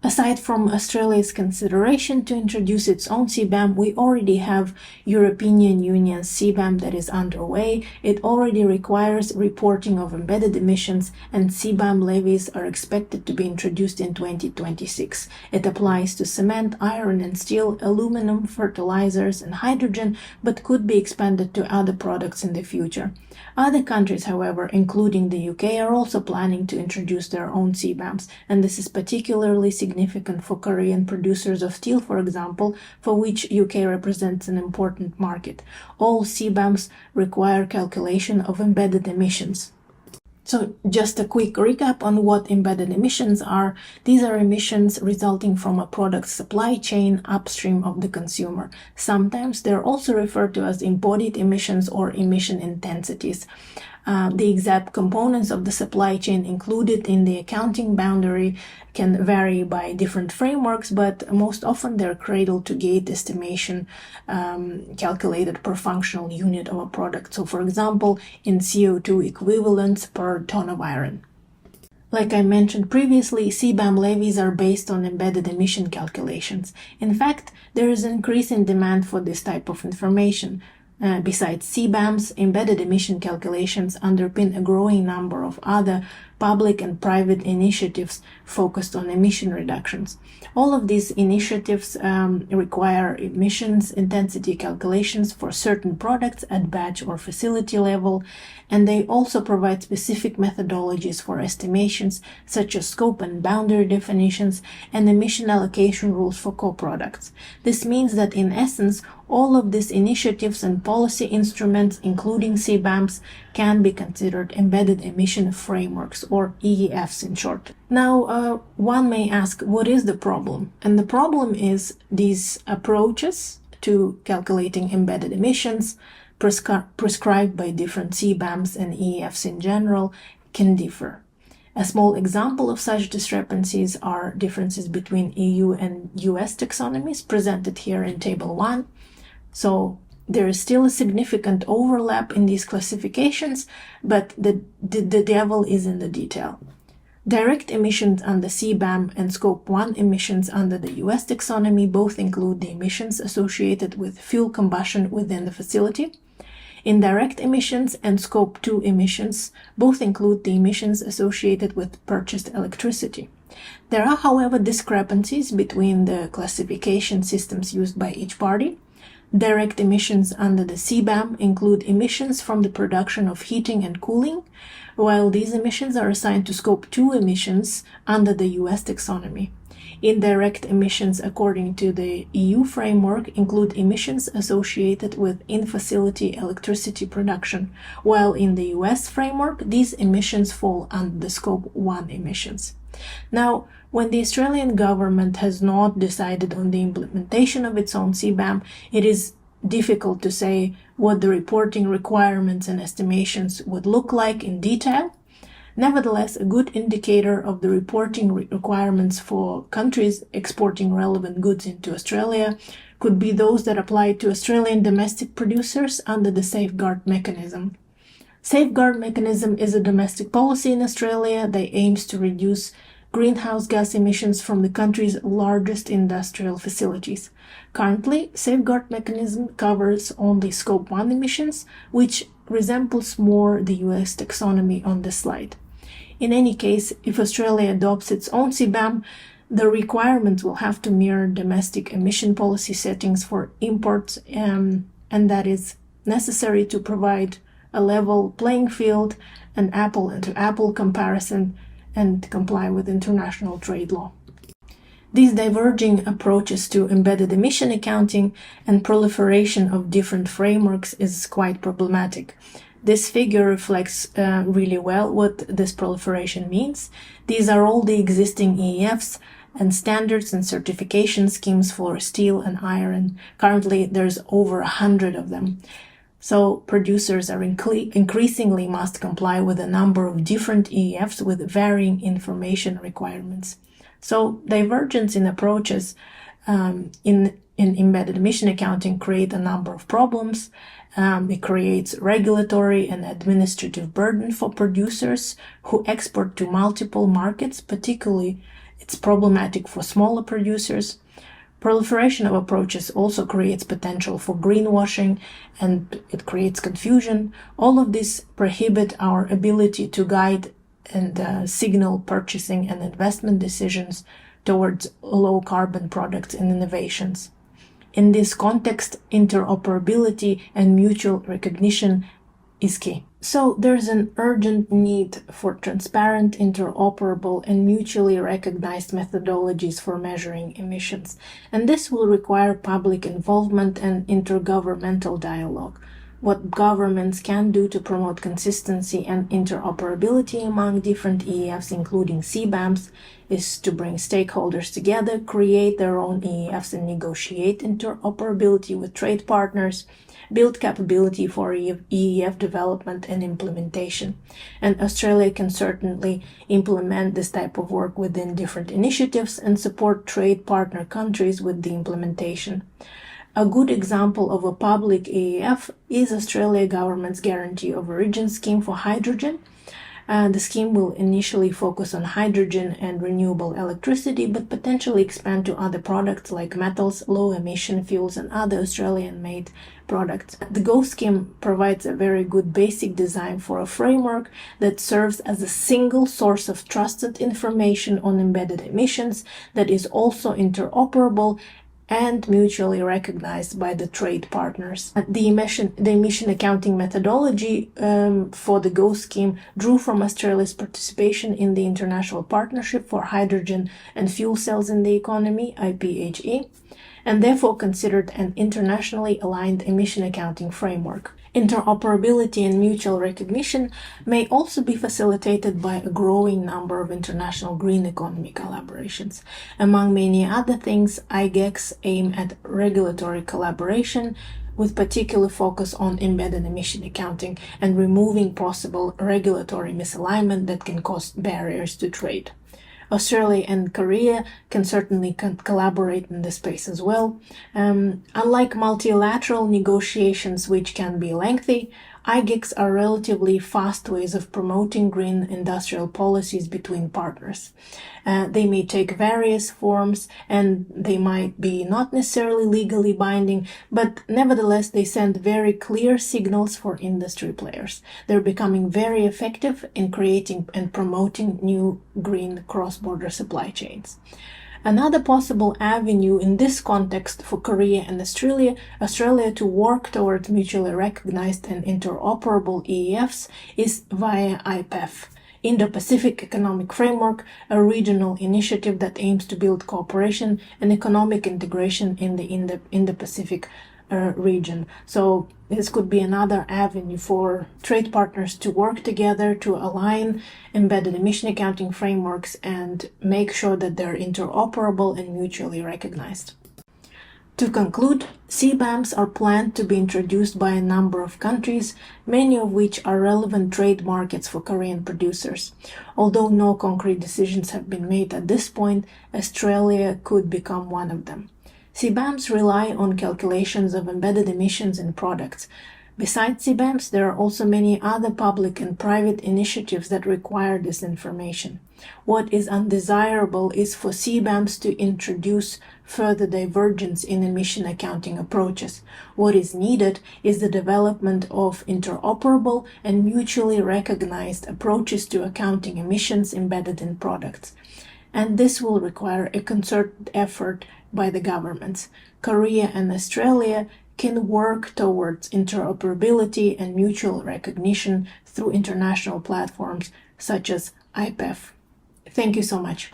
Aside from Australia's consideration to introduce its own CBAM, we already have European Union's CBAM that is underway. It already requires reporting of embedded emissions, and CBAM levies are expected to be introduced in 2026. It applies to cement, iron and steel, aluminum, fertilizers and hydrogen, but could be expanded to other products in the future. Other countries, however, including the UK, are also planning to introduce their own CBAMs, and this is particularly significant for Korean producers of steel, for example, for which UK represents an important market. All CBAMs require calculation of embedded emissions. So just a quick recap on what embedded emissions are. These are emissions resulting from a product's supply chain upstream of the consumer. Sometimes they're also referred to as embodied emissions or emission intensities. The exact components of the supply chain included in the accounting boundary can vary by different frameworks, but most often they're cradle-to-gate estimation calculated per functional unit of a product. So, for example, in CO2 equivalents per ton of iron. Like I mentioned previously, CBAM levies are based on embedded emission calculations. In fact, there is an increase in demand for this type of information. Besides CBAMs, embedded emission calculations underpin a growing number of other public and private initiatives focused on emission reductions. All of these initiatives require emissions intensity calculations for certain products at batch or facility level, and they also provide specific methodologies for estimations such as scope and boundary definitions and emission allocation rules for co-products. This means that in essence, all of these initiatives and policy instruments, including CBAMs, can be considered embedded emission frameworks, or EEFs in short. Now, one may ask, what is the problem? And the problem is these approaches to calculating embedded emissions prescribed by different CBAMs and EEFs in general can differ. A small example of such discrepancies are differences between EU and US taxonomies presented here in Table 1. So there is still a significant overlap in these classifications, but the devil is in the detail. Direct emissions under CBAM and Scope 1 emissions under the US taxonomy both include the emissions associated with fuel combustion within the facility. Indirect emissions and Scope 2 emissions both include the emissions associated with purchased electricity. There are, however, discrepancies between the classification systems used by each party. Direct emissions under the CBAM include emissions from the production of heating and cooling, while these emissions are assigned to Scope 2 emissions under the US taxonomy. Indirect emissions according to the EU framework include emissions associated with in-facility electricity production, while in the US framework, these emissions fall under the Scope 1 emissions. Now, when the Australian government has not decided on the implementation of its own CBAM, it is difficult to say what the reporting requirements and estimations would look like in detail. Nevertheless, a good indicator of the reporting requirements for countries exporting relevant goods into Australia could be those that apply to Australian domestic producers under the Safeguard Mechanism. Safeguard Mechanism is a domestic policy in Australia that aims to reduce greenhouse gas emissions from the country's largest industrial facilities. Currently, Safeguard Mechanism covers only Scope 1 emissions, which resembles more the US taxonomy on this slide. In any case, if Australia adopts its own CBAM, the requirements will have to mirror domestic emission policy settings for imports, and that is necessary to provide a level playing field, an apple-to-apple comparison, and comply with international trade law. These diverging approaches to embedded emission accounting and proliferation of different frameworks is quite problematic. This figure reflects really well what this proliferation means. These are all the existing EEFs and standards and certification schemes for steel and iron. Currently, there's over 100 of them. So producers are increasingly must comply with a number of different EEFs with varying information requirements. So divergence in approaches in embedded emission accounting create a number of problems. It creates regulatory and administrative burden for producers who export to multiple markets. Particularly, it's problematic for smaller producers. Proliferation of approaches also creates potential for greenwashing, and it creates confusion. All of this prohibit our ability to guide and signal purchasing and investment decisions towards low carbon products and innovations. In this context, interoperability and mutual recognition is key. So there's an urgent need for transparent, interoperable, and mutually recognized methodologies for measuring emissions, and this will require public involvement and intergovernmental dialogue. What governments can do to promote consistency and interoperability among different EEFs, including CBAMs, is to bring stakeholders together, create their own EEFs, and negotiate interoperability with trade partners, build capability for EEF development and implementation. And Australia can certainly implement this type of work within different initiatives and support trade partner countries with the implementation. A good example of a public EEF is Australia government's Guarantee of Origin scheme for hydrogen. The scheme will initially focus on hydrogen and renewable electricity, but potentially expand to other products like metals, low-emission fuels, and other Australian-made products. The GO scheme provides a very good basic design for a framework that serves as a single source of trusted information on embedded emissions that is also interoperable and mutually recognized by the trade partners. The emission accounting methodology for the GO scheme drew from Australia's participation in the International Partnership for Hydrogen and Fuel Cells in the Economy, IPHE, and therefore considered an internationally aligned emission accounting framework. Interoperability and mutual recognition may also be facilitated by a growing number of international green economy collaborations. Among many other things, IGECs aim at regulatory collaboration with particular focus on embedded emission accounting and removing possible regulatory misalignment that can cause barriers to trade. Australia and Korea can certainly collaborate in this space as well. Unlike multilateral negotiations, which can be lengthy, IGICs are relatively fast ways of promoting green industrial policies between partners. They may take various forms and they might be not necessarily legally binding, but nevertheless they send very clear signals for industry players. They're becoming very effective in creating and promoting new green cross-border supply chains. Another possible avenue in this context for Korea and Australia to work towards mutually recognized and interoperable EEFs is via IPEF, Indo-Pacific Economic Framework, a regional initiative that aims to build cooperation and economic integration in the Indo-Pacific region. So this could be another avenue for trade partners to work together to align embedded emission accounting frameworks and make sure that they're interoperable and mutually recognized. To conclude, CBAMs are planned to be introduced by a number of countries, many of which are relevant trade markets for Korean producers. Although no concrete decisions have been made at this point, Australia could become one of them. CBAMs rely on calculations of embedded emissions in products. Besides CBAMs, there are also many other public and private initiatives that require this information. What is undesirable is for CBAMs to introduce further divergence in emission accounting approaches. What is needed is the development of interoperable and mutually recognized approaches to accounting emissions embedded in products. And this will require a concerted effort by the governments. Korea and Australia can work towards interoperability and mutual recognition through international platforms such as IPEF. Thank you so much.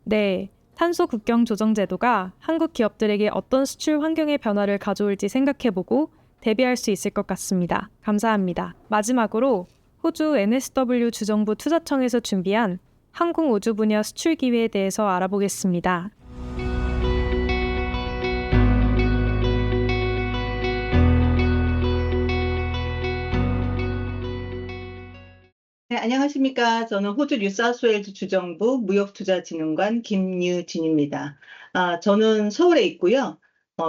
네, 탄소 국경 조정 제도가 한국 기업들에게 어떤 수출 환경의 변화를 가져올지 생각해보고 대비할 수 있을 것 같습니다. 감사합니다. 마지막으로 호주 NSW 주정부 투자청에서 준비한 항공우주 분야 수출 기회에 대해서 알아보겠습니다. 네, 안녕하십니까. 저는 호주 뉴사우스웨일즈 주정부 무역투자진흥관 김유진입니다. 저는 서울에 있고요.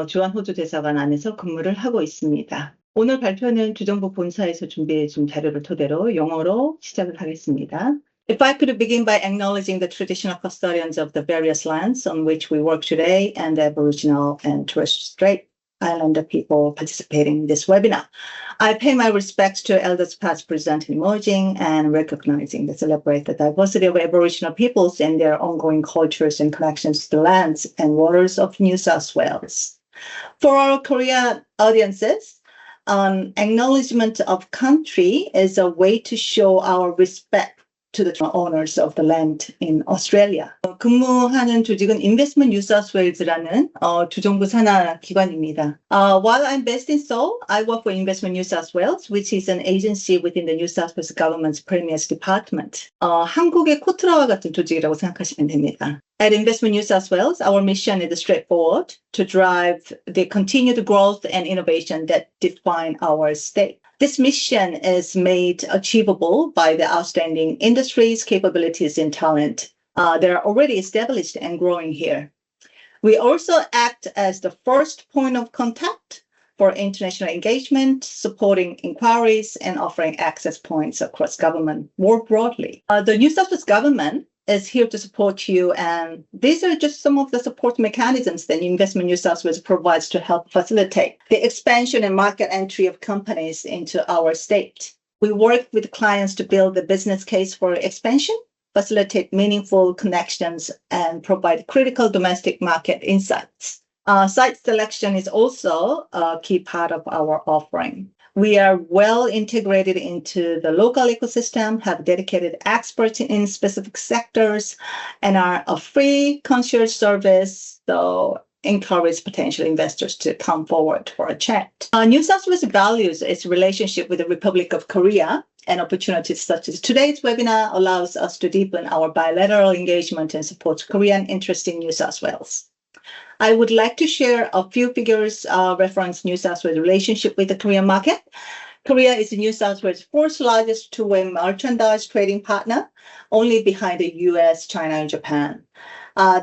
주한호주 대사관 안에서 근무를 하고 있습니다. 오늘 발표는 주정부 본사에서 준비해 준 자료를 토대로 영어로 시작을 하겠습니다. If I could begin by acknowledging the traditional custodians of the various lands on which we work today and the Aboriginal and Torres Strait Islander people participating in this webinar. I pay my respects to elders past, present, and emerging, and recognizing and celebrate the diversity of Aboriginal peoples and their ongoing cultures and connections to the lands and waters of New South Wales. For our Korea audiences, acknowledgement of country is a way to show our respect to the owners of the land in Australia. 근무하는 조직은 Investment New South Wales라는 주정부 산하 기관입니다. While I'm based in Seoul, I work for Investment New South Wales, which is an agency within the New South Wales government's Premier's department. 한국의 코트라와 같은 조직이라고 생각하시면 됩니다. At Investment New South Wales, our mission is straightforward: to drive the continued growth and innovation that define our state. This mission is made achievable by the outstanding industries, capabilities, and talent that are already established and growing here. We also act as the first point of contact for international engagement, supporting inquiries, and offering access points across government more broadly. The New South Wales government is here to support you, and these are just some of the support mechanisms that Investment New South Wales provides to help facilitate the expansion and market entry of companies into our state. We work with clients to build the business case for expansion, facilitate meaningful connections, and provide critical domestic market insights. Site selection is also a key part of our offering. We are well integrated into the local ecosystem, have dedicated experts in specific sectors, and are a free concierge service, so encourage potential investors to come forward for a chat. New South Wales values its relationship with the Republic of Korea, and opportunities such as today's webinar allows us to deepen our bilateral engagement and support Korean interest in New South Wales. I would like to share a few figures reference New South Wales' relationship with the Korean market. Korea is New South Wales' fourth largest two-way merchandise trading partner, only behind the US, China, and Japan.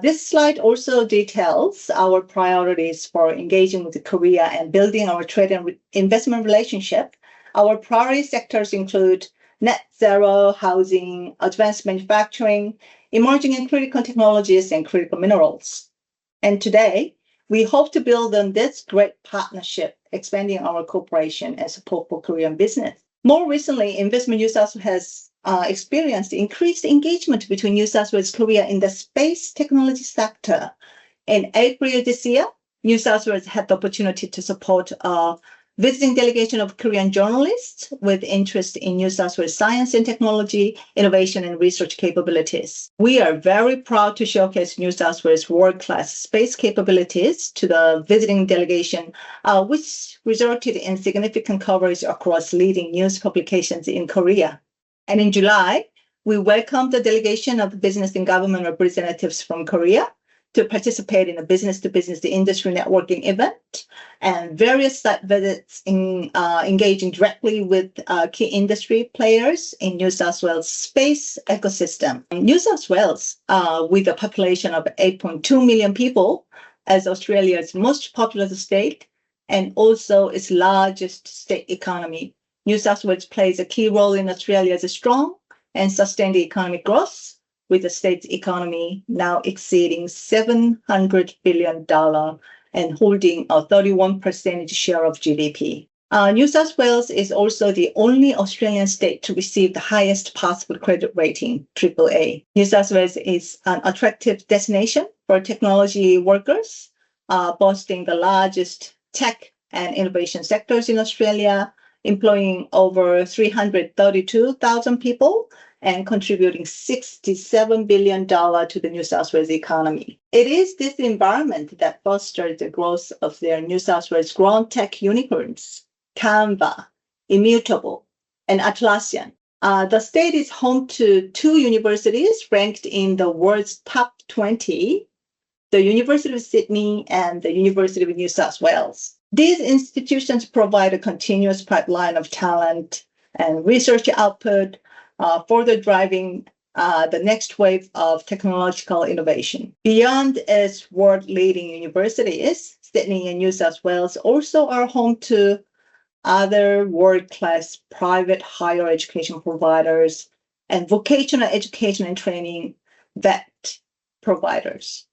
This slide also details our priorities for engaging with Korea and building our trade and investment relationship. Our priority sectors include net zero, housing, advanced manufacturing, emerging and critical technologies, and critical minerals. And today, we hope to build on this great partnership, expanding our cooperation and support for Korean business. More recently, Investment New South has experienced increased engagement between New South Wales Korea in the space technology sector. In April this year, New South Wales had the opportunity to support a visiting delegation of Korean journalists with interest in New South Wales science and technology, innovation and research capabilities. We are very proud to showcase New South Wales world-class space capabilities to the visiting delegation, which resulted in significant coverage across leading news publications in Korea. And in July, we welcomed the delegation of business and government representatives from Korea to participate in a business-to-business industry networking event and various site visits engaging directly with key industry players in New South Wales space ecosystem. New South Wales, with a population of 8.2 million people, as Australia's most populous state and also its largest state economy, New South Wales plays a key role in Australia's strong and sustained economic growth, with the state's economy now exceeding $700 billion and holding a 31% share of GDP. New South Wales is also the only Australian state to receive the highest possible credit rating, AAA. New South Wales is an attractive destination for technology workers, boasting the largest tech and innovation sectors in Australia, employing over 332,000 people, and contributing $67 billion to the New South Wales economy. It is this environment that fostered the growth of their New South Wales grown tech unicorns, Canva, Immutable, and Atlassian. The state is home to two universities ranked in the world's top 20, the University of Sydney and the University of New South Wales. These institutions provide a continuous pipeline of talent and research output, further driving the next wave of technological innovation. Beyond its world-leading universities, Sydney and New South Wales also are home to other world-class private higher education providers and vocational education and training VET providers.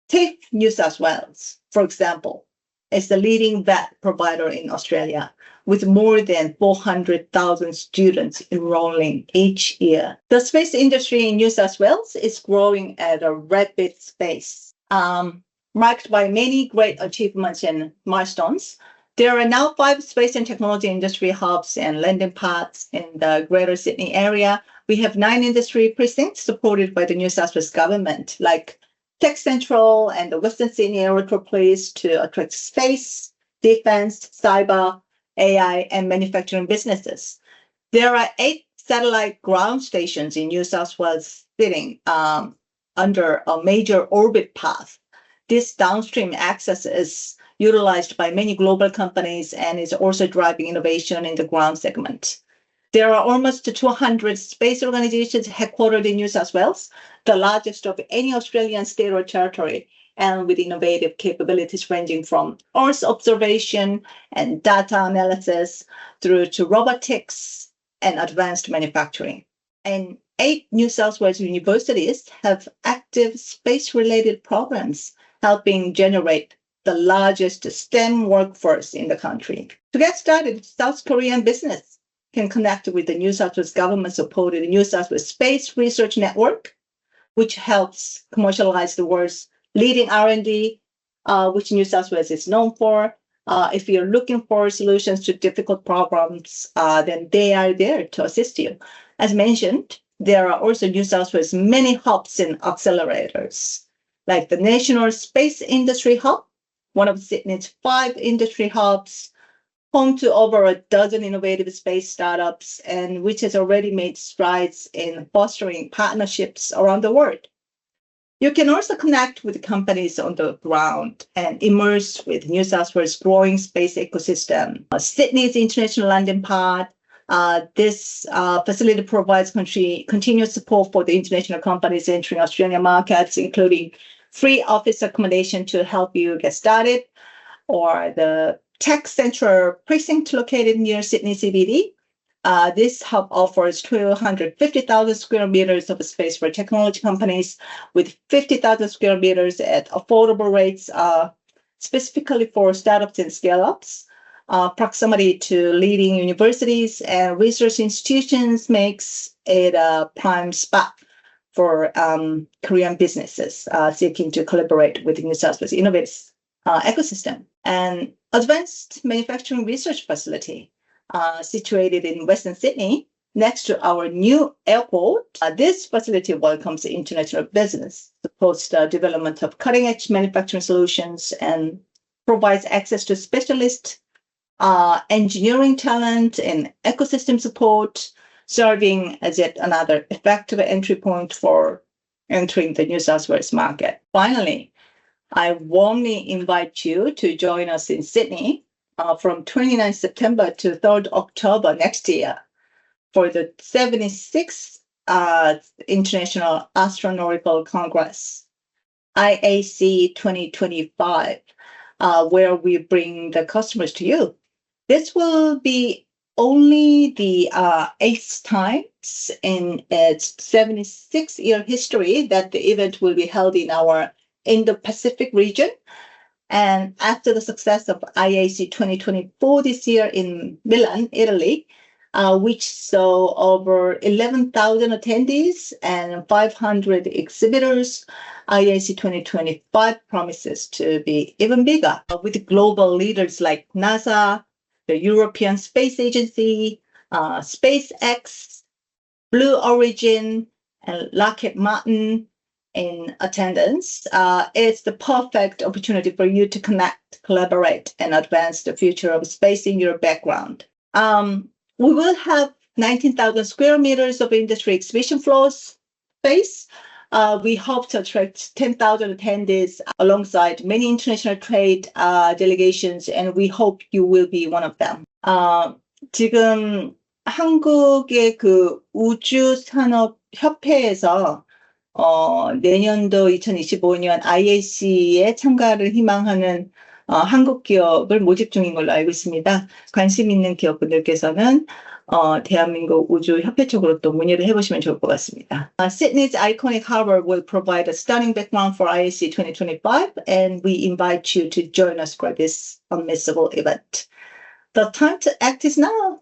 Take New South Wales, for example, is the leading VET provider in Australia, with more than 400,000 students enrolling each year. The space industry in New South Wales is growing at a rapid pace, marked by many great achievements and milestones. There are now 5 space and technology industry hubs and landing pads in the Greater Sydney area. We have 9 industry precincts supported by the New South Wales government, like Tech Central and the Western Sydney Aerotropolis, to attract space, defense, cyber, AI, and manufacturing businesses. There are 8 satellite ground stations in New South Wales sitting under a major orbit path. This downstream access is utilized by many global companies and is also driving innovation in the ground segment. There are almost 200 space organizations headquartered in New South Wales, the largest of any Australian state or territory, and with innovative capabilities ranging from Earth observation and data analysis through to robotics and advanced manufacturing. And 8 New South Wales universities have active space-related programs helping generate the largest STEM workforce in the country. To get started, South Korean business can connect with the New South Wales government-supported New South Wales Space Research Network, which helps commercialize the world's leading R&D, which New South Wales is known for. If you're looking for solutions to difficult problems, then they are there to assist you. As mentioned, there are also New South Wales many hubs and accelerators, like the National Space Industry Hub, one of Sydney's 5 industry hubs, home to over a dozen innovative space startups, and which has already made strides in fostering partnerships around the world. You can also connect with companies on the ground and immerse with New South Wales' growing space ecosystem. Sydney's International Landing Pad, This facility provides continuous support for the international companies entering Australian markets, including free office accommodation to help you get started, or the Tech Central precinct located near Sydney CBD. This hub offers 250,000 square meters of space for technology companies with 50,000 square meters at affordable rates, specifically for startups and scale-ups. Proximity to leading universities and research institutions makes it a prime spot for Korean businesses seeking to collaborate with New South Wales innovative ecosystem. An advanced manufacturing research facility situated in Western Sydney next to our new airport. This facility welcomes international business, supports the development of cutting-edge manufacturing solutions, and provides access to specialist engineering talent and ecosystem support, serving as yet another effective entry point for entering the New South Wales market. Finally, I warmly invite you to join us in Sydney from 29 September to 3rd October next year for the 76th International Astronautical Congress, IAC 2025, where we bring the customers to you. This will be only the 8th time in its 76-year history that the event will be held in our Indo-Pacific region. And after the success of IAC 2024 this year in Milan, Italy, which saw over 11,000 attendees and 500 exhibitors, IAC 2025 promises to be even bigger, with global leaders like NASA, the European Space Agency, SpaceX, Blue Origin, and Lockheed Martin in attendance. It's the perfect opportunity for you to connect, collaborate, and advance the future of space in your background. We will have 19,000 square meters of industry exhibition floor space. We hope to attract 10,000 attendees alongside many international trade delegations, and we hope you will be one of them. 지금 한국의 그 우주산업협회에서 내년도 2025년 IAC에 참가를 희망하는 한국 기업을 모집 중인 걸로 알고 있습니다. 관심 있는 기업분들께서는 대한민국 우주협회 쪽으로 또 문의를 해보시면 좋을 것 같습니다. Sydney's iconic harbor will provide a stunning background for IAC 2025, and we invite you to join us for this unmissable event. The time to act is now.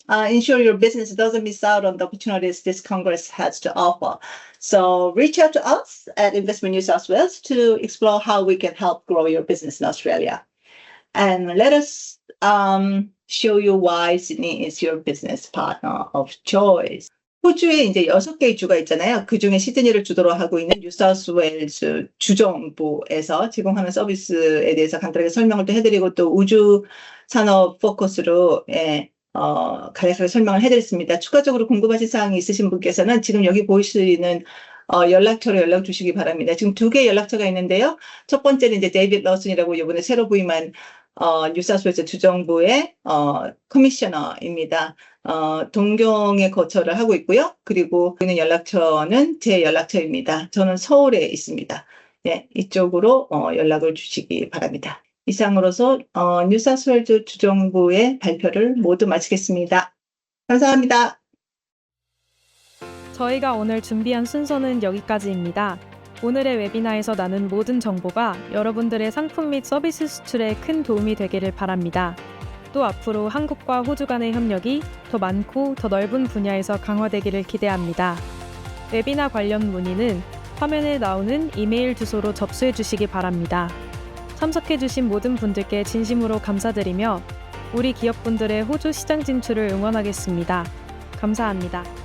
Ensure your business doesn't miss out on the opportunities this Congress has to offer. So reach out to us at Investment New South Wales to explore how we can help grow your business in Australia. And let us show you why Sydney is your business partner of choice. 호주에 이제 6개의 주가 있잖아요. 그 중에 시드니를 주도로 하고 있는 뉴사우스웨일스 주정부에서 제공하는 서비스에 대해서 간단하게 설명을 또 해드리고, 또 우주 산업 포커스로 간략하게 설명을 해드렸습니다. 추가적으로 궁금하신 사항이 있으신 분께서는 지금 여기 보이시는 연락처로 연락 주시기 바랍니다. 지금 2개의 연락처가 있는데요. 첫 번째는 이제 데이빗 러슨이라고 이번에 새로 부임한 뉴사우스웨일스 주정부의 커미셔너입니다. 동경에 거처를 하고 있고요. 그리고 있는 연락처는 제 연락처입니다. 저는 서울에 있습니다. 네, 이쪽으로 연락을 주시기 바랍니다. 이상으로서 뉴사우스웨일스 주정부의 발표를 모두 마치겠습니다. 감사합니다. 저희가 오늘 준비한 순서는 여기까지입니다. 오늘의 웨비나에서 나눈 모든 정보가 여러분들의 상품 및 서비스 수출에 큰 도움이 되기를 바랍니다. 또 앞으로 한국과 호주 간의 협력이 더 많고 더 넓은 분야에서 강화되기를 기대합니다. 웨비나 관련 문의는 화면에 나오는 이메일 주소로 접수해 주시기 바랍니다. 참석해 주신 모든 분들께 진심으로 감사드리며 우리 기업분들의 호주 시장 진출을 응원하겠습니다. 감사합니다.